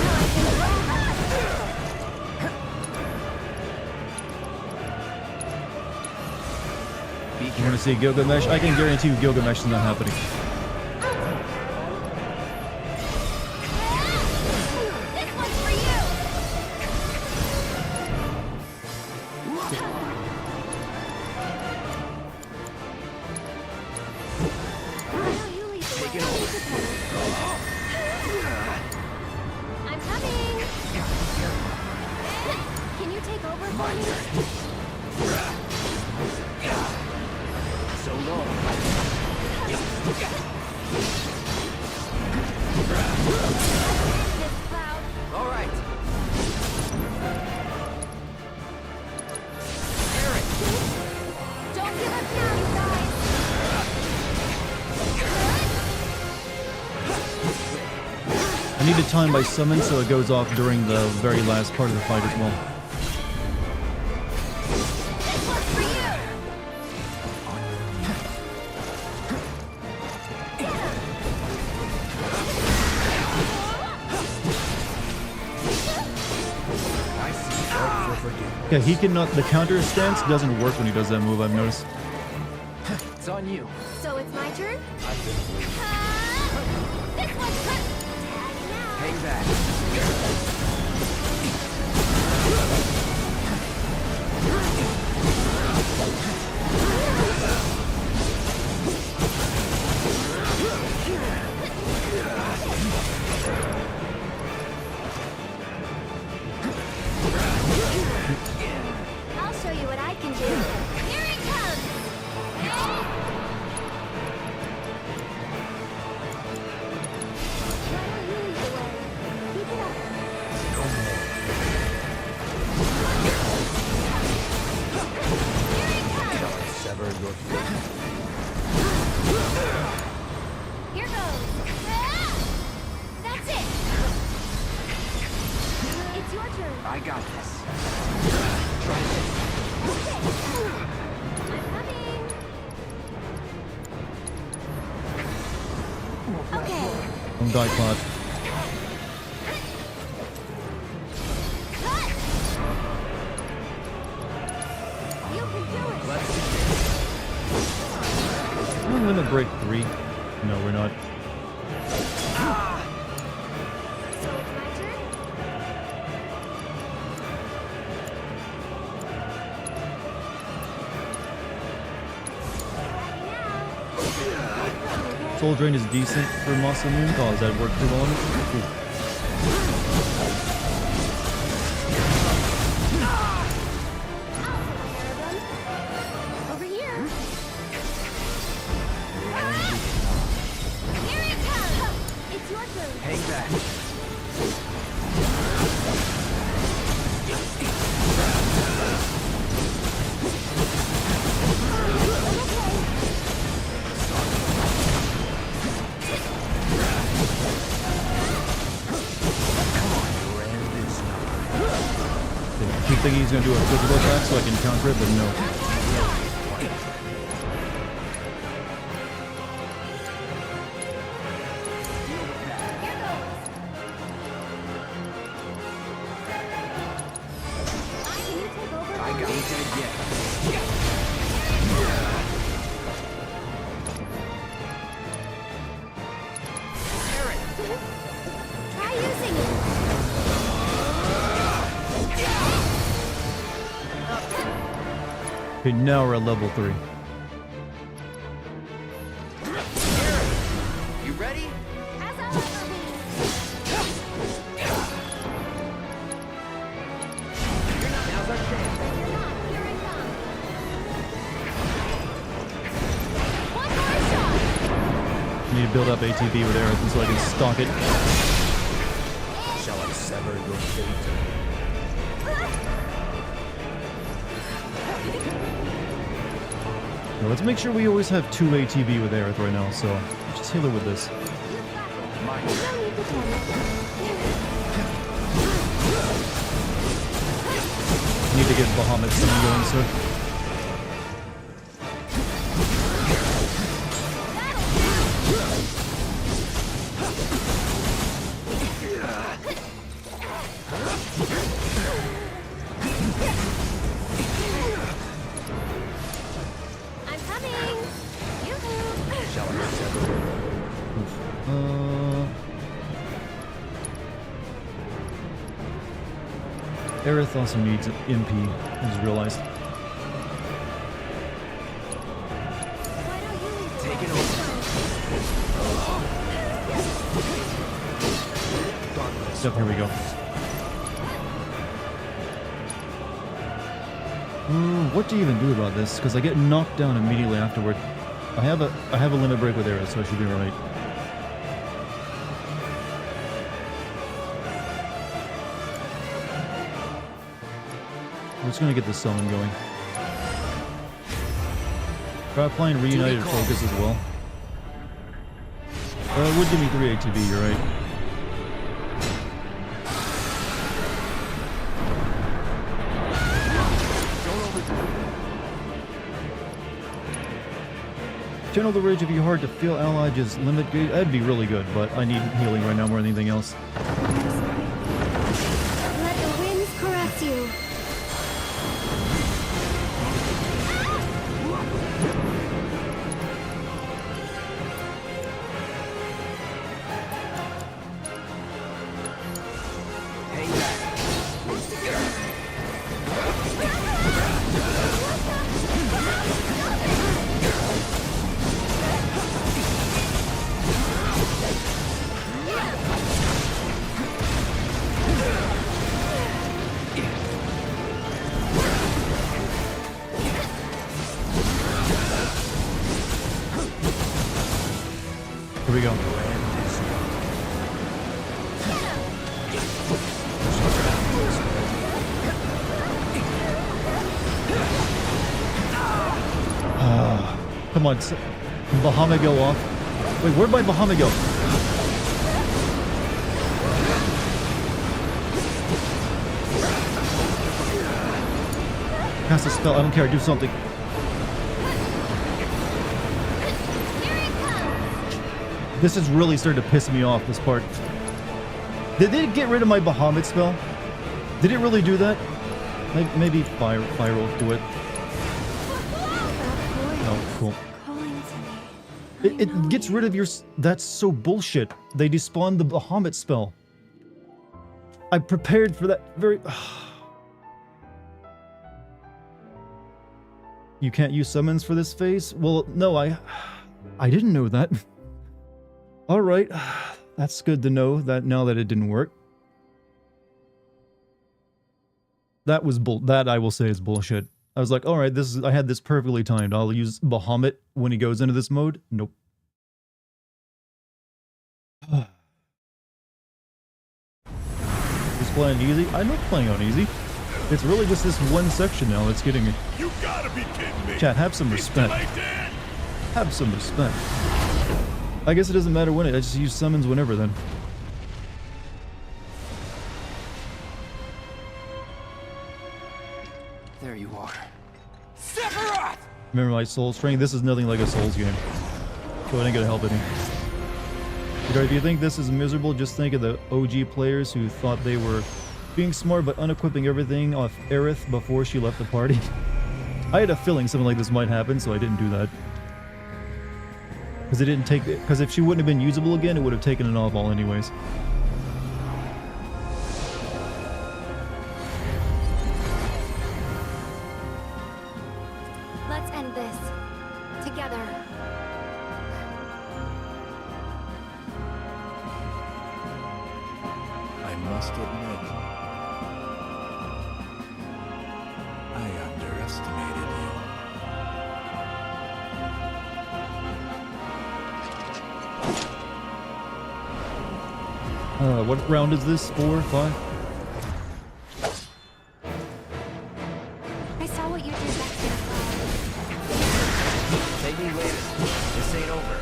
You know how I can roll
You want to see Gilgamesh? I can guarantee you Gilgamesh is not happening.
This one's for you! Now you lead the way. I'm coming! Can you take over for me?
So long.
This cloud.
All right.
Don't give up now, you guys!
I need to time my summon so it goes off during the very last part of the fight as well.
This one's for you!
Yeah, he cannot. The counter stance doesn't work when he does that move. I've noticed.
It's on you.
So it's my turn? This one's for... Tagging out.
Hang back.
I'll show you what I can do. Here it comes! Why don't you lead the way? Keep it up. Here it comes!
Sever your throat.
Here goes. That's it. It's your turn.
I got this.
I'm coming. Okay.
Don't die, Cloud.
Cut! You can do it.
I'm gonna break 3. No, we're not.
So it's my
Soul Drain is decent for Masamune. Oh, does that work too well on it? Cool.
Over here. Here it comes. It's your turn.
Hang back.
I keep thinking he's gonna do a physical attack so I can counter it, but no.
I got it again.
Try using it.
Okay, now we're at level 3.
You ready?
As I'll ever be.
Now's our chance.
You're not. Here it comes. One more shot.
I need to build up ATB with Aerith so I can stalk it.
Shall I sever your fate?
Now, let's make sure we always have 2 ATB with Aerith right now, so just heal her with this.
No need to panic.
Need to get Bahamut summon going, sir.
I'm coming. Yoo-hoo.
Shall I sever?
Aerith also needs an MP, I just realized.
Why don't you leave
Take it over.
Yep, here we go. What do you even do about this? Because I get knocked down immediately afterward. I have a limit break with Aerith, so I should be alright. We're just gonna get this summon going. Try applying Reunited Focus as well. It would give me 3 ATB, you're right. Channel the Rage if you hard to feel allied, just limit gauge. That'd be really good, but I need healing right now more than anything else.
Let the winds caress you.
Hang back.
Here we go. Come on, can Bahamut go off? Wait, where'd my Bahamut go? Cast a spell, I don't care, do something. This is really starting to piss me off, this part. Did they get rid of my Bahamut spell? Did it really do that? Maybe Fire will do it. Oh, cool.
Calling to me.
It gets rid of your... That's so bullshit. They despawned the Bahamut spell. I prepared for that very... You can't use summons for this phase? Well, no, I didn't know that. All right, that's good to know that now that it didn't work. That was that I will say is bullshit. I was like, all right, I had this perfectly timed. I'll use Bahamut when he goes into this mode. Nope. He's playing easy. I'm not playing on easy. It's really just this one section now that's getting me.
You gotta be kidding me.
Chat, have some respect. Have some respect. I guess it doesn't matter when I just use summons whenever then.
There you are. Sephiroth!
Remember my Souls training? This is nothing like a Souls game. So it ain't gonna help any. If you think this is miserable, just think of the OG players who thought they were being smart but unequipping everything off Aerith before she left the party. I had a feeling something like this might happen, so I didn't do that. Because it didn't take it. Because if she wouldn't have been usable again, it would have taken it off all anyways.
Let's end this. Together.
I must admit, I underestimated you.
What round is this? 4, 5?
I saw what you did back there.
Take me later. This ain't over.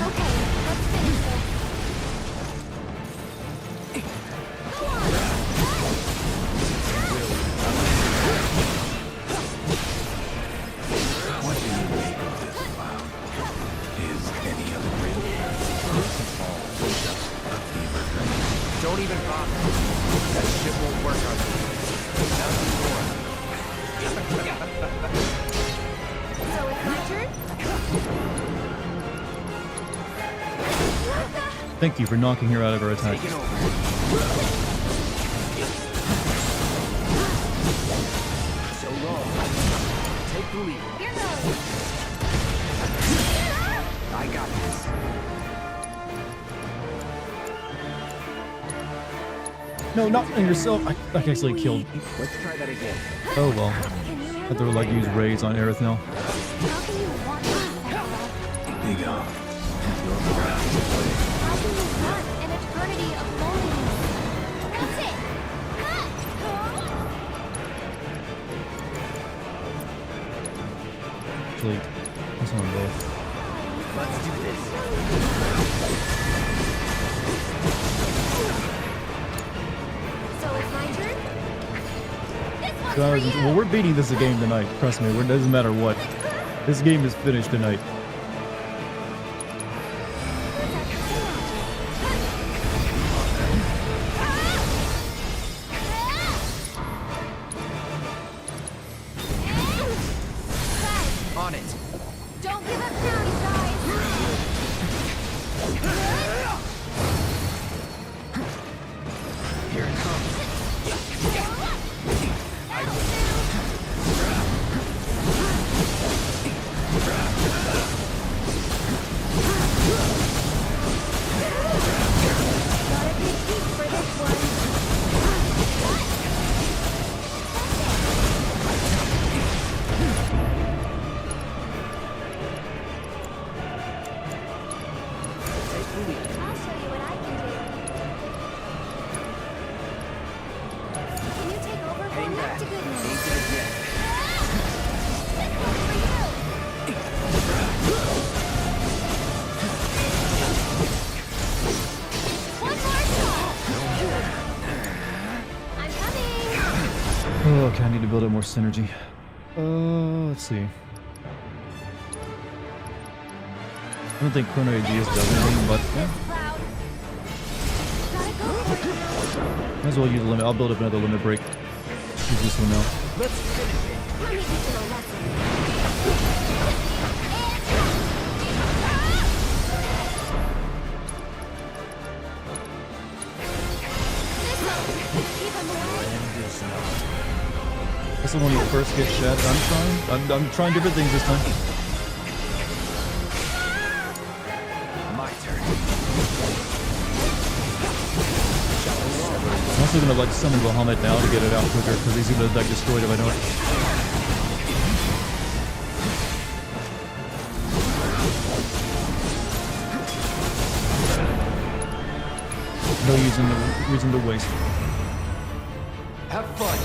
Okay, let's finish this.
What do you make of this cloud? Is any of it real? All just a fever dream.
Don't even bother. That shit won't work on me. Not anymore.
So it's my turn?
Thank you for knocking her out of her attack.
Take it over. So long. Take the lead.
Here goes.
I got this.
No, not on yourself. I actually killed.
Let's try that again.
Oh well.
Can you
I
handle
thought they were like use raids on Aerith now.
How can you want me, Sephiroth?
Big on. Your ground to play.
How can you want an eternity of loneliness? That's it!
Actually, that's on both.
Let's do this.
So it's my turn? This one's
Guys,
for you!
well, we're beating this game tonight. Trust me, it doesn't matter what. This game is finished tonight.
On it.
Don't give up now, you guys!
Here it comes.
Got a big peek for this one. I'll show you what I can do. Can you take over for
Hang
me?
back.
To goodness.
Ain't dead yet.
This one's for you. One more shot. I'm coming.
Oh, okay, I need to build up more synergy. Let's see. I don't think Chrono Aegis does anything, but yeah,
Cloud. Gotta go for it.
might as well use a limit. I'll build up another limit break. Use this one now.
Let's finish it.
Let me teach you a lesson. Keep him away.
This is when you first get shed. I'm trying different things this time. gonna like summon Bahamut now to get it out quicker, because he's gonna like destroy it if I don't. No reason to waste.
Have fun.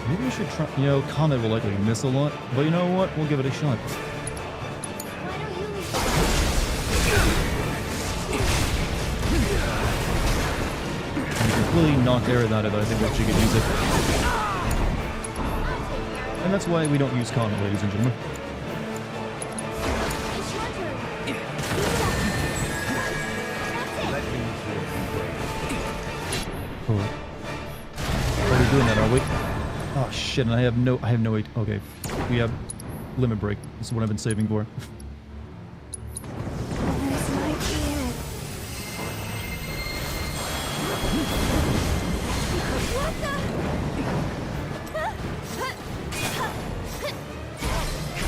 Maybe we should try. You know, Comet will likely miss a lot, but you know what? We'll give it a shot. Completely knocked air at it, but I think we actually could use it. And that's why we don't use Comet, ladies and gentlemen. Oh. Are we doing that, are we? Oh shit, and I have no weight. Okay. We have limit break. This is what I've been saving for.
This might be it. What the?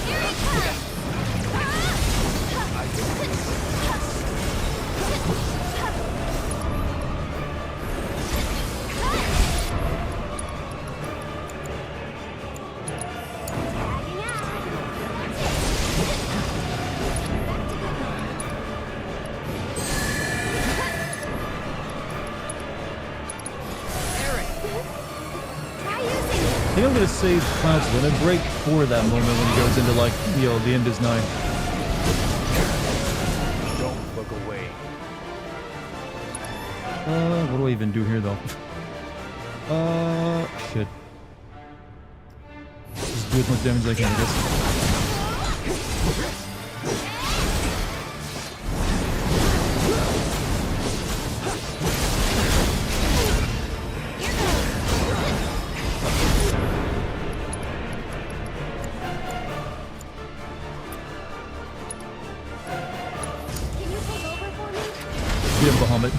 Here he comes!
I think I'm gonna save Cloud's limit break for that moment when he goes into like, you know, the end is nigh.
Don't look away.
What do I even do here though? Shit. Just do as much damage as I can, I guess. Get him, Bahamut.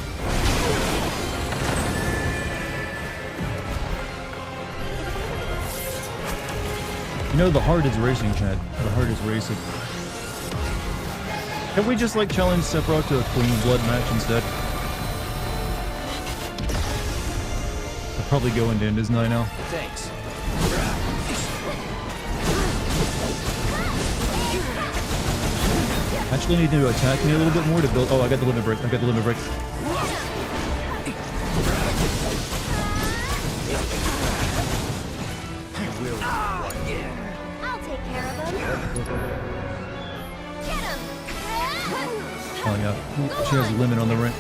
You know, the heart is racing, Chad. The heart is racing. Can we just, like, challenge Sephiroth to a clean blood match instead? I'll probably go into End's Night now.
Thanks.
Actually need to attack me a little bit more to build. Oh, I got the limit break. I got the limit break.
I'll take care of him. Get him!
Oh yeah, she has a limit on the rank.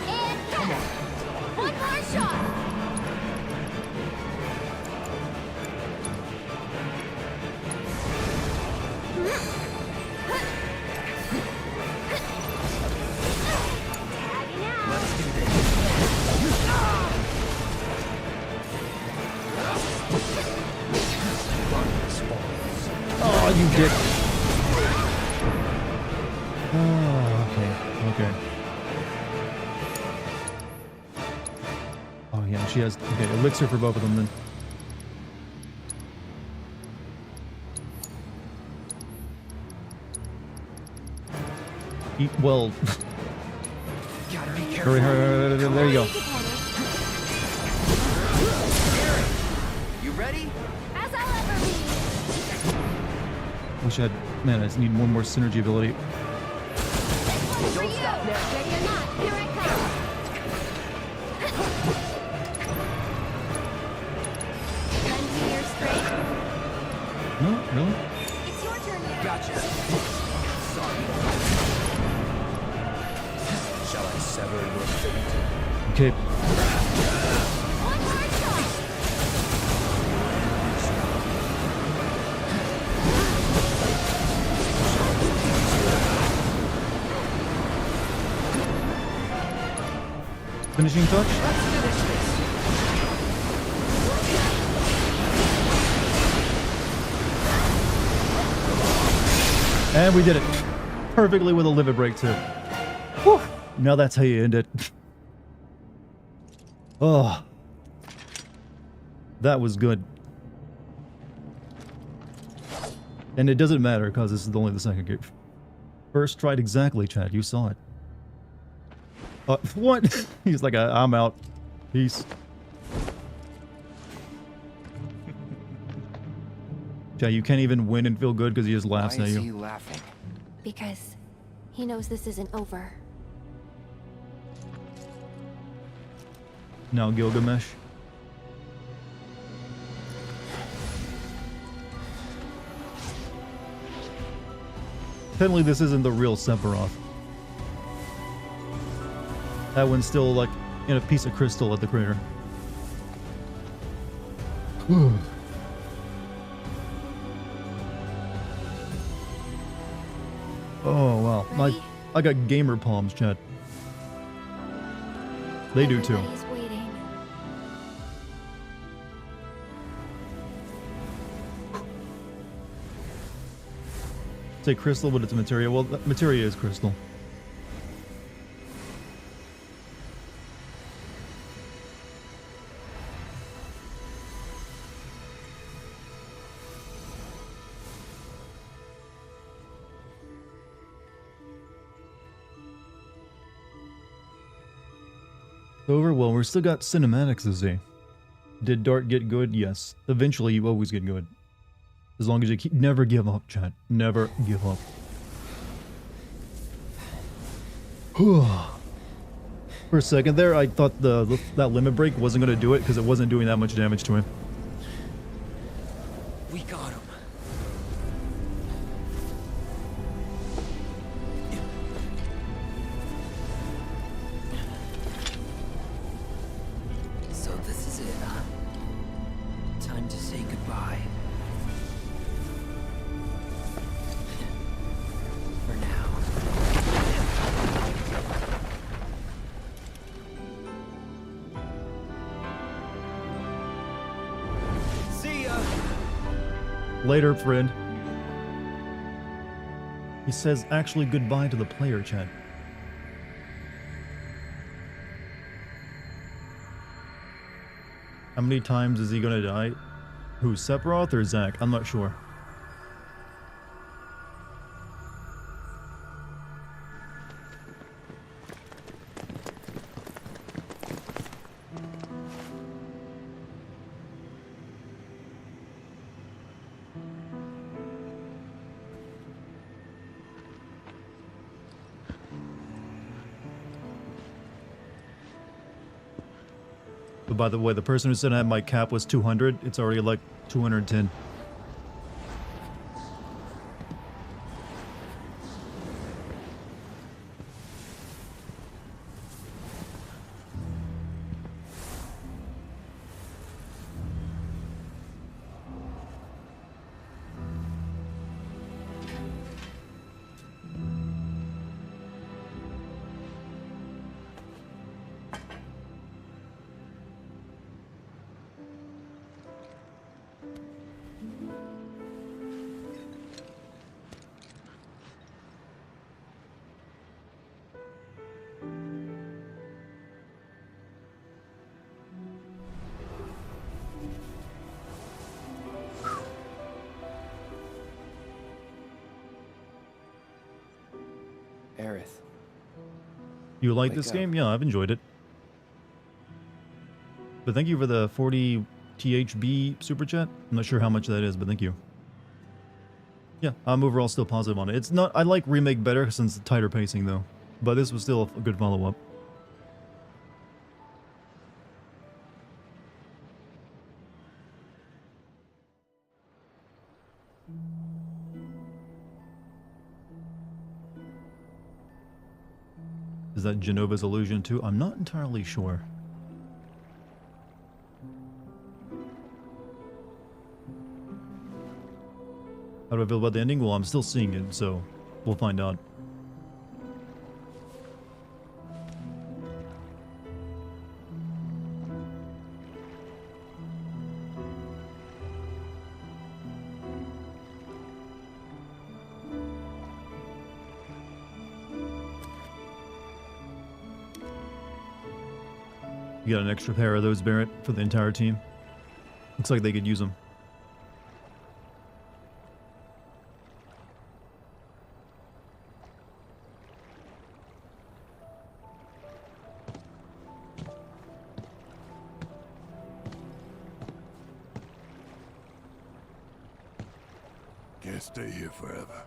And come on. One more shot.
Oh, you dick. Oh, okay, okay. Oh yeah, she has, okay, elixir for both of them then. Eat well. Hurry, hurry, there you go.
You ready?
As I'll ever be.
Wish I had, man, I just need one more synergy ability.
For you. Ready or not, here I come. Lend me your strength.
No, really?
It's your turn now.
Gotcha. Sorry. Shall I sever your fate?
Okay.
One more shot.
Finishing touch?
Let's finish this.
And we did it. Perfectly with a limit break too. Whew. Now that's how you end it. Oh, that was good. And it doesn't matter because this is only the second game. First tried exactly, Chad. You saw it. What? He's like, I'm out. Peace. Chad, you can't even win and feel good because he just laughs
Why
at
is
you.
he laughing?
Because he knows this isn't over.
Now Gilgamesh. Apparently this isn't the real Sephiroth. That one's still like in a piece of crystal at the crater. Oh wow.
Ready?
I got gamer palms, Chad. They do too.
Everybody's waiting.
Say crystal, but it's materia. Well, materia is crystal. Over. Well, we're still got cinematics to see. Did Dart get good? Yes. Eventually, you always get good. As long as you keep, never give up, chat. Never give up. For a second there, I thought that limit break wasn't going to do it because it wasn't doing that much damage to him.
We got him. So this is it, huh? Time to say goodbye. For now. See ya!
Later, friend. He says actually goodbye to the player, chat. How many times is he gonna die? Who, Sephiroth or Zack? I'm not sure. But by the way, the person who said I had my cap was 200. It's already like 210.
Aerith.
You like
Wake
this
up.
game? Yeah, I've enjoyed it. But thank you for the 40 THB super chat. I'm not sure how much that is, but thank you. Yeah, I'm overall still positive on it. It's not, I like Remake better since the tighter pacing though. But this was still a good follow-up. Is that Genova's illusion too? I'm not entirely sure. How do I feel about the ending? Well, I'm still seeing it, so we'll find out. You got an extra pair of those, Barrett, for the entire team. Looks like they could use them.
Can't stay here forever.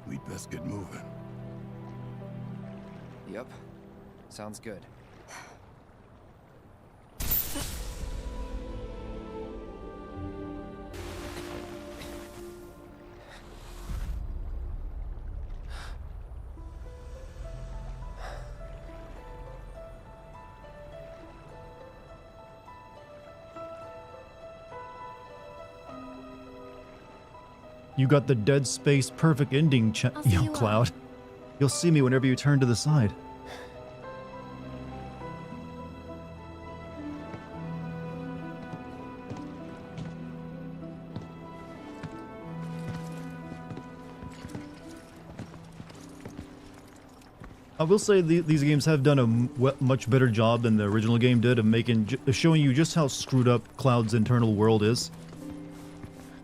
We'd best get moving.
Yep. Sounds good.
You got the Dead Space perfect ending,
I'll see you
Cloud. You'll see me whenever you turn to the side. I will say these games have done a much better job than the original game did of showing you just how screwed up Cloud's internal world is.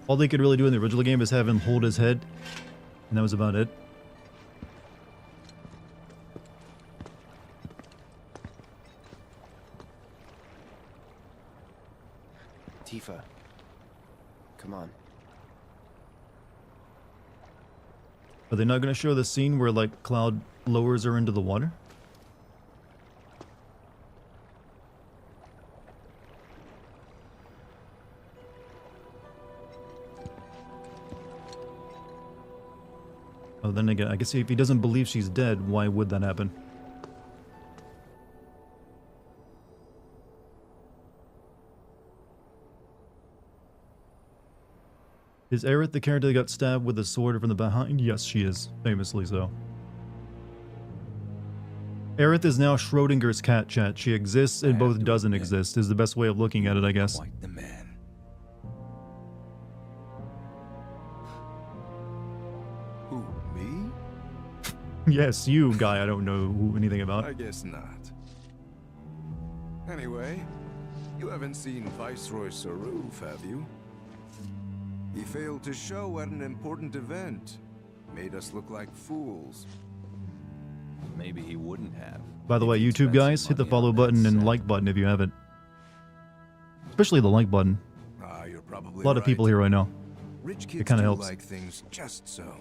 All they could really do in the original game is have him hold his head, and that was about it.
Tifa. Come on.
Are they not going to show the scene where, like, Cloud lowers her into the water? Oh, then again, I guess if he doesn't believe she's dead, why would that happen? Is Aerith the character that got stabbed with a sword from the behind? Yes, she is. Famously so. Aerith is now Schrodinger's cat, chat. She exists and both doesn't exist, is the best way of looking at it, I guess.
Quite the man.
Who, me?
Yes, you, guy I don't know anything about.
I guess not. Anyway, you haven't seen Viceroy Saruf, have you? He failed to show at an important event. Made us look like fools.
Maybe he wouldn't have.
By the way, YouTube guys, hit the follow button and like button if you haven't. Especially the like button.
You're probably
A lot of people here right now.
Rich kids
It kind of
do
helps.
like things just so.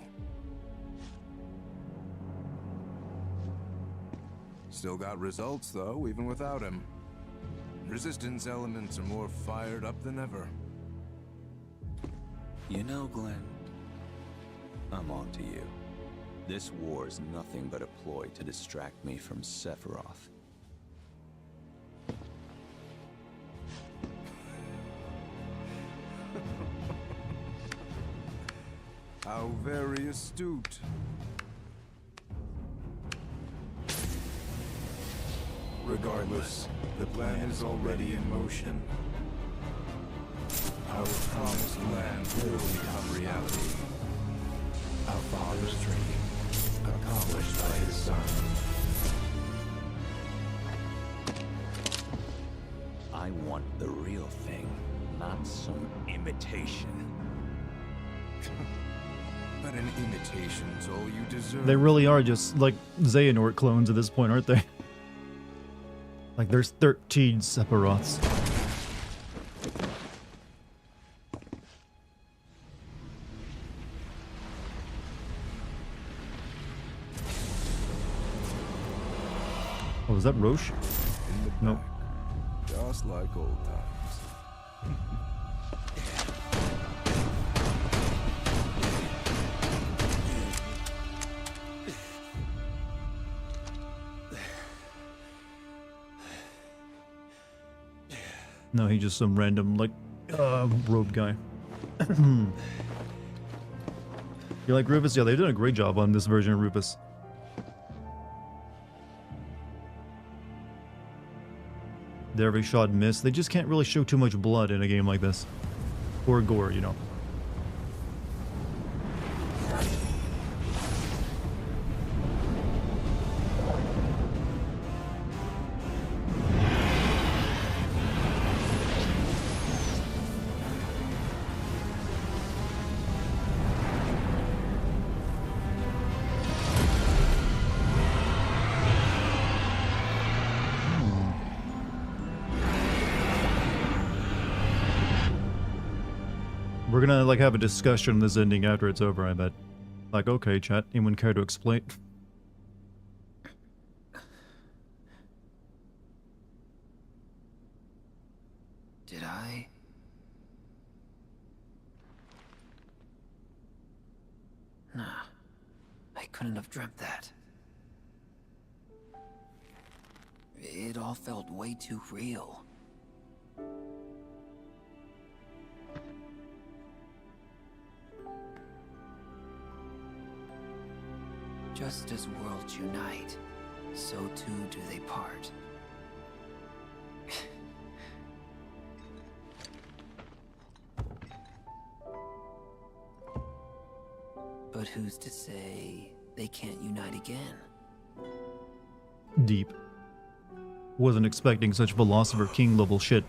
Still got results though, even without him. Resistance elements are more fired up than ever.
You know, Glenn, I'm on to you. This war is nothing but a ploy to distract me from Sephiroth.
How very astute. Regardless, the plan is already in motion. Our promised land will become reality. Our father's dream, accomplished by his son.
I want the real thing, not some imitation.
But an imitation's all you deserve.
They really are just like Xehanort clones at this point, aren't they? Like there's 13 Sephiroths. Oh, is that Roche?
In the
Nope.
back, just like old times.
No, he's just some random, like, robe guy. You like Rufus? Yeah, they've done a great job on this version of Rufus. There, every shot missed. They just can't really show too much blood in a game like this. Or gore, you know. We're gonna like have a discussion on this ending after it's over, I bet. Like, okay, chat, anyone care to explain?
Did I? Nah, I couldn't have dreamt that. It all felt way too real. Just as worlds unite, so too do they part. But who's to say they can't unite again?
Deep. Wasn't expecting such Philosopher King level shit.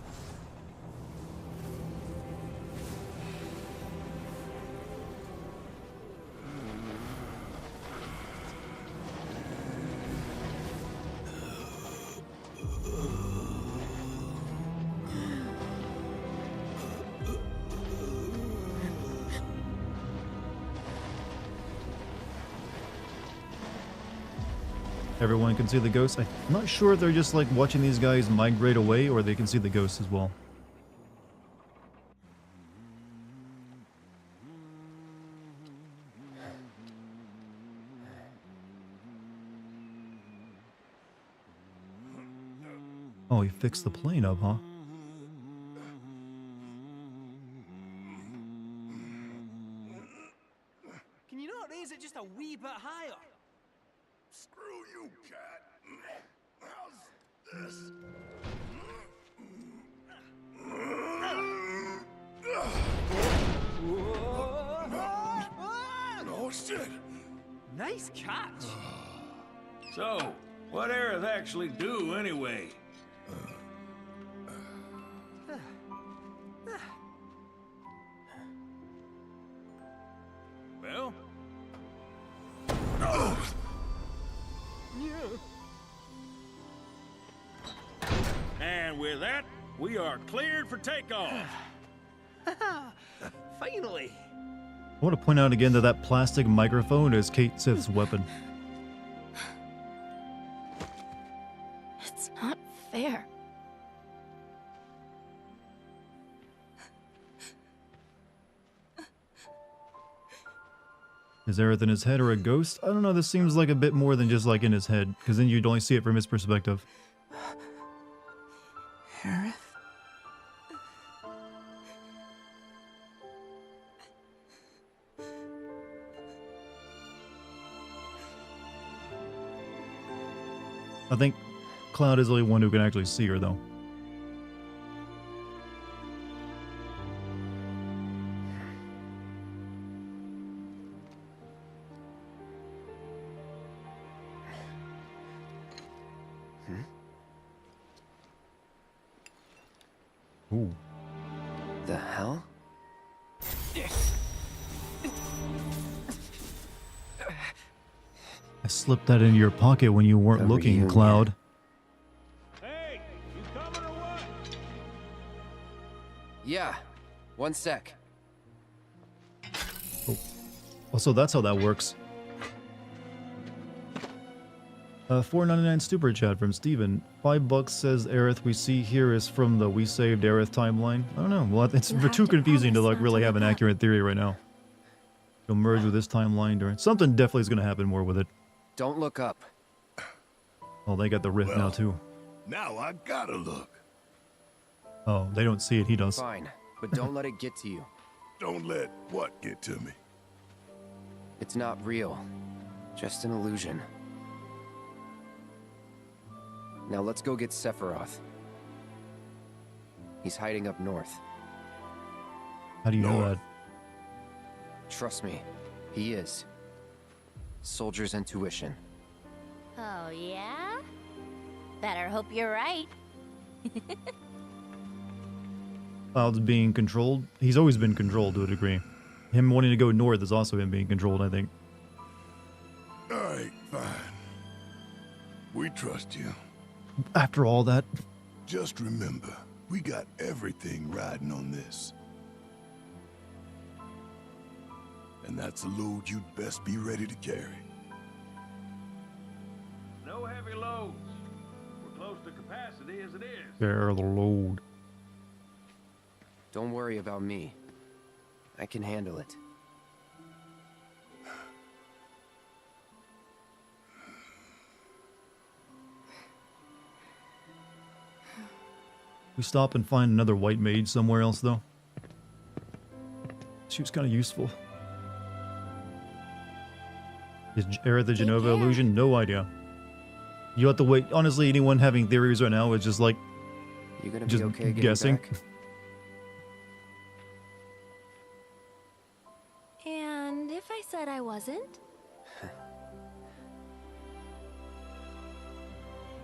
Everyone can see the ghosts. I'm not sure if they're just like watching these guys migrate away or they can see the ghosts as well. Oh, he fixed the plane up, huh?
Can you not raise it just a wee bit higher?
Screw you, cat. How's this? Oh, shit.
Nice catch.
So, what Aerith actually do anyway? Well? And with that, we are cleared for takeoff.
Finally.
I want to point out again that that plastic microphone is Kate Sith's weapon.
It's not fair.
Is Aerith in his head or a ghost? I don't know, this seems like a bit more than just like in his head, because then you'd only see it from his perspective.
Aerith?
I think Cloud is the only one who can actually see her, though. Ooh.
The hell?
I slipped that into your pocket when you weren't looking,
reunion.
Cloud.
Hey, you coming or what?
Yeah. One sec.
Also, that's how that works. $4.99 super chat from Steven. $5 says Aerith we see here is from the We Saved Aerith timeline. I don't know. Well, it's
You have
too
to
confusing to
promise
like
not
really
to
have an
look up.
accurate theory right now. It'll merge with this timeline during something definitely is going to happen more with it.
Don't look up.
Oh, they got the rift now
Well.
too.
Now I gotta look.
Oh, they don't see it. He does.
Fine, but don't let it get to you.
Don't let what get to me.
It's not real. Just an illusion. Now let's go get Sephiroth. He's hiding up north.
How do you know
North.
that?
Trust me, he is. Soldier's intuition.
Oh, yeah? Better hope you're right.
Cloud's being controlled. He's always been controlled to a degree. Him wanting to go north is also him being controlled, I think.
Alright, fine. We trust you.
After all that,
Just remember, we got everything riding on this.
And that's a load you'd best be ready to carry.
No heavy loads. We're close to capacity as it is.
Bear the load.
Don't worry about me. I can handle it.
We stop and find another white mage somewhere else, though. She was kind of useful. Is Aerith the Genova illusion? No idea. You have to wait. Honestly, anyone having theories right now is just like,
You gonna
just
be okay
guessing.
back?
And if I said I wasn't?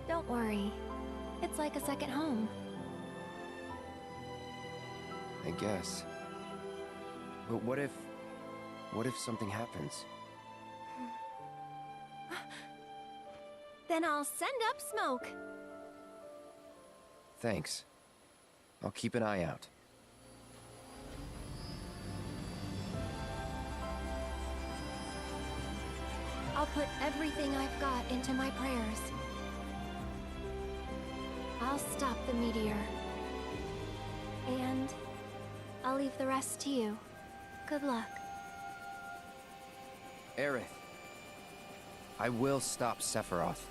Don't worry. It's like a second home.
I guess. But what if something happens?
Then I'll send up smoke.
Thanks. I'll keep an eye out.
I'll put everything I've got into my prayers. I'll stop the meteor. And I'll leave the rest to you. Good luck.
Aerith. I will stop Sephiroth.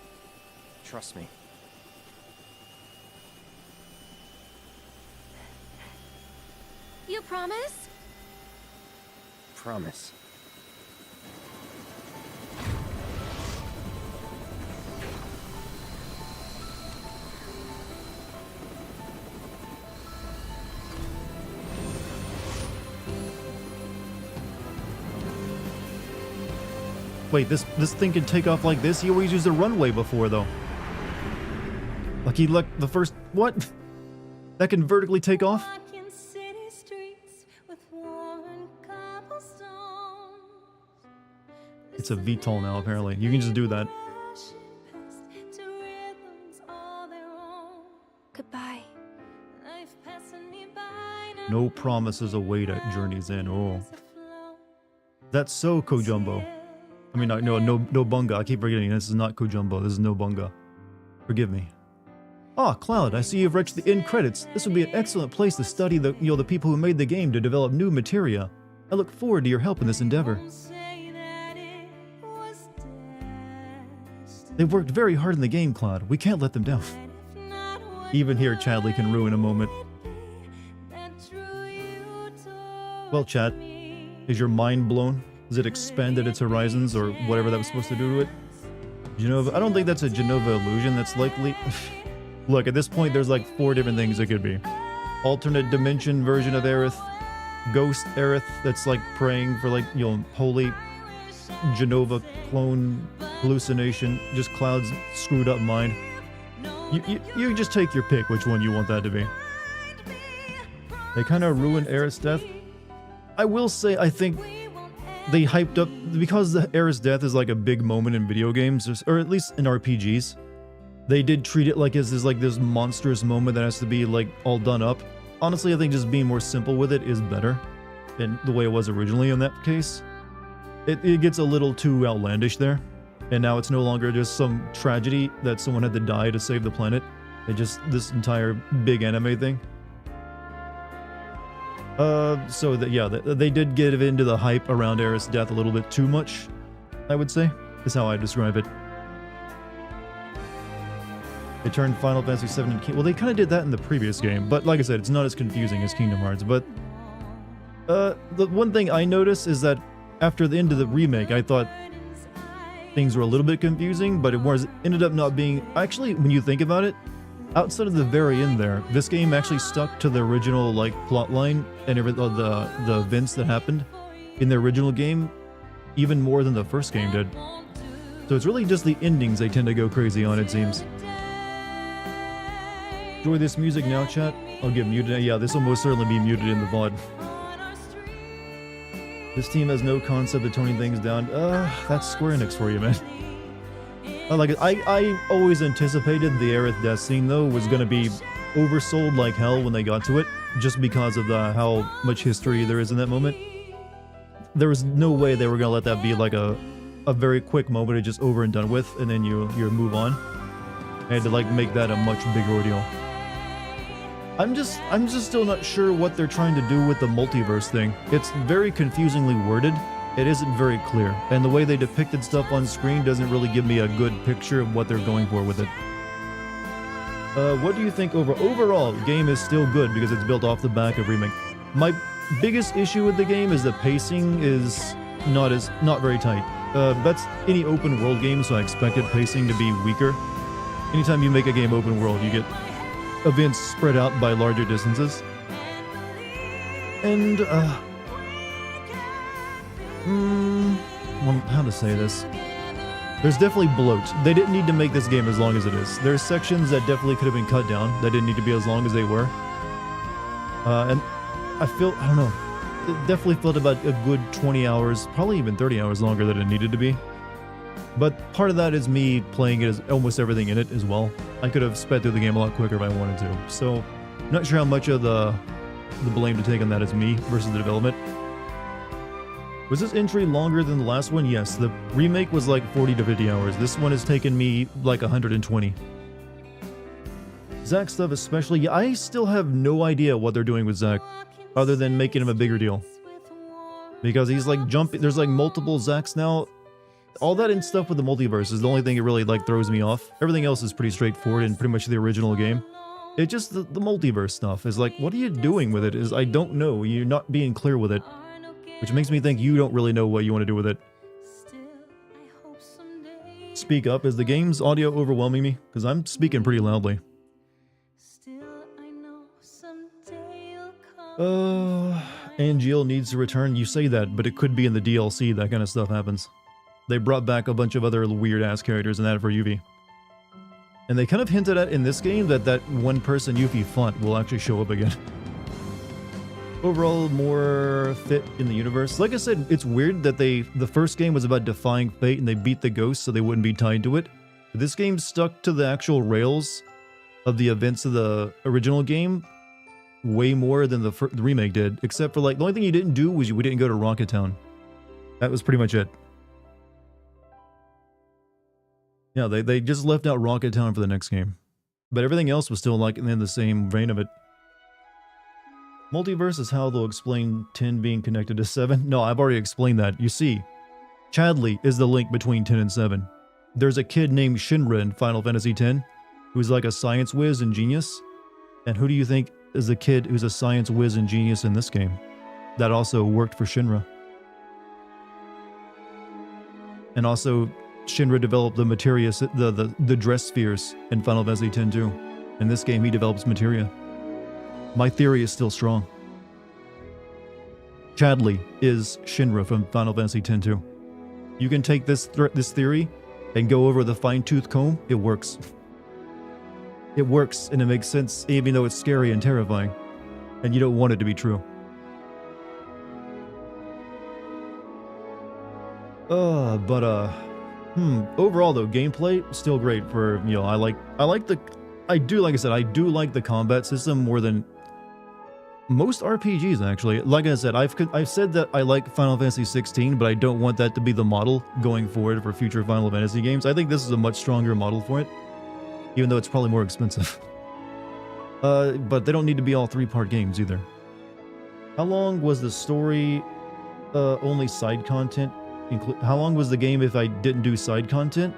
Trust me.
You promise?
Promise.
Wait, this thing can take off like this? He always used the runway before, though. Like he looked the first... What? That can vertically take off? It's a VTOL now, apparently. You can just do that.
Goodbye.
No promises await at Journey's End. Oh. That's so Kojumbo. I mean, no Bunga. I keep forgetting. This is not Kojumbo. This is no Bunga. Forgive me. Ah, Cloud, I see you've reached the end credits. This would be an excellent place to study the people who made the game to develop new materia. I look forward to your help in this endeavor. They've worked very hard in the game, Cloud. We can't let them down. Even here, Chadley can ruin a moment. Well, Chad, is your mind blown? Has it expanded its horizons, or whatever that was supposed to do to it? Genova? I don't think that's a Genova illusion. That's likely... Look, at this point, there's like 4 different things it could be. Alternate dimension version of Aerith. Ghost Aerith that's like praying for like, you know, holy Genova clone hallucination. Just Cloud's screwed up mind. You just take your pick which one you want that to be. They kind of ruined Aerith's death. I will say, I think they hyped up, because the Aerith's death is like a big moment in video games, or at least in RPGs. They did treat it like as this monstrous moment that has to be like all done up. Honestly, I think just being more simple with it is better than the way it was originally in that case. It gets a little too outlandish there. And now it's no longer just some tragedy that someone had to die to save the planet. It's just this entire big anime thing. So that, yeah, they did get into the hype around Aerith's death a little bit too much, I would say, is how I describe it. They turned Final Fantasy VII into well, they kind of did that in the previous game, but like I said, it's not as confusing as Kingdom Hearts. But the one thing I noticed is that after the end of the remake, I thought things were a little bit confusing, but it ended up not being. Actually, when you think about it, outside of the very end there, this game actually stuck to the original like plot line and the events that happened in the original game, even more than the first game did. So it's really just the endings they tend to go crazy on, it seems. Enjoy this music now, chat. I'll get muted. Yeah, this will most certainly be muted in the VOD. This team has no concept of toning things down. That's Square Enix for you, man. I always anticipated the Aerith death scene, though, was going to be oversold like hell when they got to it, just because of how much history there is in that moment. there was no way they were gonna let that be like a very quick moment, just over and done with, and then you move on. I had to like make that a much bigger ordeal. I'm just still not sure what they're trying to do with the multiverse thing. It's very confusingly worded. It isn't very clear, and the way they depicted stuff on screen doesn't really give me a good picture of what they're going for with it. What do you think overall? The game is still good because it's built off the back of Remake. My biggest issue with the game is the pacing is not very tight. That's any open world game, so I expected pacing to be weaker. Anytime you make a game open world, you get events spread out by larger distances. And, well, how to say this? There's definitely bloat. They didn't need to make this game as long as it is. There's sections that definitely could have been cut down that didn't need to be as long as they were. And I don't know. It definitely felt about a good 20 hours, probably even 30 hours longer than it needed to be. But part of that is me playing it as almost everything in it as well. I could have sped through the game a lot quicker if I wanted to. So, I'm not sure how much of the blame to take on that is me versus the development. Was this entry longer than the last one? Yes, the remake was like 40 to 50 hours. This one has taken me like 120. Zack stuff especially, yeah, I still have no idea what they're doing with Zack, other than making him a bigger deal. Because he's like jumping, there's like multiple Zacks now. All that and stuff with the multiverse is the only thing that really like throws me off. Everything else is pretty straightforward in pretty much the original game. It just, the multiverse stuff is like, what are you doing with it? I don't know, you're not being clear with it. Which makes me think you don't really know what you want to do with it. Speak up, is the game's audio overwhelming me? Because I'm speaking pretty loudly. Angeal needs to return. You say that, but it could be in the DLC that kind of stuff happens. They brought back a bunch of other weird-ass characters and that for Yuffie. And they kind of hinted at in this game that one-person Yuffie font will actually show up again. Overall, more fit in the universe. Like I said, it's weird that the first game was about defying fate and they beat the ghosts so they wouldn't be tied to it. But this game stuck to the actual rails of the events of the original game way more than the remake did. Except for like, the only thing you didn't do was we didn't go to Rocket Town. That was pretty much it. Yeah, they just left out Rocket Town for the next game. But everything else was still like in the same vein of it. Multiverse is how they'll explain 10 being connected to 7. No, I've already explained that. You see, Chadley is the link between 10 and 7. There's a kid named Shinra in Final Fantasy X, who's like a science whiz and genius. And who do you think is the kid who's a science whiz and genius in this game? That also worked for Shinra. And also, Shinra developed the materia, the dress spheres in Final Fantasy X too. In this game, he develops materia. My theory is still strong. Chadley is Shinra from Final Fantasy X too. You can take this theory and go over the fine-tooth comb. It works. It works and it makes sense even though it's scary and terrifying. And you don't want it to be true. Overall though, gameplay still great for, you know, I do like the combat system more than most RPGs actually. Like I said, I've said that I like Final Fantasy 16, but I don't want that to be the model going forward for future Final Fantasy games. I think this is a much stronger model for it, even though it's probably more expensive. But they don't need to be all 3-part games either. How long was the story only side content? How long was the game if I didn't do side content?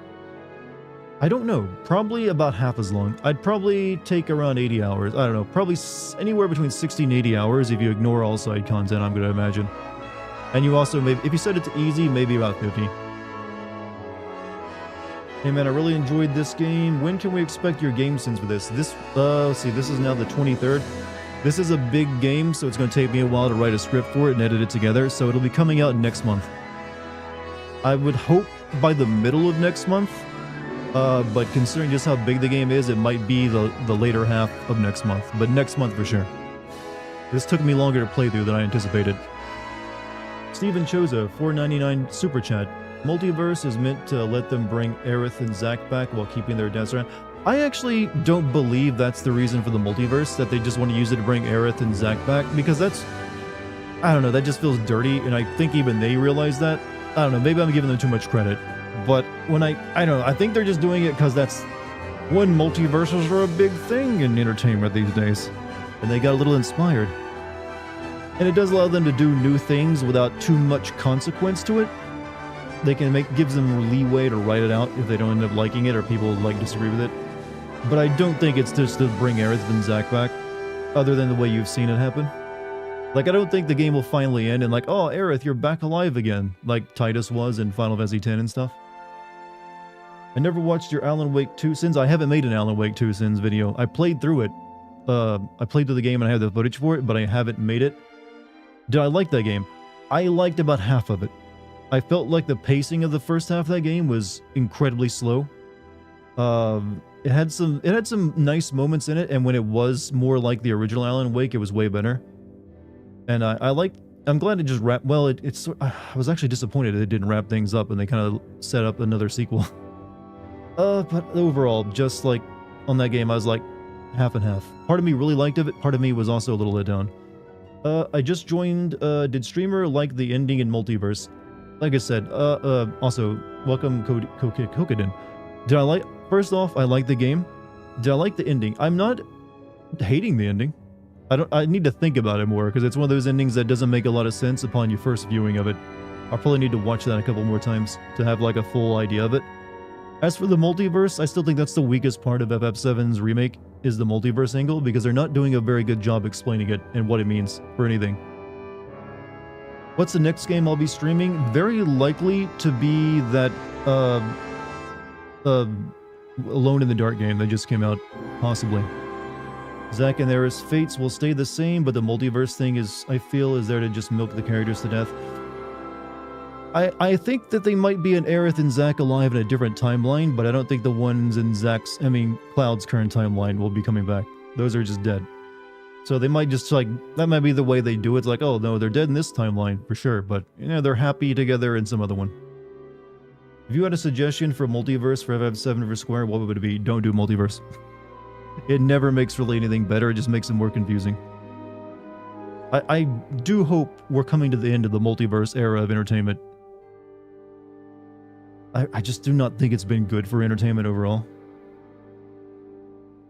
I don't know. Probably about half as long. I'd probably take around 80 hours. I don't know. Probably anywhere between 60 and 80 hours if you ignore all side content, I'm going to imagine. And you also, maybe if you set it to easy, maybe about 50. Hey man, I really enjoyed this game. When can we expect your game sense for this? Let's see, this is now the 23rd. This is a big game, so it's going to take me a while to write a script for it and edit it together, so it'll be coming out next month. I would hope by the middle of next month. But considering just how big the game is, it might be the later half of next month. But next month for sure. This took me longer to play through than I anticipated. Steven Choza, $4.99 Super Chat. Multiverse is meant to let them bring Aerith and Zack back while keeping their deaths around. I actually don't believe that's the reason for the multiverse, that they just want to use it to bring Aerith and Zack back, because that's... I don't know, that just feels dirty, and I think even they realize that. I don't know, maybe I'm giving them too much credit. But when I don't know, I think they're just doing it because that's when multiverses are a big thing in entertainment these days. And they got a little inspired. And it does allow them to do new things without too much consequence to it. They can gives them leeway to write it out if they don't end up liking it or people like disagree with it. But I don't think it's just to bring Aerith and Zack back, other than the way you've seen it happen. Like, I don't think the game will finally end and like, oh, Aerith, you're back alive again, like Titus was in Final Fantasy X and stuff. I never watched your Alan Wake 2 Sins. I haven't made an Alan Wake 2 Sins video. I played through it. I played through the game and I have the footage for it, but I haven't made it. Did I like that game? I liked about half of it. I felt like the pacing of the first half of that game was incredibly slow. It had some nice moments in it, and when it was more like the original Alan Wake, it was way better. And I'm glad it just wrapped. Well, I was actually disappointed it didn't wrap things up, and they kind of set up another sequel. But overall, just like on that game, I was like half and half. Part of me really liked it. Part of me was also a little let down. I just joined. Did streamer like the ending in Multiverse? Like I said, also, welcome Kokiden. Did I like, first off, I like the game. Did I like the ending? I'm not hating the ending. I need to think about it more, because it's one of those endings that doesn't make a lot of sense upon your first viewing of it. I'll probably need to watch that a couple more times to have like a full idea of it. As for the multiverse, I still think that's the weakest part of FF7's remake, is the multiverse angle, because they're not doing a very good job explaining it and what it means for anything. What's the next game I'll be streaming? Very likely to be that Alone in the Dark game that just came out, possibly. Zack and Aerith's fates will stay the same, but the multiverse thing is, I feel, is there to just milk the characters to death. I think that they might be an Aerith and Zack alive in a different timeline, but I don't think the ones in Cloud's current timeline will be coming back. Those are just dead. So they might just like, that might be the way they do it. It's like, oh no, they're dead in this timeline for sure, but you know, they're happy together in some other one. If you had a suggestion for multiverse for FF7 for Square, what would it be? Don't do multiverse. It never makes really anything better, it just makes it more confusing. I do hope we're coming to the end of the multiverse era of entertainment. I just do not think it's been good for entertainment overall.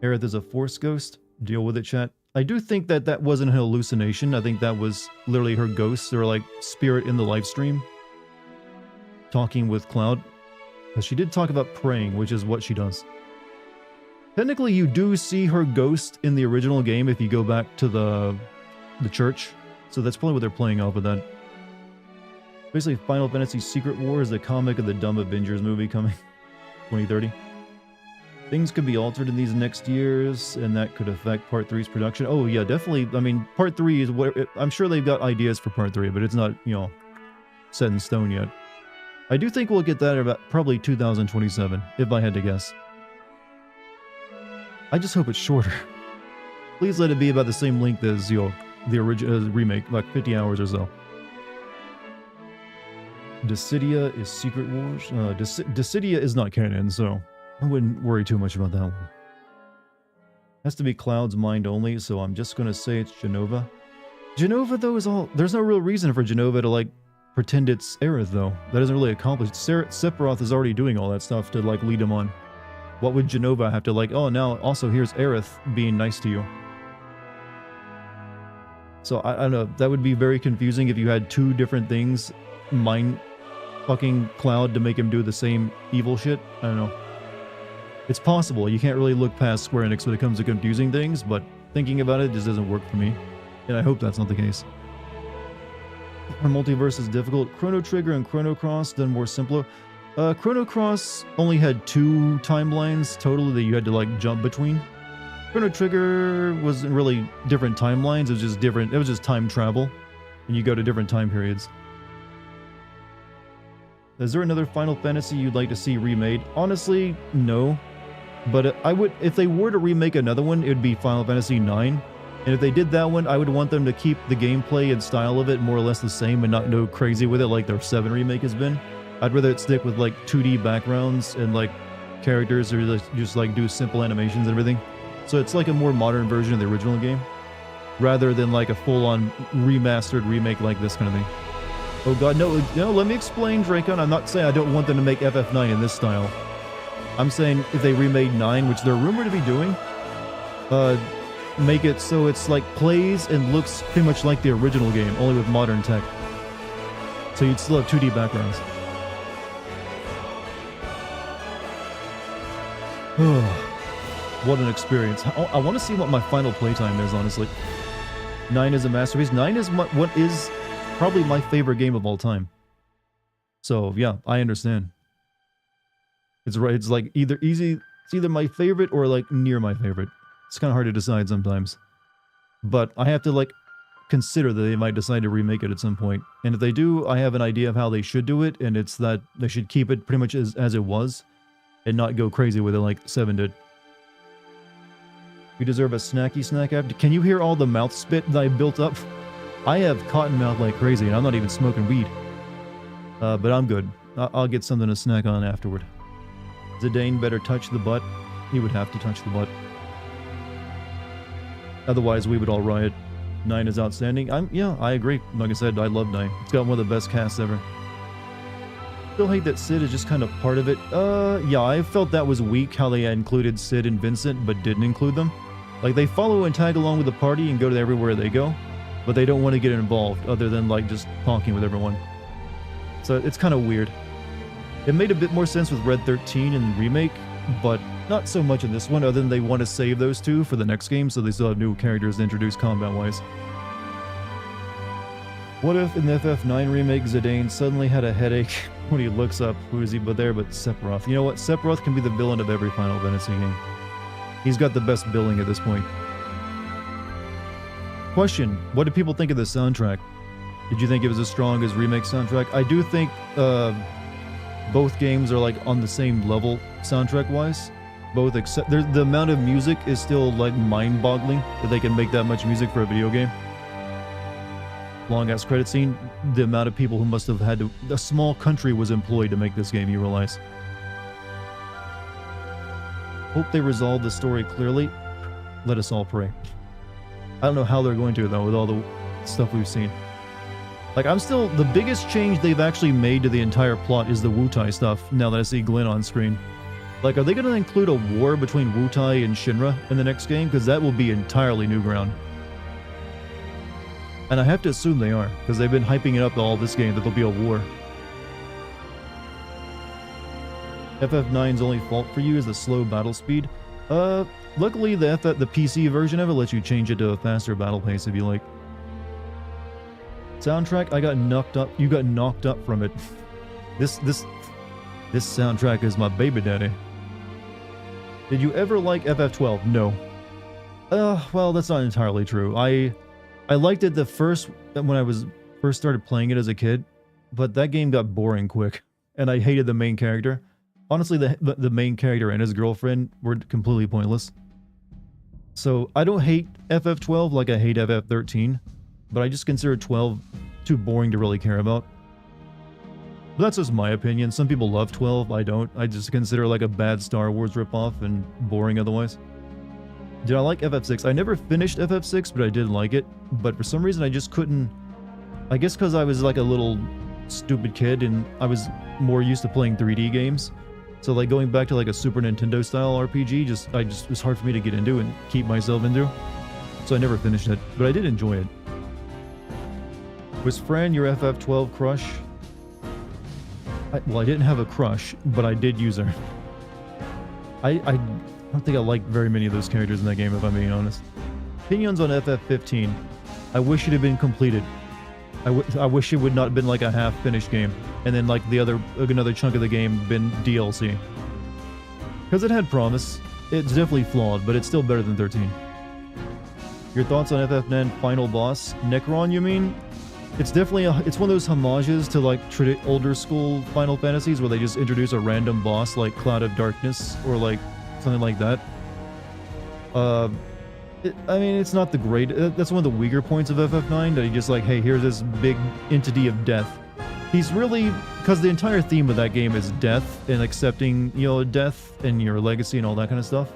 Aerith is a force ghost. Deal with it, chat. I do think that that wasn't a hallucination. I think that was literally her ghost, or like spirit in the live stream, talking with Cloud. Because she did talk about praying, which is what she does. Technically, you do see her ghost in the original game if you go back to the church. So that's probably what they're playing off of that. Basically, Final Fantasy Secret War is the comic of the dumb Avengers movie coming 2030. Things could be altered in these next years, and that could affect Part 3's production. Oh yeah, definitely. I mean, Part 3 is what... I'm sure they've got ideas for Part 3, but it's not, you know, set in stone yet. I do think we'll get that at about probably 2027, if I had to guess. I just hope it's shorter. Please let it be about the same length as, you know, the original remake, like 50 hours or so. Dissidia is Secret Wars. Dissidia is not canon, so I wouldn't worry too much about that one. Has to be Cloud's mind only, so I'm just gonna say it's Jenova. Jenova, though, is all... There's no real reason for Jenova to, like, pretend it's Aerith, though. That doesn't really accomplish... Sephiroth is already doing all that stuff to, like, lead him on. What would Jenova have to, like, oh, now, also, here's Aerith being nice to you. So, I don't know. That would be very confusing if you had two different things mind fucking Cloud to make him do the same evil shit. I don't know. It's possible. You can't really look past Square Enix when it comes to confusing things, but thinking about it just doesn't work for me. And I hope that's not the case. Our multiverse is difficult. Chrono Trigger and Chrono Cross done more simpler. Chrono Cross only had 2 timelines total that you had to like jump between. Chrono Trigger wasn't really different timelines. It was just different. It was just time travel, and you go to different time periods. Is there another Final Fantasy you'd like to see remade? Honestly, no. But I would, if they were to remake another one, it would be Final Fantasy IX. And if they did that one, I would want them to keep the gameplay and style of it more or less the same and not go crazy with it like their 7 remake has been. I'd rather it stick with like 2D backgrounds and like characters, or just like do simple animations and everything. So it's like a more modern version of the original game. rather than like a full-on remastered remake like this kind of thing. Oh god, no, let me explain, Dracon. I'm not saying I don't want them to make FF9 in this style. I'm saying if they remade 9, which they're rumored to be doing, make it so it's like plays and looks pretty much like the original game, only with modern tech. So you'd still have 2D backgrounds. What an experience. I want to see what my final playtime is, honestly. 9 is a masterpiece. 9 is what is probably my favorite game of all time. So, yeah, I understand. It's right. It's like it's either my favorite or like near my favorite. It's kind of hard to decide sometimes. But I have to like consider that they might decide to remake it at some point. And if they do, I have an idea of how they should do it, and it's that they should keep it pretty much as it was and not go crazy with it like 7 did. You deserve a snacky snack after. Can you hear all the mouth spit that I built up? I have cotton mouth like crazy, and I'm not even smoking weed. But I'm good. I'll get something to snack on afterward. Zidane better touch the butt. He would have to touch the butt. Otherwise, we would all riot. 9 is outstanding. Yeah, I agree. Like I said, I love 9. It's got one of the best casts ever. Still hate that Sid is just kind of part of it. Yeah, I felt that was weak how they included Sid and Vincent, but didn't include them. Like, they follow and tag along with the party and go to everywhere they go, but they don't want to get involved other than, like, just talking with everyone. So it's kind of weird. It made a bit more sense with Red 13 and Remake, but not so much in this one, other than they want to save those two for the next game, so they still have new characters to introduce combat-wise. What if in the FF9 remake, Zidane suddenly had a headache when he looks up who is he but Sephiroth? You know what? Sephiroth can be the villain of every Final Fantasy game. He's got the best billing at this point. Question, what did people think of the soundtrack? Did you think it was as strong as remake soundtrack? I do think both games are like on the same level soundtrack-wise. Both, except the amount of music is still like mind-boggling that they can make that much music for a video game. Long-ass credit scene, the amount of people who must have had to... A small country was employed to make this game, you realize. Hope they resolve the story clearly. Let us all pray. I don't know how they're going to, though, with all the stuff we've seen. Like, I'm still... The biggest change they've actually made to the entire plot is the Wutai stuff, now that I see Glenn on screen. Like, are they going to include a war between Wutai and Shinra in the next game? Because that will be entirely new ground. And I have to assume they are, because they've been hyping it up all this game that there'll be a war. FF9's only fault for you is the slow battle speed. Luckily the PC version of it lets you change it to a faster battle pace if you like. Soundtrack, I got knocked up. You got knocked up from it. This soundtrack is my baby daddy. Did you ever like FF12? No. Well, that's not entirely true. I liked it when I first started playing it as a kid, but that game got boring quick, and I hated the main character. Honestly, the main character and his girlfriend were completely pointless. So I don't hate FF12 like I hate FF13, but I just consider 12 too boring to really care about. But that's just my opinion. Some people love 12, I don't. I just consider it like a bad Star Wars ripoff and boring otherwise. Did I like FF6? I never finished FF6, but I did like it. But for some reason, I just couldn't... I guess because I was like a little stupid kid and I was more used to playing 3D games. So like going back to like a Super Nintendo style RPG, it was hard for me to get into and keep myself into. So I never finished it, but I did enjoy it. Was Fran your FF12 crush? Well, I didn't have a crush, but I did use her. I don't think I liked very many of those characters in that game, if I'm being honest. Opinions on FF15. I wish it had been completed. I wish it would not have been like a half-finished game, and then like another chunk of the game been DLC. Because it had promise. It's definitely flawed, but it's still better than 13. Your thoughts on FF9 final boss? Necron, you mean? It's definitely it's one of those homages to like older school Final Fantasies where they just introduce a random boss like Cloud of Darkness or like something like that. I mean, it's not the great... That's one of the weaker points of FF9, that he just like, hey, here's this big entity of death. He's really... Because the entire theme of that game is death and accepting, you know, death and your legacy and all that kind of stuff.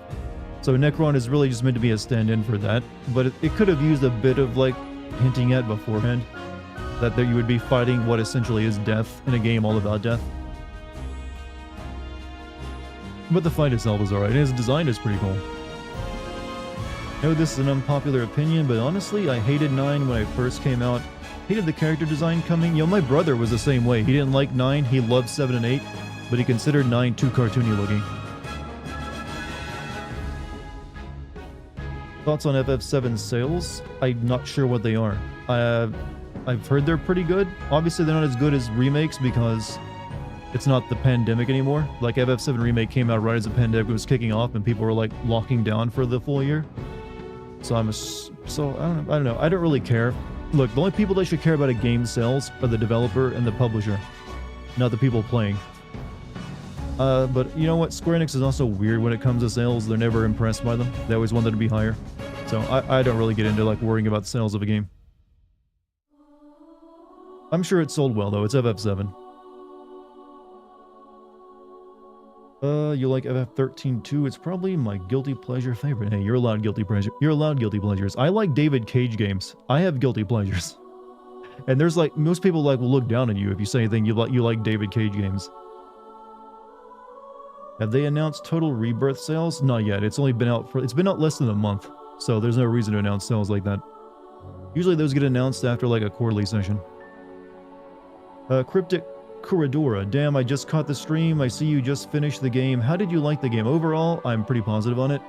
So Necron is really just meant to be a stand-in for that, but it could have used a bit of like hinting at beforehand that there you would be fighting what essentially is death in a game all about death. But the fight itself is alright, and his design is pretty cool. I know this is an unpopular opinion, but honestly, I hated 9 when I first came out. Hated the character design coming. You know, my brother was the same way. He didn't like 9, he loved 7 and 8, but he considered 9 too cartoony looking. Thoughts on FF7 sales? I'm not sure what they are. I've heard they're pretty good. Obviously, they're not as good as remakes because it's not the pandemic anymore. Like, FF7 Remake came out right as the pandemic was kicking off and people were, like, locking down for the full year. So I don't know. I don't really care. Look, the only people that should care about a game sales are the developer and the publisher, not the people playing. But you know what? Square Enix is also weird when it comes to sales. They're never impressed by them. They always want them to be higher. So I don't really get into, like, worrying about sales of a game. I'm sure it sold well, though. It's FF7. You like FF13 too? It's probably my guilty pleasure favorite. Hey, you're allowed guilty pleasure. You're allowed guilty pleasures. I like David Cage games. I have guilty pleasures. And there's like, most people like will look down on you if you say anything you like David Cage games. Have they announced total Rebirth sales? Not yet. It's been out less than a month. So there's no reason to announce sales like that. Usually those get announced after like a quarterly session. Cryptic Kuradora. Damn, I just caught the stream. I see you just finished the game. How did you like the game? Overall, I'm pretty positive on it.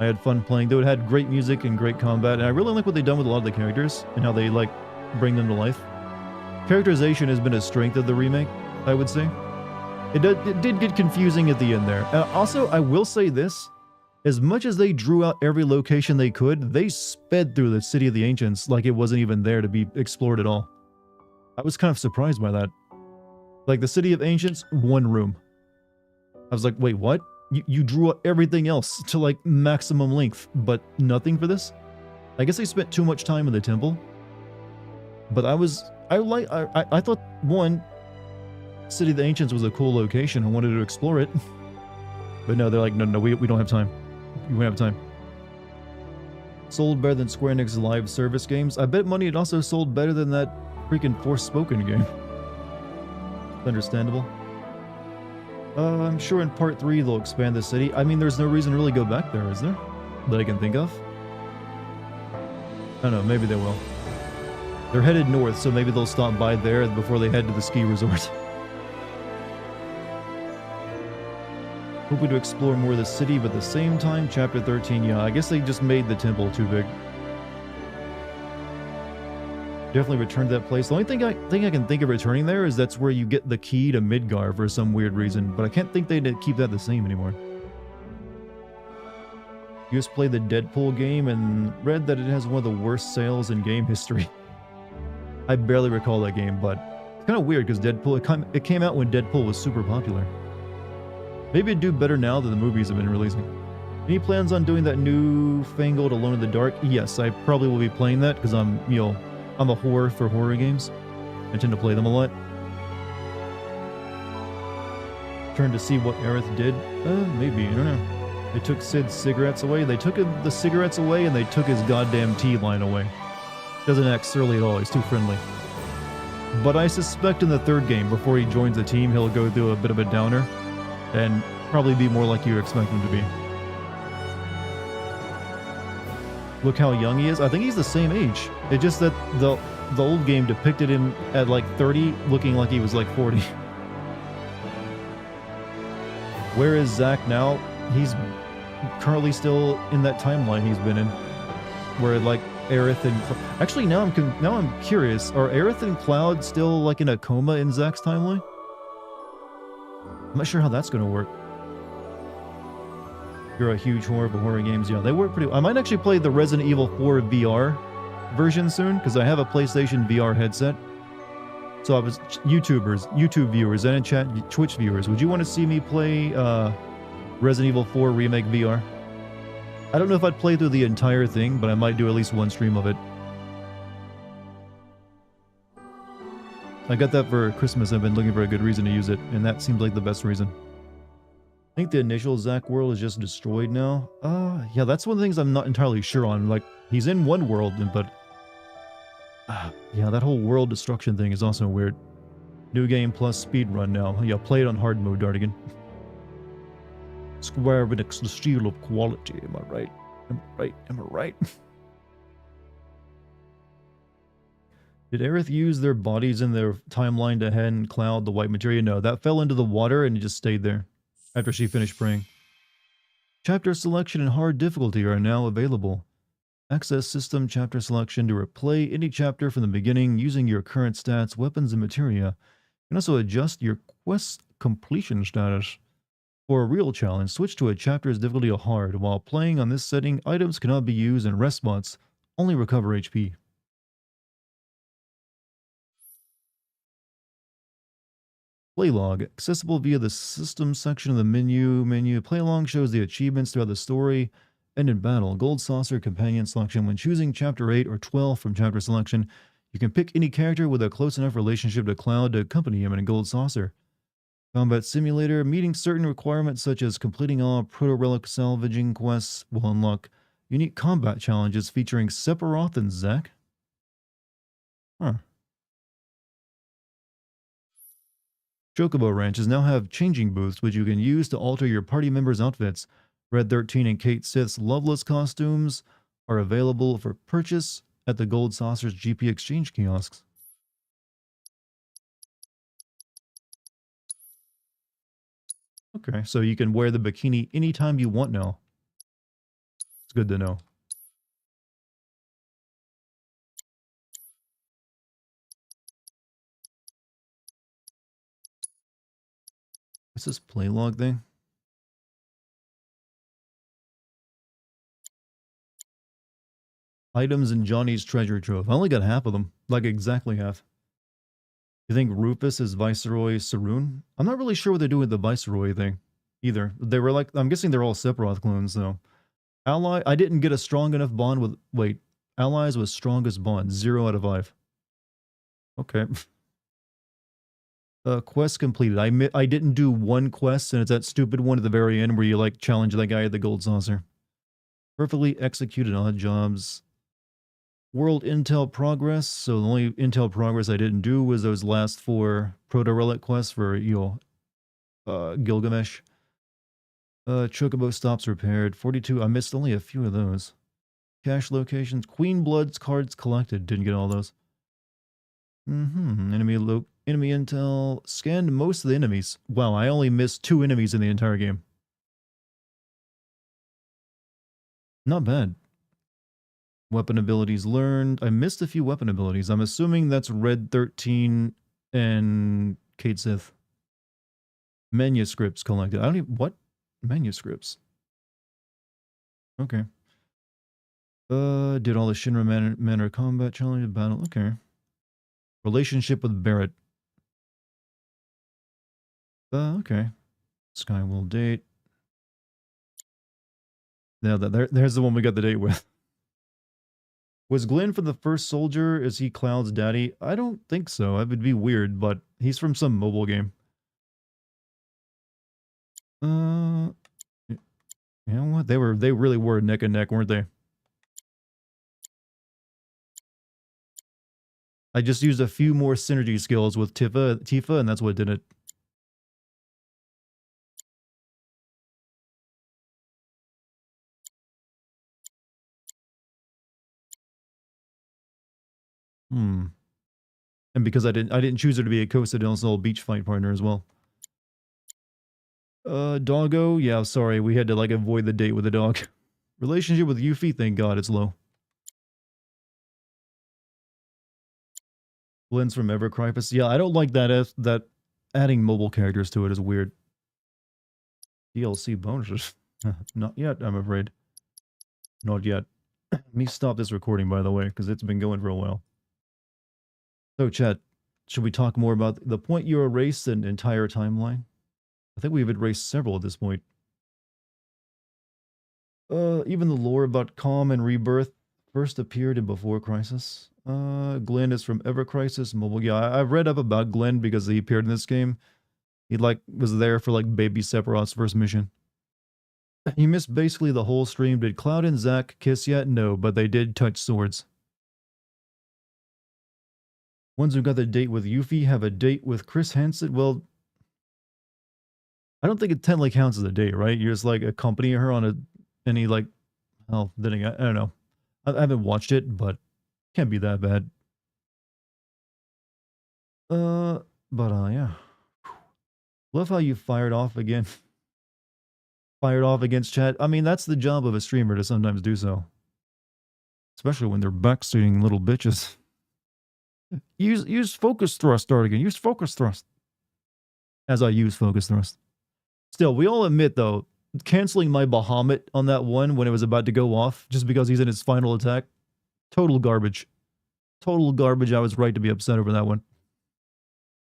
I had fun playing, though it had great music and great combat, and I really like what they've done with a lot of the characters and how they, like, bring them to life. Characterization has been a strength of the remake, I would say. It did get confusing at the end there. Also, I will say this. As much as they drew out every location they could, they sped through the City of the Ancients like it wasn't even there to be explored at all. I was kind of surprised by that. Like, the City of Ancients, 1 room. I was like, wait, what? You drew out everything else to, like, maximum length, but nothing for this? I guess they spent too much time in the temple. But I thought, 1, City of the Ancients was a cool location. I wanted to explore it. But no, they're like, no, we don't have time. We don't have time. Sold better than Square Enix's live service games. I bet money it also sold better than that freaking Forspoken game. Understandable. I'm sure in part 3 they'll expand the city. I mean, there's no reason to really go back there, is there? That I can think of. I don't know, maybe they will. They're headed north, so maybe they'll stop by there before they head to the ski resort. Hoping to explore more of the city, but at the same time, Chapter 13, yeah, I guess they just made the temple too big. Definitely return to that place. The only thing I can think of returning there is that's where you get the key to Midgar for some weird reason, but I can't think they'd keep that the same anymore. You just played the Deadpool game and read that it has one of the worst sales in game history. I barely recall that game, but it's kind of weird because Deadpool, it came out when Deadpool was super popular. Maybe it'd do better now that the movies have been releasing. Any plans on doing that new fangled Alone in the Dark? Yes, I probably will be playing that because I'm a whore for horror games. I tend to play them a lot. Turned to see what Aerith did? Maybe, I don't know. They took Sid's cigarettes away. They took the cigarettes away and they took his goddamn tea line away. Doesn't act surly at all, he's too friendly. But I suspect in the 3rd game, before he joins the team, he'll go through a bit of a downer. And probably be more like you expect him to be. Look how young he is. I think he's the same age. It's just that the old game depicted him at like 30, looking like he was like 40. Where is Zack now? He's currently still in that timeline he's been in, where like Aerith and actually now I'm curious. Are Aerith and Cloud still like in a coma in Zack's timeline? I'm not sure how that's going to work. You're a huge whore for horror games. Yeah, they work pretty well. I might actually play the Resident Evil 4 VR version soon, because I have a PlayStation VR headset. So I was YouTube viewers, and in chat, Twitch viewers, would you want to see me play Resident Evil 4 Remake VR? I don't know if I'd play through the entire thing, but I might do at least one stream of it. I got that for Christmas. I've been looking for a good reason to use it, and that seems like the best reason. I think the initial Zack world is just destroyed now. Yeah, that's one of the things I'm not entirely sure on. Like, he's in one world, but... yeah, that whole world destruction thing is also weird. New game plus speedrun now. Yeah, play it on hard mode, Dartigan. Square Enix, the seal of quality. Am I right? Am I right? Am I right? Did Aerith use their bodies in their timeline to hand Cloud the white materia? No, that fell into the water and it just stayed there after she finished praying. Chapter selection and hard difficulty are now available. Access system chapter selection to replay any chapter from the beginning using your current stats, weapons, and materia. You can also adjust your quest completion status. For a real challenge, switch to a chapter's difficulty of hard. While playing on this setting, items cannot be used and rest spots only recover HP. Playlog, accessible via the system section of the menu. Playlog shows the achievements throughout the story and in battle. Gold Saucer companion selection. When choosing chapter 8 or 12 from chapter selection, you can pick any character with a close enough relationship to Cloud to accompany him in a Gold Saucer. Combat Simulator, meeting certain requirements such as completing all proto-relic salvaging quests will unlock unique combat challenges featuring Sephiroth and Zack. Huh. Chocobo Ranches now have changing booths which you can use to alter your party members' outfits. Red 13 and Kate Sith's Loveless costumes are available for purchase at the Gold Saucer's GP exchange kiosks. Okay, so you can wear the bikini anytime you want now. It's good to know. What's this playlog thing? Items in Johnny's treasure trove. I only got half of them. Like exactly half. You think Rufus is Viceroy Saroon? I'm not really sure what they're doing with the Viceroy thing either. They were like, I'm guessing they're all Sephiroth clones though. Ally, I didn't get a strong enough bond with, wait, allies with strongest bond, 0 out of 5. Okay. Quest completed. I didn't do one quest, and it's that stupid one at the very end where you like challenge that guy at the Gold Saucer. Perfectly executed odd jobs. World Intel progress. So the only Intel progress I didn't do was those last 4 proto-relic quests for, Gilgamesh. Chocobo stops repaired. 42. I missed only a few of those. Cache locations. Queen Blood's cards collected. Didn't get all those. Enemy intel. Scanned most of the enemies. Wow, I only missed 2 enemies in the entire game. Not bad. Weapon abilities learned. I missed a few weapon abilities. I'm assuming that's Red 13 and Kate Sith. Manuscripts collected. I don't even... What? Manuscripts. Okay. Did all the Shinra Manor combat challenge battle. Okay. Relationship with Barrett. Okay. Skywill date. Now there's the one we got the date with. Was Glenn from the first soldier? Is he Cloud's daddy? I don't think so. That would be weird, but he's from some mobile game. You know what? They really were neck and neck, weren't they? I just used a few more synergy skills with Tifa, and that's what did it. And because I didn't choose her to be a Costa del Sol beach fight partner as well. Doggo, yeah, sorry, we had to like avoid the date with the dog. Relationship with Yuffie, thank God it's low. Glenn's from Evercrypus. Yeah, I don't like that that adding mobile characters to it is weird. DLC bonuses. Not yet, I'm afraid. Not yet. Let me stop this recording, by the way, because it's been going for a while. So, chat, should we talk more about the point you erased an entire timeline? I think we've erased several at this point. Even the lore about Calm and Rebirth first appeared in Before Crisis. Glenn is from Ever Crisis Mobile. Yeah, I've read up about Glenn because he appeared in this game. He like was there for like baby Sephiroth's first mission. He missed basically the whole stream. Did Cloud and Zack kiss yet? No, but they did touch swords. Ones who got the date with Yuffie have a date with Chris Hansen. Well, I don't think it technically counts as a date, right? You're just like accompanying her on any like, well, then again, I don't know. I haven't watched it, but can't be that bad. Yeah. Love how you fired off again. Fired off against chat. I mean, that's the job of a streamer to sometimes do so. Especially when they're backstating little bitches. Use focus thrust, Dartigan. Use focus thrust. As I use focus thrust. Still, we all admit, though, canceling my Bahamut on that one when it was about to go off, just because he's in his final attack, total garbage. Total garbage. I was right to be upset over that one.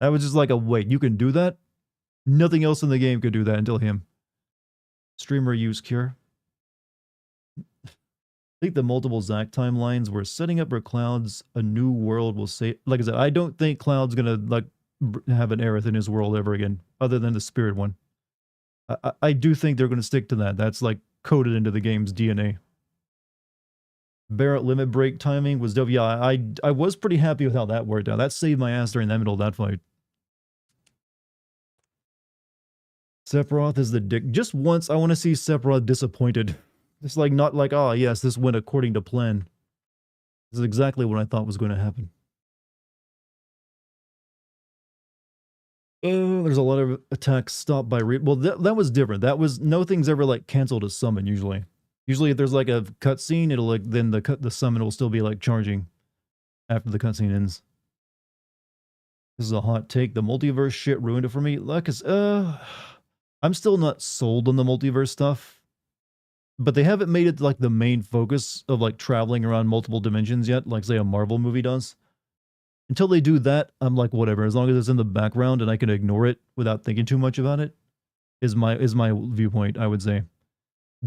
I was just like, wait, you can do that? Nothing else in the game could do that until him. Streamer use cure. I think the multiple Zack timelines were setting up for Cloud's a new world will say. Like I said, I don't think Cloud's gonna like have an Aerith in his world ever again, other than the spirit one. I do think they're gonna stick to that. That's like coded into the game's DNA. Barrett limit break timing was dope. Yeah, I was pretty happy with how that worked out. That saved my ass during the middle of that fight. Sephiroth is the dick. Just once, I want to see Sephiroth disappointed. It's like, not like, oh yes, this went according to plan. This is exactly what I thought was going to happen. There's a lot of attacks stopped by well, that was different. That was, no thing's ever like canceled a summon usually. Usually if there's like a cutscene, it'll like, then the summon will still be like charging after the cutscene ends. This is a hot take. The multiverse shit ruined it for me. Like, I'm still not sold on the multiverse stuff, but they haven't made it like the main focus of like traveling around multiple dimensions yet, like say a Marvel movie does. Until they do that, I'm like, whatever, as long as it's in the background and I can ignore it without thinking too much about it, is my viewpoint, I would say.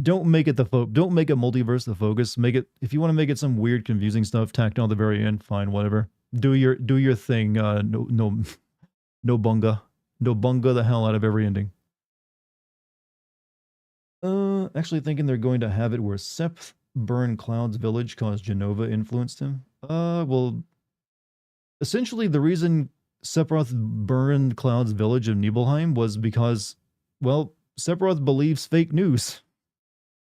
Don't make it don't make a multiverse the focus. Make it, if you want to make it some weird, confusing stuff tacked on at the very end, fine, whatever. Do your thing. No bunga. No bunga the hell out of every ending. Actually thinking they're going to have it where Sep burned Cloud's village cause Genova influenced him. Well, essentially the reason Sephiroth burned Cloud's village of Nibelheim was because, well, Sephiroth believes fake news.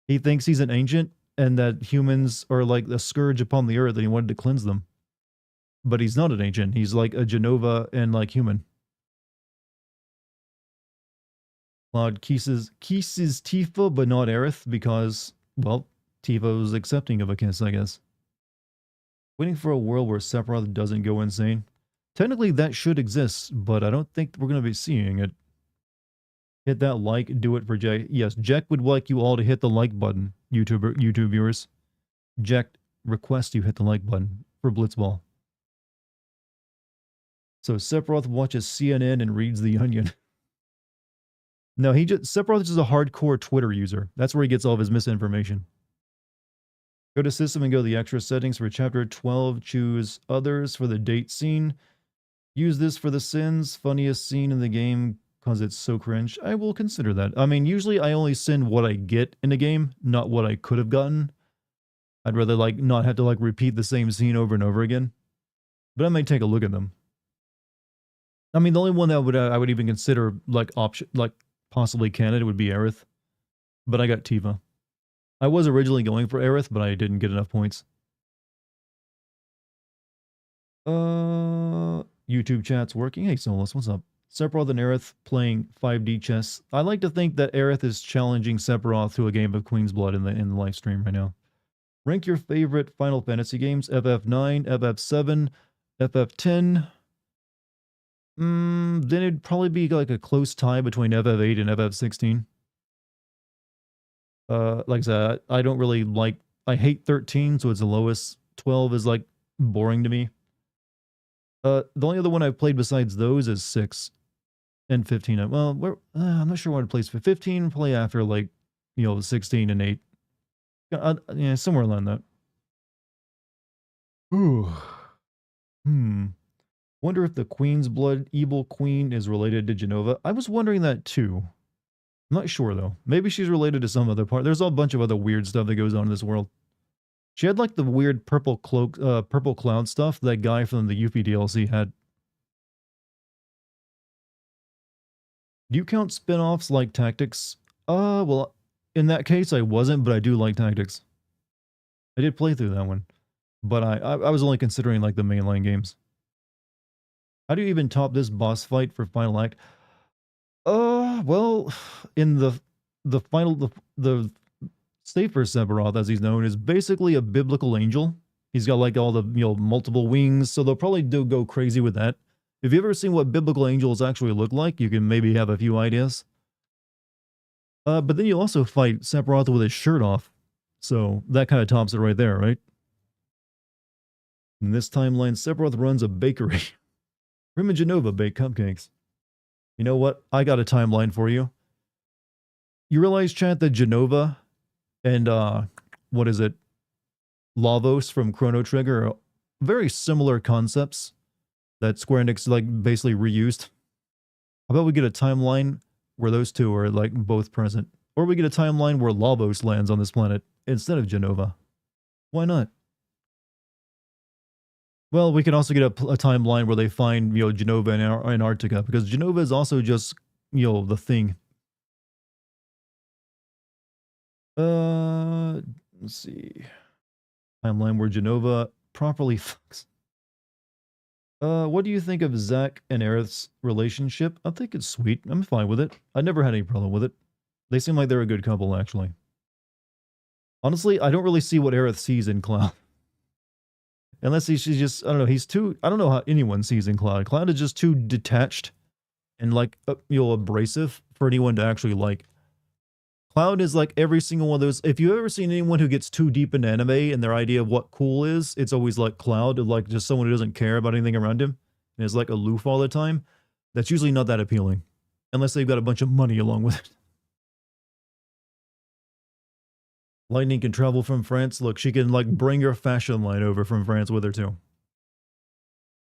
He thinks he's an ancient and that humans are like a scourge upon the earth and he wanted to cleanse them. But he's not an ancient. He's like a Genova and like human. Cloud kisses Tifa, but not Aerith, because, well, Tifa was accepting of a kiss, I guess. Waiting for a world where Sephiroth doesn't go insane. Technically, that should exist, but I don't think we're going to be seeing it. Hit that like, do it for Jack. Yes, Jack would like you all to hit the like button, YouTube viewers. Jack requests you hit the like button for Blitzball. So Sephiroth watches CNN and reads The Onion. No, Sephiroth is just a hardcore Twitter user. That's where he gets all of his misinformation. Go to system and go to the extra settings for chapter 12. Choose others for the date scene. Use this for the sins. Funniest scene in the game because it's so cringe. I will consider that. I mean, usually I only send what I get in a game, not what I could have gotten. I'd rather like not have to like repeat the same scene over and over again. But I might take a look at them. I mean, the only one that I would even consider like possibly candidate would be Aerith. But I got Tifa. I was originally going for Aerith, but I didn't get enough points. YouTube chat's working. Hey, Solus, what's up? Sephiroth and Aerith playing 5D chess. I like to think that Aerith is challenging Sephiroth to a game of Queen's Blood in the live stream right now. Rank your favorite Final Fantasy games. FF9, FF7, FF10. Then it'd probably be like a close tie between FF8 and FF16. Like I said, I don't really like, I hate 13, so it's the lowest. 12 is like boring to me. The only other one I've played besides those is 6 and 15. Well, I'm not sure what I'd place for 15. Play after like, 16 and 8. Yeah, somewhere around that. Ooh. Wonder if the Queen's Blood evil queen is related to Genova. I was wondering that too. I'm not sure though. Maybe she's related to some other part. There's a bunch of other weird stuff that goes on in this world. She had like the weird purple cloak, purple cloud stuff that guy from the Yuffie DLC had. Do you count spin-offs like Tactics? Well, in that case I wasn't, but I do like Tactics. I did play through that one. But I was only considering like the mainline games. How do you even top this boss fight for Final Act? Well, in the Safer Sephiroth, as he's known, is basically a biblical angel. He's got like all the, multiple wings, so they'll probably go crazy with that. If you've ever seen what biblical angels actually look like, you can maybe have a few ideas. But then you also fight Sephiroth with his shirt off. So that kind of tops it right there, right? In this timeline, Sephiroth runs a bakery. Rim and Genova bake cupcakes. You know what? I got a timeline for you. You realize, chat, that Genova and, what is it? Lavos from Chrono Trigger are very similar concepts that Square Enix, like, basically reused. How about we get a timeline where those two are, like, both present? Or we get a timeline where Lavos lands on this planet instead of Genova. Why not? Well, we can also get a timeline where they find, Genova and Antarctica, because Genova is also just, the thing. Let's see. Timeline where Genova properly fucks. What do you think of Zack and Aerith's relationship? I think it's sweet. I'm fine with it. I never had any problem with it. They seem like they're a good couple, actually. Honestly, I don't really see what Aerith sees in Cloud. Unless she's just, I don't know, he's too, I don't know how anyone sees in Cloud. Cloud is just too detached and like, abrasive for anyone to actually like. Cloud is like every single one of those. If you've ever seen anyone who gets too deep in anime and their idea of what cool is, it's always like Cloud, like just someone who doesn't care about anything around him and is like aloof all the time. That's usually not that appealing. Unless they've got a bunch of money along with it. Lightning can travel from France. Look, she can like bring her fashion line over from France with her too.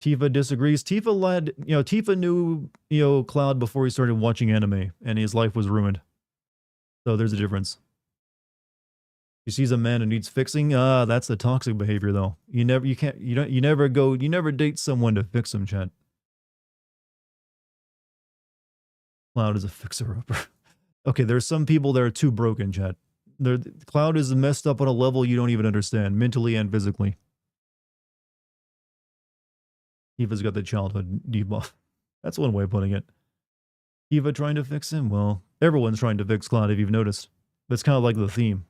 Tifa disagrees. Tifa knew, Cloud before he started watching anime and his life was ruined. So there's a difference. She sees a man who needs fixing. That's the toxic behavior though. You never date someone to fix them, chat. Cloud is a fixer-upper. Okay, there's some people that are too broken, chat. Cloud is messed up on a level you don't even understand, mentally and physically. Tifa's got the childhood debuff. That's one way of putting it. Tifa trying to fix him? Well, everyone's trying to fix Cloud, if you've noticed. That's kind of like the theme.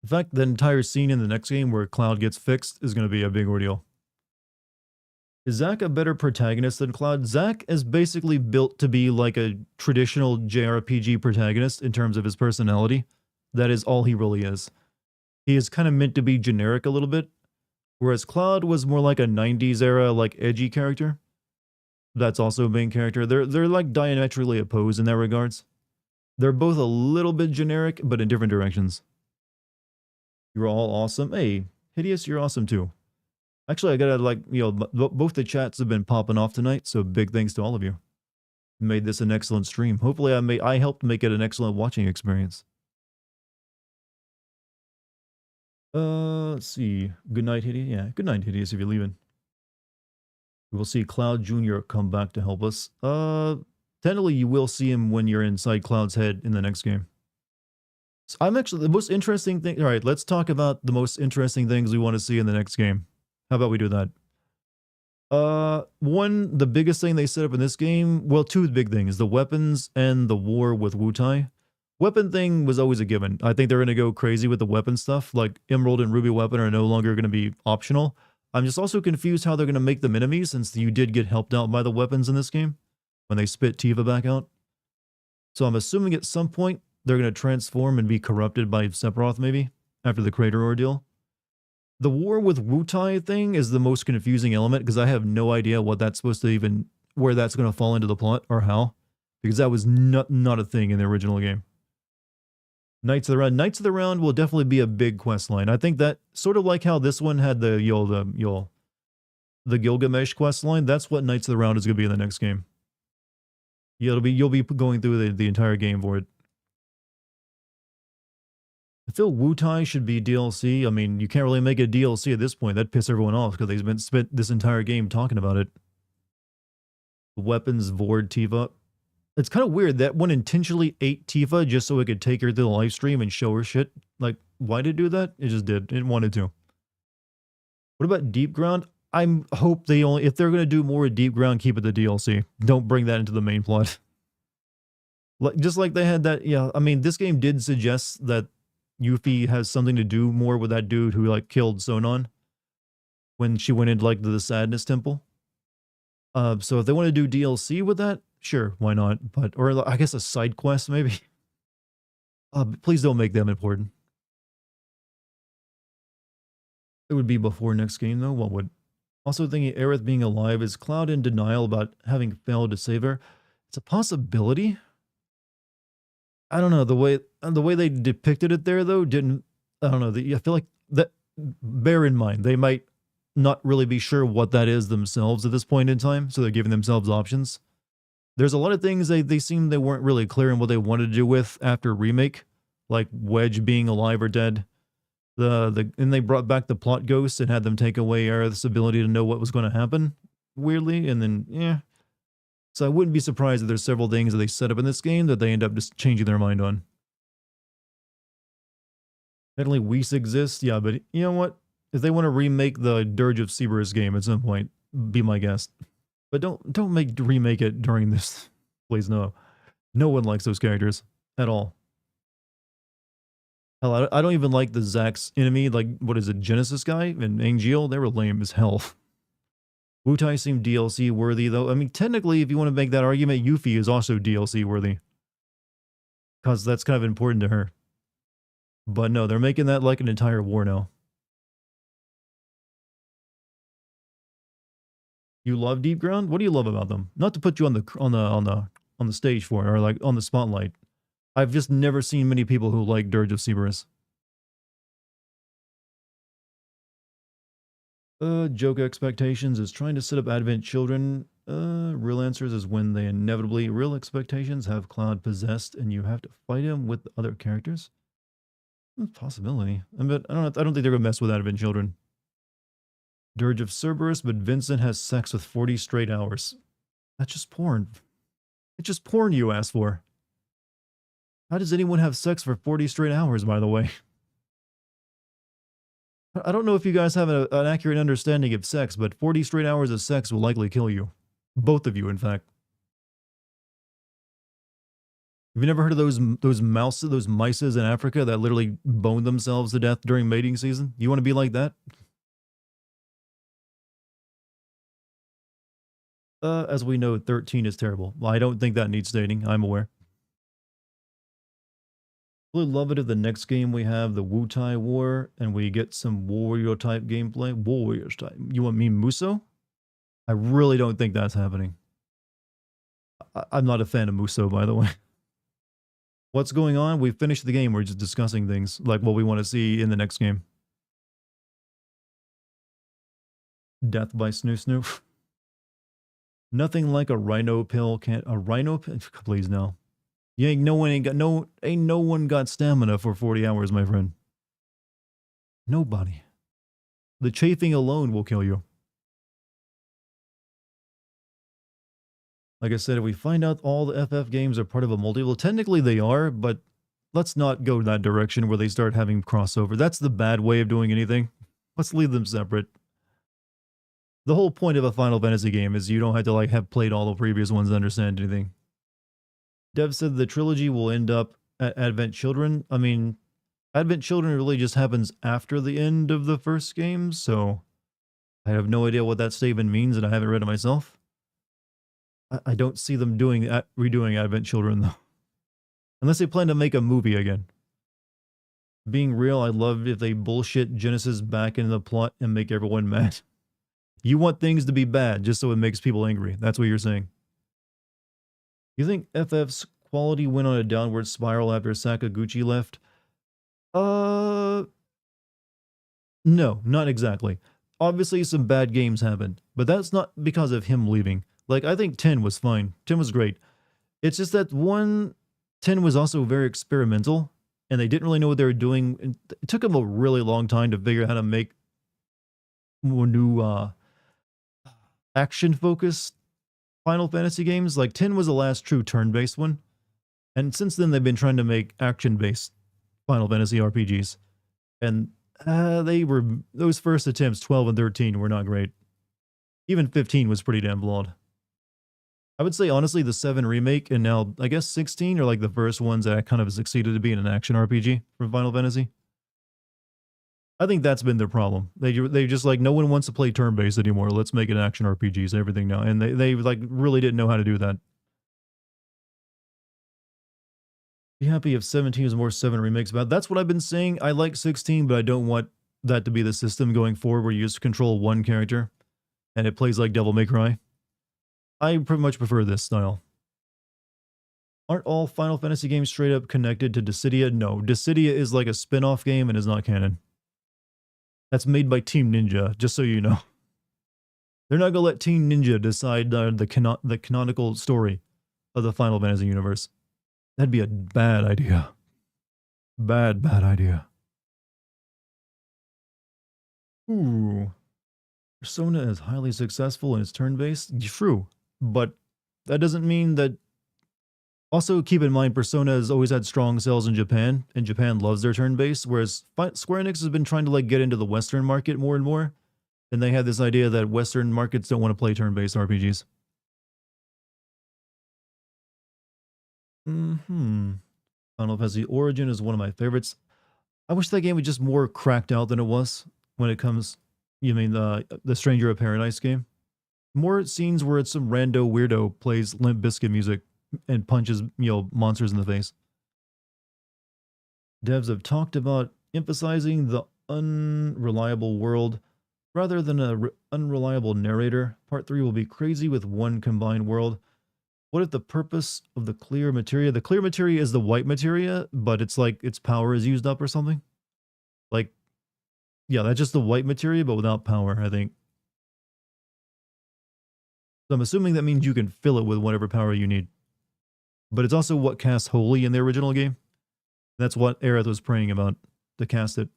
In fact, the entire scene in the next game where Cloud gets fixed is going to be a big ordeal. Is Zack a better protagonist than Cloud? Zack is basically built to be like a traditional JRPG protagonist in terms of his personality. That is all he really is. He is kind of meant to be generic a little bit, whereas Cloud was more like a 90s era, like edgy character. That's also a main character. They're like diametrically opposed in that regards. They're both a little bit generic, but in different directions. You're all awesome. Hey, Hideous, you're awesome too. Actually, I gotta both the chats have been popping off tonight, so big thanks to all of you. Made this an excellent stream. Hopefully I helped make it an excellent watching experience. Let's see. Good night, Hideous. Yeah, good night, Hideous, if you're leaving. We will see Cloud Jr. come back to help us. Technically, you will see him when you're inside Cloud's head in the next game. So I'm actually, the most interesting thing... Alright, let's talk about the most interesting things we want to see in the next game. How about we do that? The biggest thing they set up in this game, well, two big things, the weapons and the war with Wutai. Weapon thing was always a given. I think they're going to go crazy with the weapon stuff, like Emerald and Ruby weapon are no longer going to be optional. I'm just also confused how they're going to make them enemies, since you did get helped out by the weapons in this game, when they spit Tifa back out. So I'm assuming at some point, they're going to transform and be corrupted by Sephiroth, maybe, after the Crater Ordeal. The war with Wutai thing is the most confusing element, because I have no idea what that's supposed to even, where that's going to fall into the plot, or how. Because that was not a thing in the original game. Knights of the Round. Knights of the Round will definitely be a big quest line. I think that, sort of like how this one had the the Gilgamesh quest line, that's what Knights of the Round is going to be in the next game. Yeah, you'll be going through the entire game for it. I feel Wutai should be DLC. I mean, you can't really make a DLC at this point. That'd piss everyone off because they've spent this entire game talking about it. Weapons Vord Tifa. It's kind of weird that one intentionally ate Tifa just so it could take her to the live stream and show her shit. Like, why did it do that? It just did. It wanted to. What about Deep Ground? I hope they only, if they're going to do more with Deep Ground, keep it the DLC. Don't bring that into the main plot. Like, just like they had that, yeah, I mean, this game did suggest that Yuffie has something to do more with that dude who, like, killed Sonon when she went into, like, the Sadness Temple. So if they want to do DLC with that, sure, why not? But, or I guess a side quest, maybe. Please don't make them important. It would be before next game, though. What would? Also thinking Aerith being alive, is Cloud in denial about having failed to save her? It's a possibility. I don't know, the way they depicted it there, though, didn't, I don't know, I feel like that, bear in mind, they might not really be sure what that is themselves at this point in time, so they're giving themselves options. There's a lot of things they seem they weren't really clear on what they wanted to do with after Remake, like Wedge being alive or dead. And they brought back the plot ghosts and had them take away Aerith's ability to know what was going to happen, weirdly, and then, yeah. So I wouldn't be surprised if there's several things that they set up in this game that they end up just changing their mind on. Definitely Whis exists, yeah, but you know what? If they want to remake the Dirge of Cerberus game at some point, be my guest. But don't remake it during this. Please, no. No one likes those characters at all. Hell, I don't even like the Zax enemy, like, what is it, Genesis guy and Angeal? They were lame as hell. Wutai seemed DLC worthy, though. I mean, technically, if you want to make that argument, Yuffie is also DLC worthy. Because that's kind of important to her. But no, they're making that like an entire war now. You love Deep Ground? What do you love about them? Not to put you on the stage for it, or like on the spotlight. I've just never seen many people who like Dirge of Cerberus. Joke expectations is trying to set up Advent Children. Real answers is when they inevitably, real expectations have Cloud possessed and you have to fight him with other characters. Possibility. But I don't think they're gonna mess with Advent Children. Dirge of Cerberus, but Vincent has sex with 40 straight hours. That's just porn. It's just porn you asked for. How does anyone have sex for 40 straight hours, by the way? I don't know if you guys have an accurate understanding of sex, but 40 straight hours of sex will likely kill you. Both of you, in fact. Have you never heard of those mices in Africa that literally bone themselves to death during mating season? You want to be like that? As we know, 13 is terrible. Well, I don't think that needs stating. I'm aware. Really love it if the next game we have the Wutai War and we get some warrior type gameplay. Warriors type. You want me Muso? I really don't think that's happening. I'm not a fan of Muso, by the way. What's going on? We've finished the game. We're just discussing things like what we want to see in the next game. Death by Snoo Snoo. Nothing like a rhino pill can't. A rhino pill? Please no. You ain't no one got stamina for 40 hours, my friend. Nobody. The chafing alone will kill you. Like I said, if we find out all the FF games are part of a multi, well, technically they are, but let's not go that direction where they start having crossover. That's the bad way of doing anything. Let's leave them separate. The whole point of a Final Fantasy game is you don't have to like have played all the previous ones to understand anything. Dev said the trilogy will end up at Advent Children. I mean, Advent Children really just happens after the end of the first game, so I have no idea what that statement means, and I haven't read it myself. I don't see them redoing Advent Children, though. Unless they plan to make a movie again. Being real, I'd love if they bullshit Genesis back into the plot and make everyone mad. You want things to be bad just so it makes people angry. That's what you're saying. You think FF's quality went on a downward spiral after Sakaguchi left? No, not exactly. obviously some bad games happened, but that's not because of him leaving. Like, I think 10 was fine. 10 was great. It's just that 10 was also very experimental, and they didn't really know what they were doing. It took them a really long time to figure out how to make more new action-focused Final Fantasy games. Like, 10 was the last true turn-based one, and since then they've been trying to make action-based Final Fantasy RPGs. And those first attempts, 12 and 13, were not great. Even 15 was pretty damn flawed. I would say, honestly, the 7 remake and now, I guess, 16 are like the first ones that kind of succeeded to be in an action RPG from Final Fantasy. I think that's been their problem. They just like, no one wants to play turn-based anymore. Let's make it action RPGs, everything now. And they like really didn't know how to do that. Be happy if 17 is more 7 remakes about. That's what I've been saying. I like 16, but I don't want that to be the system going forward where you just control one character and it plays like Devil May Cry. I pretty much prefer this style. Aren't all Final Fantasy games straight up connected to Dissidia? No, Dissidia is like a spin-off game and is not canon. That's made by Team Ninja, just so you know. They're not gonna let Team Ninja decide the canonical story of the Final Fantasy universe. That'd be a bad idea. Bad idea. Ooh. Persona is highly successful in its turn-based? True. But that doesn't mean that... Also, keep in mind, Persona has always had strong sales in Japan, and Japan loves their turn-based, whereas Square Enix has been trying to like get into the Western market more and more, and they had this idea that Western markets don't want to play turn-based RPGs. Final Fantasy Origin is one of my favorites. I wish that game was just more cracked out than it was when it comes... You mean the Stranger of Paradise game? More scenes where it's some rando weirdo plays Limp Bizkit music and punches, monsters in the face. Devs have talked about emphasizing the unreliable world rather than an unreliable narrator. Part 3 will be crazy with one combined world. What if the purpose of the clear materia... The clear materia is the white materia, but it's like its power is used up or something? Like, yeah, that's just the white materia, but without power, I think. So I'm assuming that means you can fill it with whatever power you need. But it's also what casts Holy in the original game. That's what Aerith was praying about, to cast it.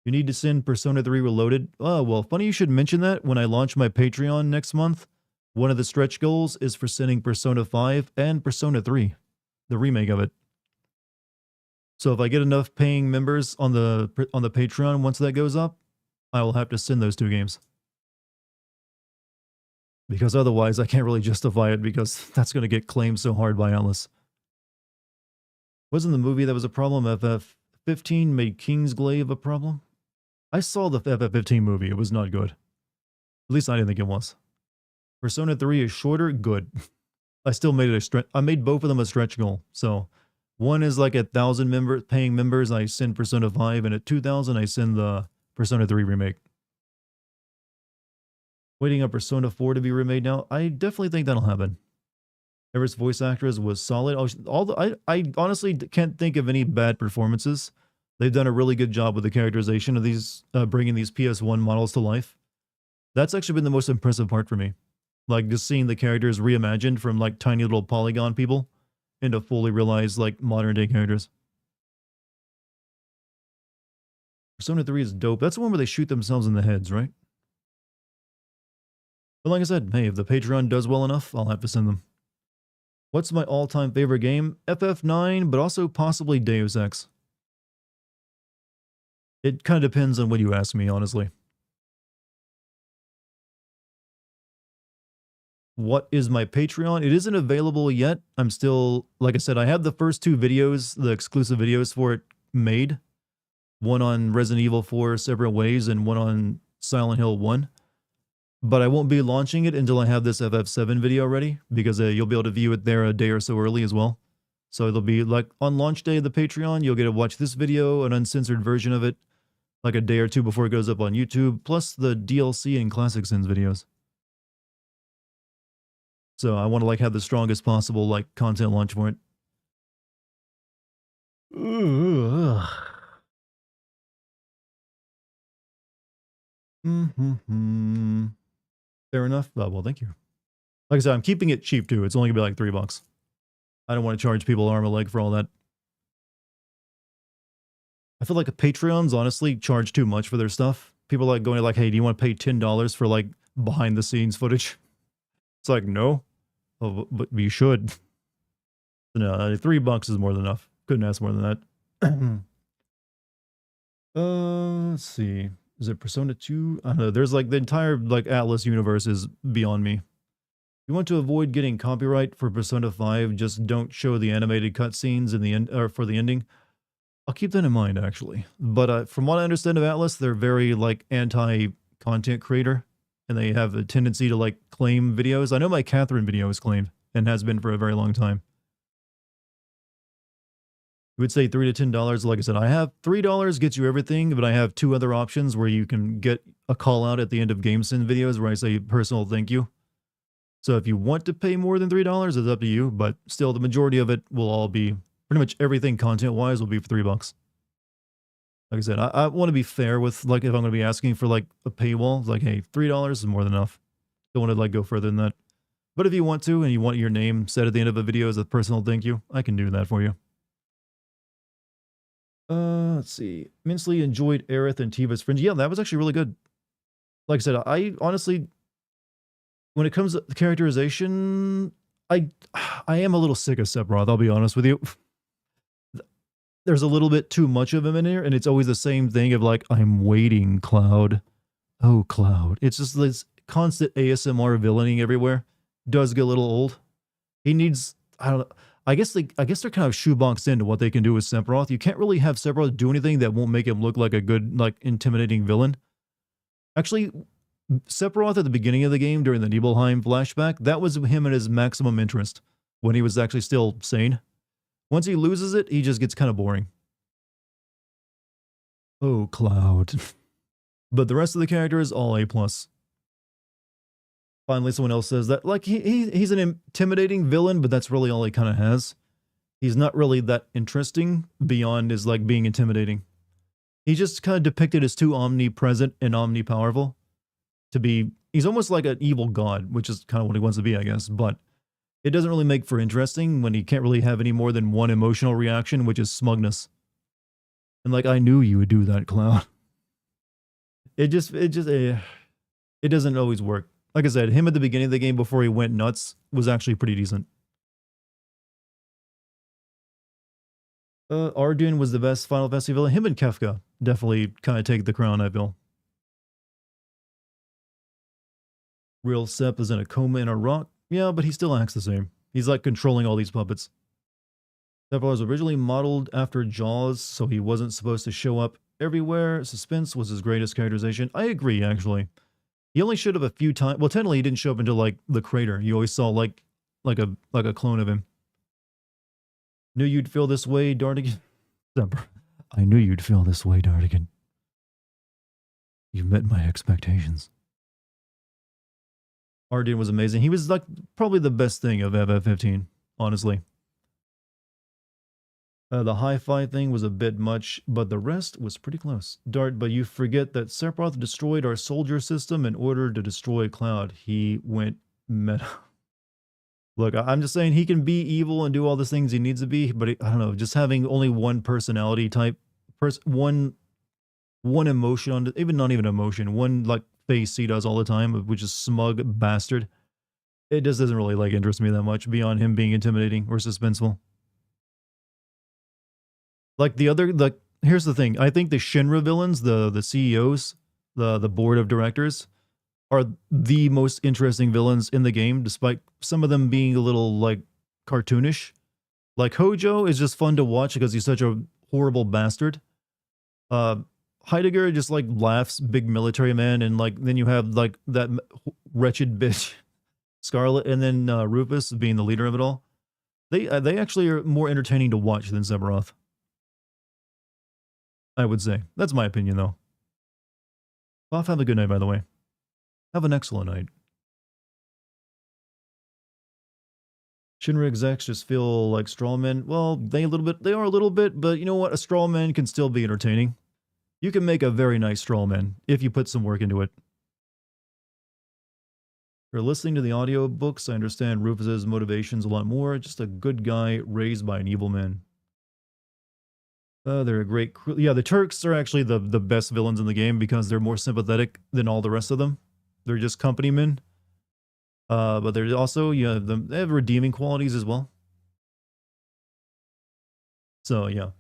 You need to send Persona 3 Reloaded. Oh, well, funny you should mention that. When I launch my Patreon next month, one of the stretch goals is for sending Persona 5 and Persona 3, the remake of it. So if I get enough paying members on the Patreon once that goes up, I will have to send those 2 games. Because otherwise I can't really justify it because that's going to get claimed so hard by Atlas. Wasn't the movie that was a problem? FF15 made Kingsglaive a problem? I saw the FF15 movie. It was not good. At least I didn't think it was. Persona 3 is shorter? Good. I still made it a stretch. I made both of them a stretch goal. So one is like 1,000 paying members, I send Persona 5, and at 2,000 I send the Persona 3 remake. Waiting on Persona 4 to be remade now. I definitely think that'll happen. Everett's voice actress was solid. I honestly can't think of any bad performances. They've done a really good job with the characterization of these, bringing these PS1 models to life. That's actually been the most impressive part for me. Like, just seeing the characters reimagined from, like, tiny little polygon people into fully realized, like, modern-day characters. Persona 3 is dope. That's the one where they shoot themselves in the heads, right? But like I said, hey, if the Patreon does well enough, I'll have to send them. What's my all-time favorite game? FF9, but also possibly Deus Ex. It kind of depends on what you ask me, honestly. What is my Patreon? It isn't available yet. I'm still, like I said, I have the first 2 videos, the exclusive videos for it made. One on Resident Evil 4 Separate Ways and one on Silent Hill 1. But I won't be launching it until I have this FF7 video ready, because you'll be able to view it there a day or so early as well. So it'll be like on launch day of the Patreon, you'll get to watch this video, an uncensored version of it, like a day or 2 before it goes up on YouTube, plus the DLC and Classic Sins videos. So I want to like have the strongest possible like content launch for it. Mm-hmm. Fair enough. Well, thank you. Like I said, I'm keeping it cheap too. It's only gonna be like $3. I don't want to charge people arm and leg for all that. I feel like Patreons honestly charge too much for their stuff. People like going like, hey, do you want to pay $10 for like behind the scenes footage? It's like, no. Oh, but you should. No, $3 is more than enough. Couldn't ask more than that. Let's see. Is it Persona 2? I don't know. There's like the entire like Atlas universe is beyond me. You want to avoid getting copyright for Persona 5, just don't show the animated cutscenes in the end or for the ending. I'll keep that in mind actually. But from what I understand of Atlas, they're very like anti-content creator, and they have a tendency to like claim videos. I know my Catherine video is claimed and has been for a very long time. I would say $3 to $10. Like I said, I have $3 gets you everything, but I have 2 other options where you can get a call out at the end of GameSyn videos where I say personal thank you. So if you want to pay more than $3, it's up to you, but still the majority of it will all be, pretty much everything content-wise will be for $3. Like I said, I want to be fair with, like, if I'm going to be asking for, like, a paywall, it's like, hey, $3 is more than enough. Don't want to, like, go further than that. But if you want to, and you want your name said at the end of a video as a personal thank you, I can do that for you. Let's see. Immensely enjoyed Aerith and Tiva's Fringe. Yeah, that was actually really good. Like I said, I honestly, when it comes to the characterization, I am a little sick of Sephiroth, I'll be honest with you. There's a little bit too much of him in here, and it's always the same thing of like, I'm waiting, Cloud. Oh, Cloud. It's just this constant ASMR villaining everywhere. Does get a little old. He needs, I don't know. I guess they're kind of shoeboxed into what they can do with Sephiroth. You can't really have Sephiroth do anything that won't make him look like a good, like, intimidating villain. Actually, Sephiroth at the beginning of the game during the Nibelheim flashback, that was him at his maximum interest when he was actually still sane. Once he loses it, he just gets kind of boring. Oh, Cloud. But the rest of the character is all A+. Finally, someone else says that, like, he's an intimidating villain, but that's really all he kind of has. He's not really that interesting beyond his, like, being intimidating. He's just kind of depicted as too omnipresent and omnipowerful to be, he's almost like an evil god, which is kind of what he wants to be, I guess, but it doesn't really make for interesting when he can't really have any more than one emotional reaction, which is smugness. And like, I knew you would do that, Cloud. It doesn't always work. Like I said, him at the beginning of the game before he went nuts was actually pretty decent. Arjun was the best Final Fantasy villain. Him and Kefka definitely kind of take the crown, I feel. Real Sep is in a coma in a rock. Yeah, but he still acts the same. He's like controlling all these puppets. Sephiroth was originally modeled after Jaws, so he wasn't supposed to show up everywhere. Suspense was his greatest characterization. I agree, actually. He only showed up a few times. Well, technically, he didn't show up until like the crater. You always saw like a clone of him. Knew you'd feel this way, Dartigan. I knew you'd feel this way, Dartigan. You met my expectations. Arden was amazing. He was like probably the best thing of FF15, honestly. The hi-fi thing was a bit much, but the rest was pretty close. Dart, but you forget that Sephiroth destroyed our soldier system in order to destroy Cloud. He went meta. Look, I'm just saying he can be evil and do all the things he needs to be, but I don't know, just having only one personality type, one emotion, not even emotion, one like face he does all the time, which is smug bastard. It just doesn't really like interest me that much beyond him being intimidating or suspenseful. Like here's the thing. I think the Shinra villains, the CEOs, the board of directors, are the most interesting villains in the game, despite some of them being a little like cartoonish. Like Hojo is just fun to watch because he's such a horrible bastard. Heidegger just like laughs, big military man, and like then you have like that wretched bitch Scarlet, and then Rufus being the leader of it all. They actually are more entertaining to watch than Sephiroth, I would say. That's my opinion, though. Boff, have a good night, by the way. Have an excellent night. Shinra execs just feel like straw men. Well, they are a little bit, but you know what? A straw man can still be entertaining. You can make a very nice straw man if you put some work into it. For listening to the audiobooks, I understand Rufus's motivations a lot more. Just a good guy raised by an evil man. They're a great crew. Yeah, the Turks are actually the best villains in the game because they're more sympathetic than all the rest of them. They're just company men. But they're also, yeah, they have redeeming qualities as well. So, yeah.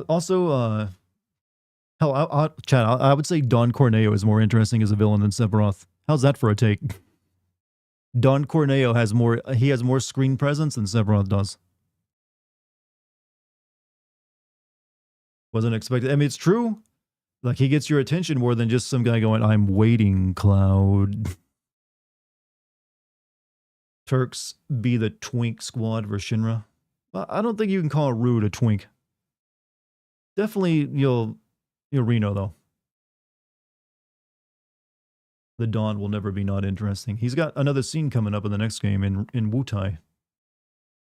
Also, hell, Chad, I would say Don Corneo is more interesting as a villain than Sephiroth. How's that for a take? Don Corneo has more screen presence than Sephiroth does. Wasn't expected. I mean, it's true. Like, he gets your attention more than just some guy going, I'm waiting, Cloud. Turks be the twink squad for Shinra. I don't think you can call Rude a twink. Definitely, you'll Reno, though. The Dawn will never be not interesting. He's got another scene coming up in the next game in Wutai.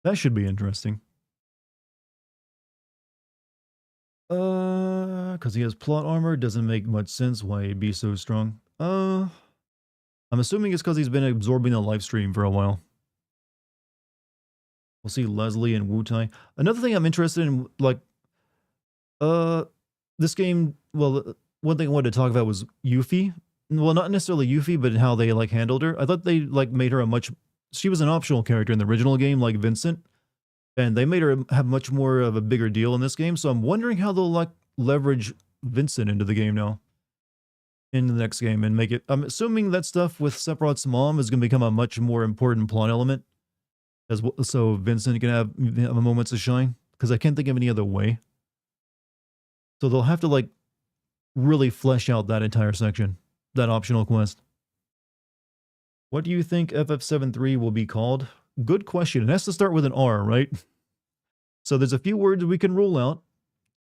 That should be interesting. Because he has plot armor, doesn't make much sense why he'd be so strong. I'm assuming it's because he's been absorbing the live stream for a while. We'll see Leslie and Wutai. Another thing I'm interested in, like, this game, well, one thing I wanted to talk about was Yuffie. Well, not necessarily Yuffie, but how they, like, handled her. I thought they, like, made her she was an optional character in the original game, like Vincent. And they made her have much more of a bigger deal in this game. So I'm wondering how they'll, like, leverage Vincent into the game now. In the next game and make it... I'm assuming that stuff with Sephiroth's mom is going to become a much more important plot element. So Vincent can have moments of shine. Because I can't think of any other way. So they'll have to, like, really flesh out that entire section. That optional quest. What do you think FF73 will be called? Good question. It has to start with an R, right? So there's a few words we can rule out.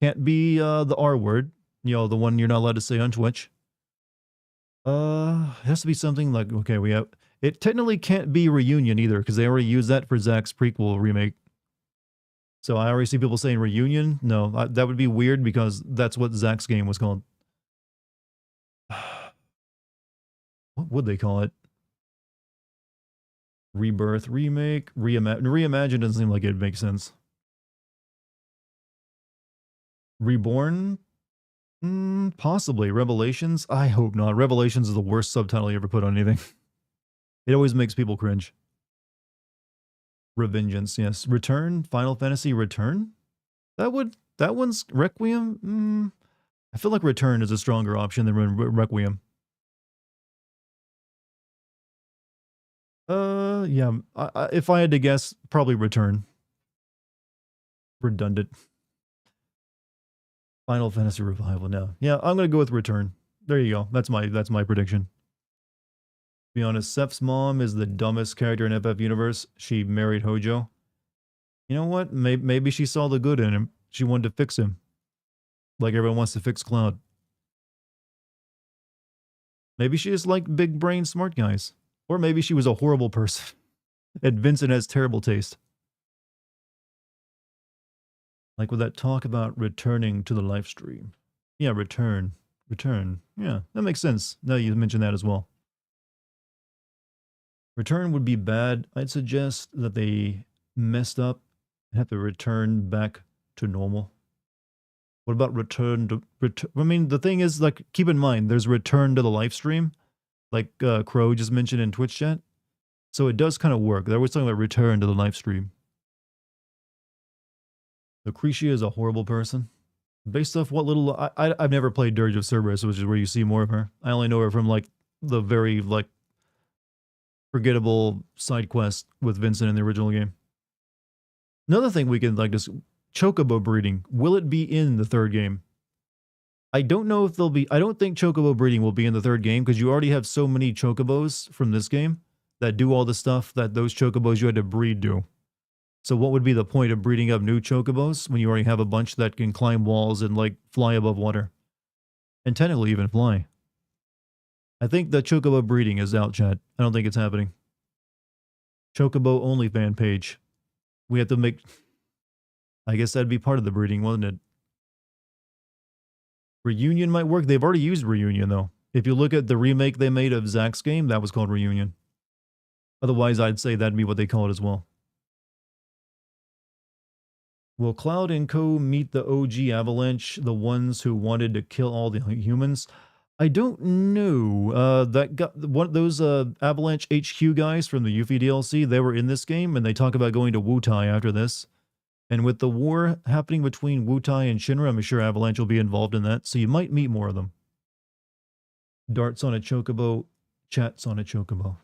Can't be the R word. You know, the one you're not allowed to say on Twitch. It has to be something like, okay, we have... It technically can't be Reunion either, because they already used that for Zack's prequel remake. So I already see people saying Reunion. No, that would be weird because that's what Zack's game was called. What would they call it? Rebirth, remake, reimagine doesn't seem like it makes sense. Reborn? Possibly. Revelations? I hope not. Revelations is the worst subtitle you ever put on anything. It always makes people cringe. Revengeance, yes. Return? Final Fantasy Return? That one's Requiem? I feel like Return is a stronger option than Requiem. Yeah. If I had to guess, probably Return. Redundant. Final Fantasy Revival, no. Yeah, I'm gonna go with Return. There you go. That's my prediction. To be honest, Seph's mom is the dumbest character in FF Universe. She married Hojo. You know what? Maybe she saw the good in him. She wanted to fix him. Like everyone wants to fix Cloud. Maybe she just liked big brain smart guys. Or maybe she was a horrible person. And Vincent has terrible taste. Like with that talk about returning to the live stream. Yeah, return. Yeah, that makes sense. Now you mentioned that as well. Return would be bad. I'd suggest that they messed up and have to return back to normal. What about return to... I mean, the thing is, like, keep in mind, there's return to the live stream. Like Crow just mentioned in Twitch chat. So it does kind of work. They're always talking about return to the live stream. Lucretia is a horrible person. Based off what little... I've never played Dirge of Cerberus, which is where you see more of her. I only know her from, like, the very, like, forgettable side quest with Vincent in the original game. Another thing we can, like, just... Chocobo breeding. Will it be in the third game? I don't know if they'll be... I don't think Chocobo breeding will be in the third game, because you already have so many Chocobos from this game that do all the stuff that those Chocobos you had to breed do. So what would be the point of breeding up new Chocobos when you already have a bunch that can climb walls and, like, fly above water? And technically even fly. I think the Chocobo breeding is out, chat. I don't think it's happening. Chocobo OnlyFans page. We have to make... I guess that'd be part of the breeding, wouldn't it? Reunion might work. They've already used Reunion, though. If you look at the remake they made of Zack's game, that was called Reunion. Otherwise, I'd say that'd be what they call it as well. Will Cloud and Co. meet the OG Avalanche, the ones who wanted to kill all the humans? I don't know. Those Avalanche HQ guys from the Yuffie DLC, they were in this game, and they talk about going to Wutai after this. And with the war happening between Wutai and Shinra, I'm sure Avalanche will be involved in that, so you might meet more of them. Darts on a chocobo, chats on a chocobo.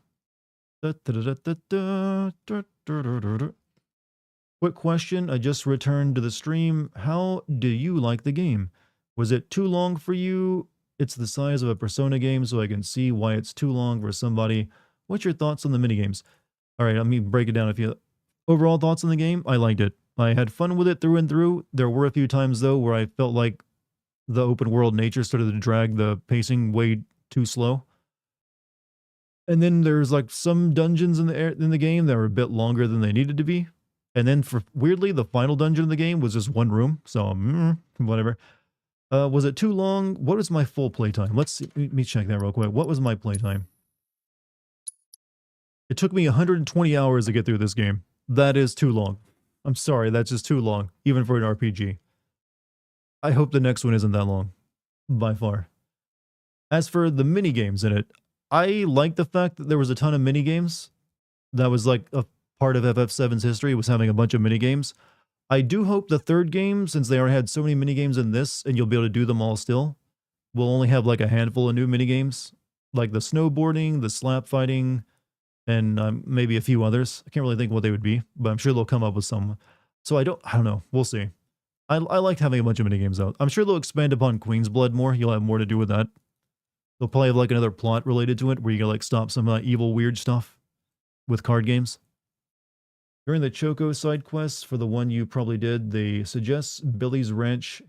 Quick question, I just returned to the stream. How do you like the game? Was it too long for you? It's the size of a Persona game, so I can see why it's too long for somebody. What's your thoughts on the minigames? All right, let me break it down. Overall thoughts on the game, I liked it. I had fun with it through and through. There were a few times, though, where I felt like the open world nature started to drag the pacing way too slow. And then there's like some dungeons in the game that were a bit longer than they needed to be. And then weirdly, the final dungeon in the game was just one room. So, whatever. Was it too long? What was my full playtime? Let me check that real quick. What was my playtime? It took me 120 hours to get through this game. That is too long. I'm sorry, that's just too long, even for an RPG. I hope the next one isn't that long, by far. As for the minigames in it, I like the fact that there was a ton of minigames. That was like a part of FF7's history, was having a bunch of minigames. I do hope the third game, since they already had so many minigames in this, and you'll be able to do them all still, will only have like a handful of new minigames, like the snowboarding, the slap fighting, and maybe a few others. I can't really think what they would be, but I'm sure they'll come up with some. So I don't know. We'll see. I liked having a bunch of minigames out. I'm sure they'll expand upon Queen's Blood more. You'll have more to do with that. They'll probably have like another plot related to it where you can like stop some evil weird stuff with card games. During the Choco side quests for the one you probably did, they suggest Billy's Ranch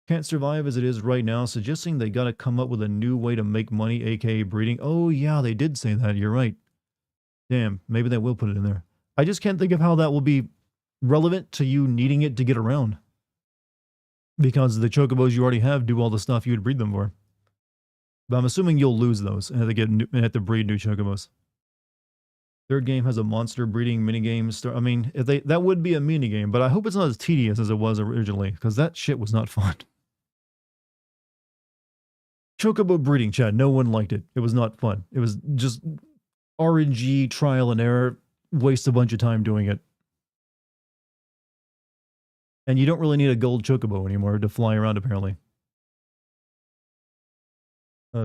can't survive as it is right now, suggesting they gotta come up with a new way to make money, aka breeding. Oh yeah, they did say that. You're right. Damn, maybe they will put it in there. I just can't think of how that will be relevant to you needing it to get around. Because the chocobos you already have do all the stuff you would breed them for. But I'm assuming you'll lose those and have to breed new chocobos. Third game has a monster breeding minigame. I mean, that would be a minigame, but I hope it's not as tedious as it was originally, because that shit was not fun. Chocobo breeding, Chad, no one liked it. It was not fun. It was just RNG, trial and error, waste a bunch of time doing it. And you don't really need a gold chocobo anymore to fly around, apparently.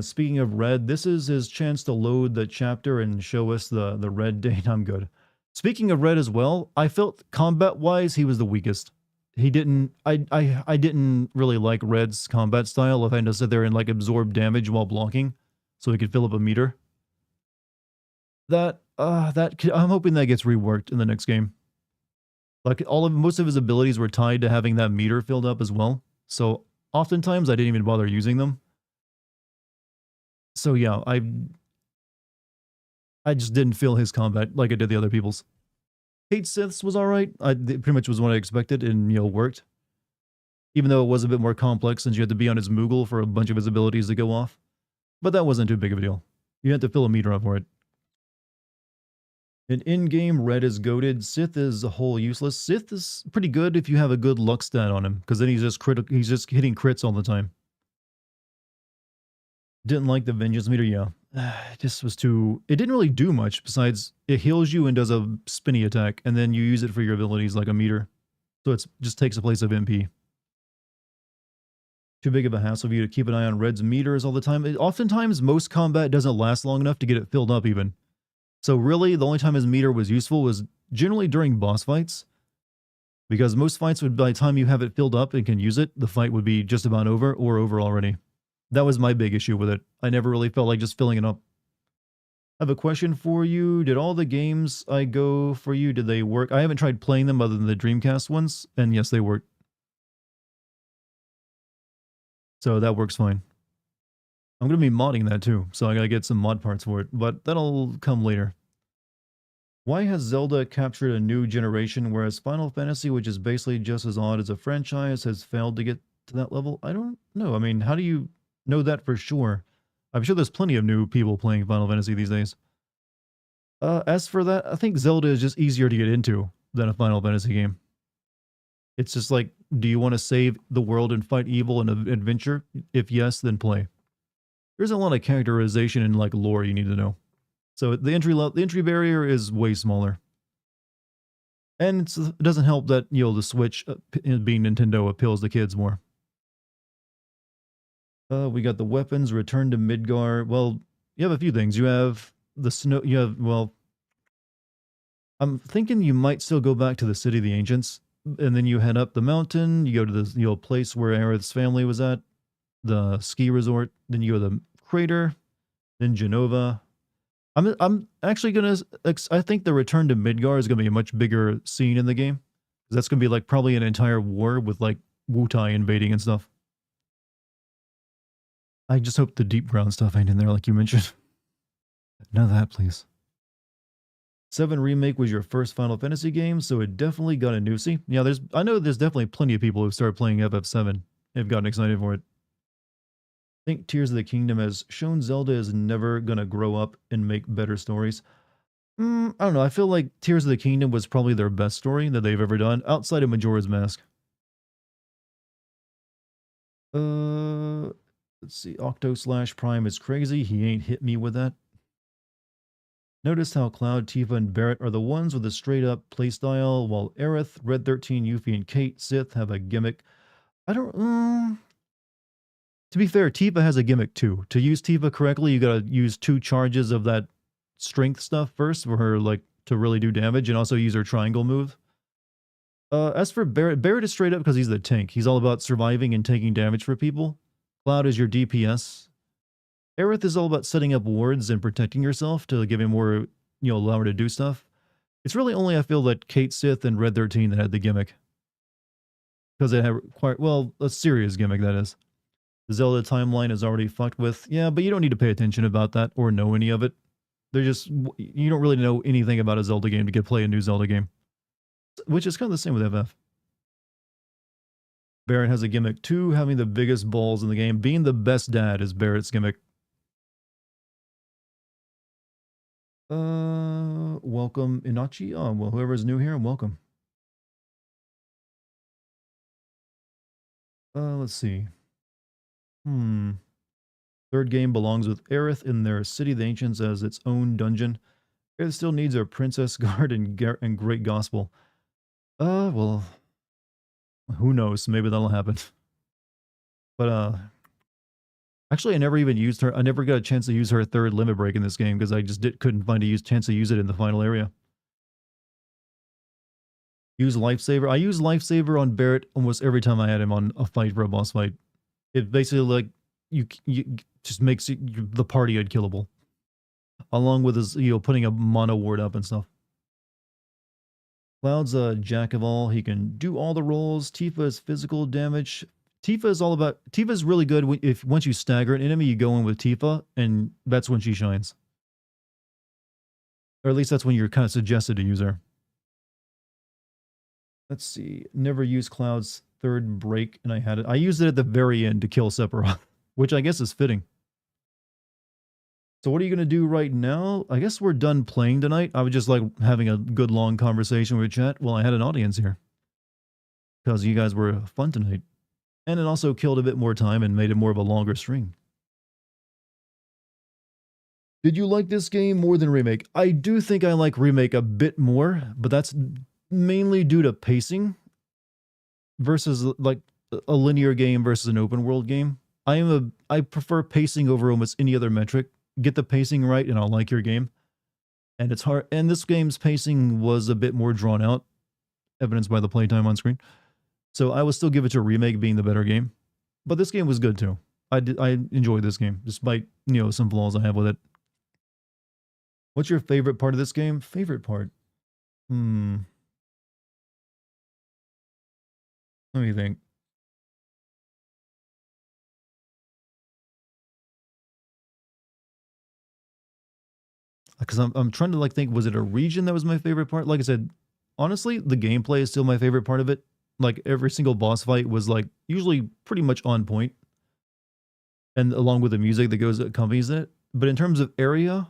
Speaking of Red, this is his chance to load the chapter and show us the Red date. I'm good. Speaking of Red as well, I felt combat-wise he was the weakest. I didn't really like Red's combat style of having to sit there and like absorb damage while blocking so he could fill up a meter. I'm hoping that gets reworked in the next game. Like most of his abilities were tied to having that meter filled up as well. So oftentimes I didn't even bother using them. So yeah, I just didn't feel his combat like I did the other people's. Hate Siths was alright. It pretty much was what I expected and, worked. Even though it was a bit more complex since you had to be on his Moogle for a bunch of his abilities to go off. But that wasn't too big of a deal. You had to fill a meter up for it. In-game, Red is goated. Sith is a whole useless. Sith is pretty good if you have a good luck stat on him, because then he's just hitting crits all the time. Didn't like the vengeance meter, yeah. It just was too... It didn't really do much besides it heals you and does a spinny attack, and then you use it for your abilities like a meter. So it just takes the place of MP. Too big of a hassle for you to keep an eye on Red's meters all the time. Oftentimes, most combat doesn't last long enough to get it filled up even. So really, the only time his meter was useful was generally during boss fights. Because most fights would, by the time you have it filled up and can use it, the fight would be just about over or over already. That was my big issue with it. I never really felt like just filling it up. I have a question for you. Did all the games I go for you, did they work? I haven't tried playing them other than the Dreamcast ones, and yes, they work. So that works fine. I'm going to be modding that too, so I got to get some mod parts for it, but that'll come later. Why has Zelda captured a new generation, whereas Final Fantasy, which is basically just as odd as a franchise, has failed to get to that level? I don't know. I mean, how do you know that for sure? I'm sure there's plenty of new people playing Final Fantasy these days. As for that, I think Zelda is just easier to get into than a Final Fantasy game. It's just like, do you want to save the world and fight evil in an adventure? If yes, then play. There's a lot of characterization and like lore you need to know. So the entry barrier is way smaller. And it doesn't help that, you know, the Switch, being Nintendo, appeals to kids more. We got the weapons, return to Midgar. Well, you have a few things. You have the snow, you have, well, I'm thinking you might still go back to the City of the Ancients, and then you head up the mountain, you go to the, you know, place where Aerith's family was at, the ski resort, then you go to the crater, then Genova. I'm actually gonna, I think the return to Midgar is gonna be a much bigger scene in the game. That's gonna be like probably an entire war with like Wutai invading and stuff. I just hope the deep ground stuff ain't in there like you mentioned. None of that, please. 7 Remake was your first Final Fantasy game, so it definitely got a newsie. Yeah, I know there's definitely plenty of people who started playing FF7 and have gotten excited for it. I think Tears of the Kingdom has shown Zelda is never gonna grow up and make better stories. I don't know, I feel like Tears of the Kingdom was probably their best story that they've ever done, outside of Majora's Mask. Let's see, Octo/Prime is crazy, he ain't hit me with that. Notice how Cloud, Tifa, and Barret are the ones with a straight-up playstyle, while Aerith, Red 13, Yuffie, and Kate Sith have a gimmick. I don't... To be fair, Tifa has a gimmick too. To use Tifa correctly, you gotta use 2 charges of that strength stuff first for her, like, to really do damage, and also use her triangle move. As for Barret, Barret is straight up because he's the tank. He's all about surviving and taking damage for people. Cloud is your DPS. Aerith is all about setting up wards and protecting yourself to give him more, you know, allow her to do stuff. It's really only, I feel, that Kate Sith and Red 13 that had the gimmick. Because they have quite, well, a serious gimmick, that is. The Zelda timeline is already fucked with. Yeah, but you don't need to pay attention about that or know any of it. They're just, you don't really know anything about a Zelda game to get play a new Zelda game. Which is kind of the same with FF. Barret has a gimmick too, having the biggest balls in the game. Being the best dad is Barret's gimmick. Welcome, Inachi. Oh, well, whoever's new here, welcome. Let's see. Third game belongs with Aerith in their City of the Ancients as its own dungeon. Aerith still needs her Princess Guard and Great Gospel. Well, who knows? Maybe that'll happen. But, actually, I never even used her. I never got a chance to use her third limit break in this game because I just couldn't find a chance to use it in the final area. Use Lifesaver. I use Lifesaver on Barret almost every time I had him on a fight for a boss fight. It basically, like, you just makes the party unkillable. Along with his, you know, putting a mono ward up and stuff. Cloud's a jack of all. He can do all the rolls. Tifa is physical damage. Tifa is all about... Tifa's really good if once you stagger an enemy, you go in with Tifa, and that's when she shines. Or at least that's when you're kind of suggested to use her. Let's see. Never used Cloud's third break, and I had it. I used it at the very end to kill Sephiroth, which I guess is fitting. So what are you going to do right now? I guess we're done playing tonight. I was just like having a good long conversation with chat. Well, I had an audience here. Because you guys were fun tonight. And it also killed a bit more time and made it more of a longer stream. Did you like this game more than Remake? I do think I like Remake a bit more, but that's mainly due to pacing versus like a linear game versus an open world game. I prefer pacing over almost any other metric. Get the pacing right and I'll like your game. And it's hard. And this game's pacing was a bit more drawn out, evidenced by the playtime on screen. So I would still give it to Remake being the better game. But this game was good too. I enjoyed this game, despite, you know, some flaws I have with it. What's your favorite part of this game? Favorite part? Let me think. Because I'm trying to like think, was it a region that was my favorite part? Like I said, honestly, the gameplay is still my favorite part of it. Like every single boss fight was like usually pretty much on point, and along with the music that goes accompanies it. But in terms of area,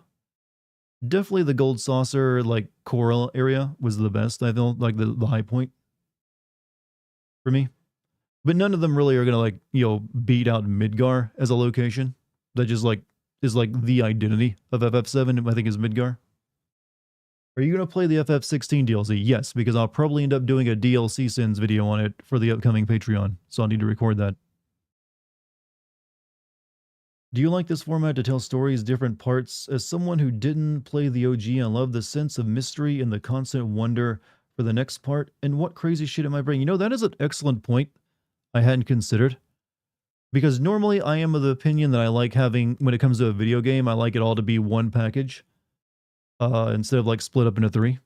definitely the Gold Saucer, like Coral area was the best. I feel like the high point for me. But none of them really are gonna like, you know, beat out Midgar as a location. That just like is like the identity of FF7, I think, is Midgar. Are you gonna play the FF16 DLC? Yes, because I'll probably end up doing a DLC sins video on it for the upcoming Patreon, so I'll need to record that. Do you like this format to tell stories different parts? As someone who didn't play the OG, I love the sense of mystery and the constant wonder for the next part. And what crazy shit am I bringing? You know, that is an excellent point I hadn't considered. Because normally I am of the opinion that I like having, when it comes to a video game, I like it all to be one package. Instead of like split up into 3.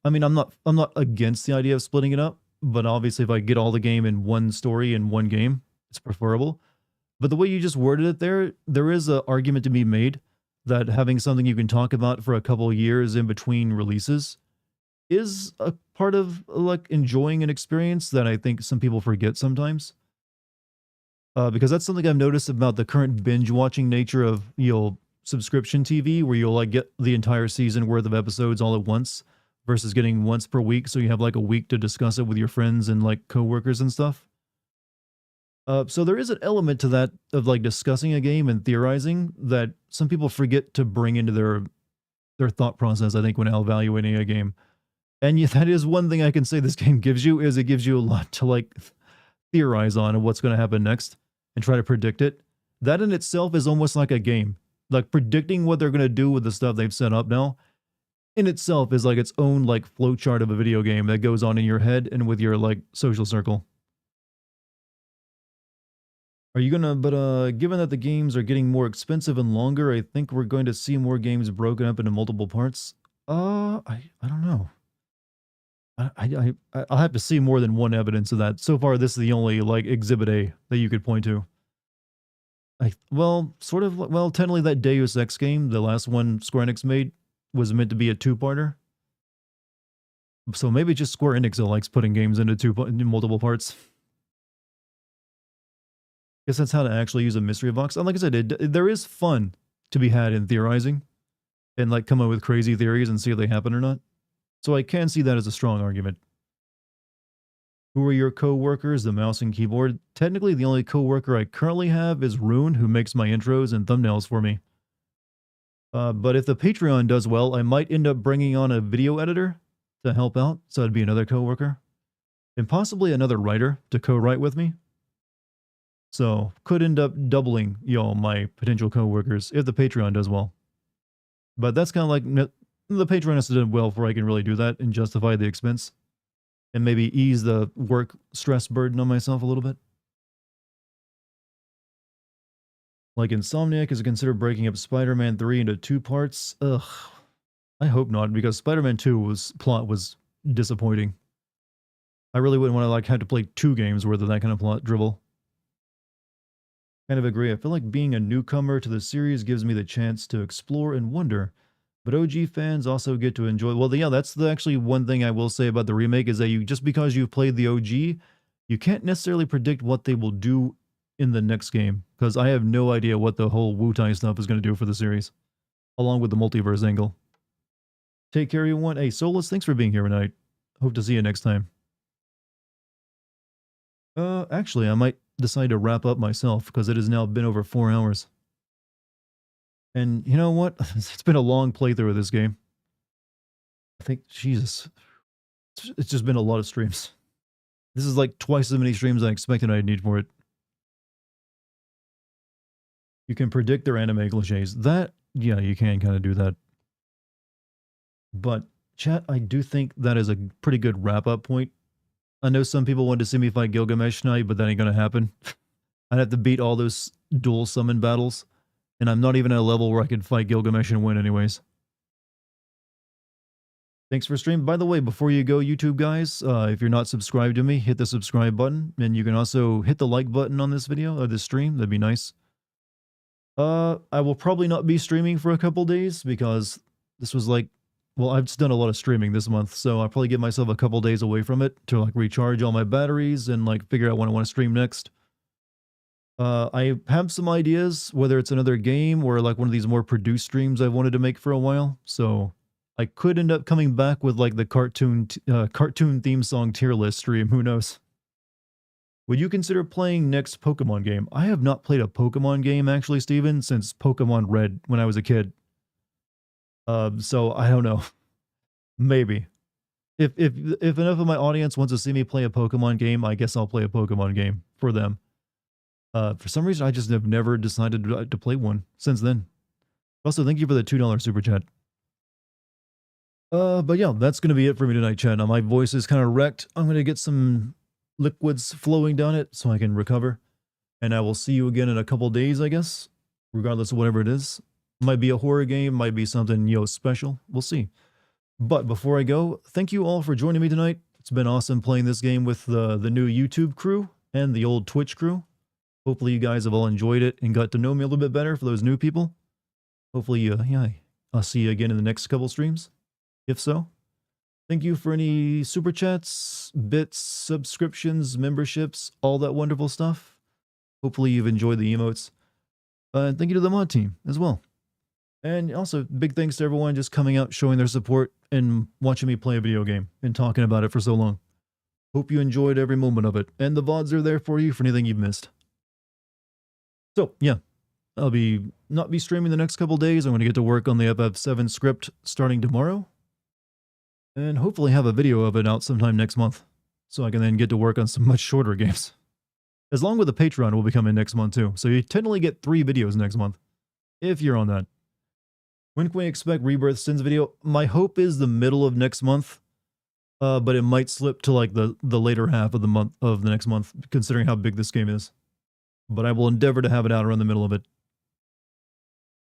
I mean, I'm not against the idea of splitting it up, but obviously if I get all the game in one story in one game, it's preferable. But the way you just worded it there is an argument to be made that having something you can talk about for a couple of years in between releases is a part of like enjoying an experience that I think some people forget sometimes. Because that's something I've noticed about the current binge watching nature of, you know, subscription TV, where you'll like get the entire season worth of episodes all at once versus getting once per week, so you have like a week to discuss it with your friends and like coworkers and stuff. So there is an element to that of like discussing a game and theorizing that some people forget to bring into their thought process, I think, when evaluating a game. And yet that is one thing I can say this game gives you, is it gives you a lot to like theorize on what's going to happen next and try to predict it. That in itself is almost like a game. Like predicting what they're going to do with the stuff they've set up now in itself is like its own like flowchart of a video game that goes on in your head and with your like social circle. Are you gonna, but given that the games are getting more expensive and longer, I think we're going to see more games broken up into multiple parts. I don't know. I'll have to see more than one evidence of that. So far, this is the only like exhibit A that you could point to. Well, sort of, well, technically that Deus Ex game, the last one Square Enix made, was meant to be a 2-parter. So maybe just Square Enix that likes putting games into multiple parts. Guess that's how to actually use a mystery box. And like I said, there is fun to be had in theorizing and like come up with crazy theories and see if they happen or not. So I can see that as a strong argument. Who are your co-workers? The mouse and keyboard. Technically, the only co-worker I currently have is Rune, who makes my intros and thumbnails for me. But if the Patreon does well, I might end up bringing on a video editor to help out. So that'd be another co-worker. And possibly another writer to co-write with me. So could end up doubling, you know, my potential co-workers if the Patreon does well. But that's kind of like, the Patreon has to do well before I can really do that and justify the expense. And maybe ease the work stress burden on myself a little bit. Like Insomniac is considered breaking up Spider-Man 3 into 2 parts. Ugh. I hope not, because Spider-Man 2 plot was disappointing. I really wouldn't want to like have to play 2 games worth of that kind of plot dribble. Kind of agree. I feel like being a newcomer to the series gives me the chance to explore and wonder. But OG fans also get to enjoy. Well, yeah, that's actually one thing I will say about the remake is that just because you've played the OG, you can't necessarily predict what they will do in the next game. Because I have no idea what the whole Wu-Tai stuff is going to do for the series. Along with the multiverse angle. Take care, everyone. Hey, Solus, thanks for being here tonight. Hope to see you next time. Actually, I might decide to wrap up myself because it has now been over 4 hours. And you know what? It's been a long playthrough of this game. I think, Jesus, it's just been a lot of streams. This is like twice as many streams I expected I'd need for it. You can predict their anime cliches. That, yeah, you can kind of do that. But, chat, I do think that is a pretty good wrap-up point. I know some people want to see me fight Gilgamesh tonight, but that ain't gonna happen. I'd have to beat all those dual summon battles. And I'm not even at a level where I could fight Gilgamesh and win anyways. Thanks for streaming. By the way, before you go, YouTube guys, if you're not subscribed to me, hit the subscribe button. And you can also hit the like button on this video, or this stream. That'd be nice. I will probably not be streaming for a couple days because This was like, well, I've just done a lot of streaming this month, so I'll probably give myself a couple days away from it to like recharge all my batteries and like figure out when I want to stream next. I have some ideas, whether it's another game or like one of these more produced streams I've wanted to make for a while. So I could end up coming back with like the cartoon theme song tier list stream. Who knows? Would you consider playing next Pokemon game? I have not played a Pokemon game actually, Steven, since Pokemon Red when I was a kid. So I don't know. Maybe. If enough of my audience wants to see me play a Pokemon game, I guess I'll play a Pokemon game for them. For some reason, I just have never decided to play one since then. Also, thank you for the $2 super chat. But yeah, that's going to be it for me tonight, chat. Now, my voice is kind of wrecked. I'm going to get some liquids flowing down it so I can recover. And I will see you again in a couple days, I guess. Regardless of whatever it is. Might be a horror game, might be something, special. We'll see. But before I go, thank you all for joining me tonight. It's been awesome playing this game with the new YouTube crew and the old Twitch crew. Hopefully you guys have all enjoyed it and got to know me a little bit better for those new people. Hopefully, I'll see you again in the next couple streams. If so, thank you for any super chats, bits, subscriptions, memberships, all that wonderful stuff. Hopefully you've enjoyed the emotes. Thank you to the mod team as well. And also, big thanks to everyone just coming out, showing their support, and watching me play a video game, and talking about it for so long. Hope you enjoyed every moment of it, and the VODs are there for you for anything you've missed. So, yeah, I'll not be streaming the next couple days. I'm going to get to work on the FF7 script starting tomorrow, and hopefully have a video of it out sometime next month, so I can then get to work on some much shorter games. As long with the Patreon will be coming next month too, so you technically get 3 videos next month, if you're on that. When can we expect Rebirth Sins video? My hope is the middle of next month, but it might slip to like the later half of the next month, considering how big this game is. But I will endeavor to have it out around the middle of it.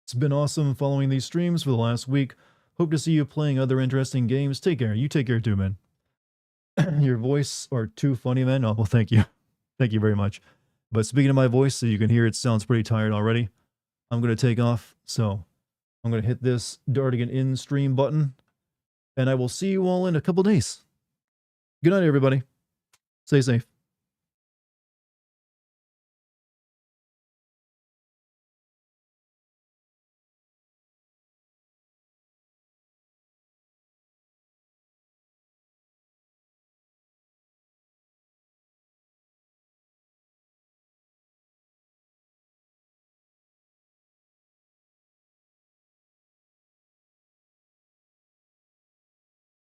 It's been awesome following these streams for the last week. Hope to see you playing other interesting games. Take care. You take care too, man. Your voice are too funny, man. Oh, well, thank you. Thank you very much. But speaking of my voice, so you can hear it sounds pretty tired already, I'm going to take off, so I'm going to hit this Dartigan in stream button, and I will see you all in a couple days. Good night, everybody. Stay safe.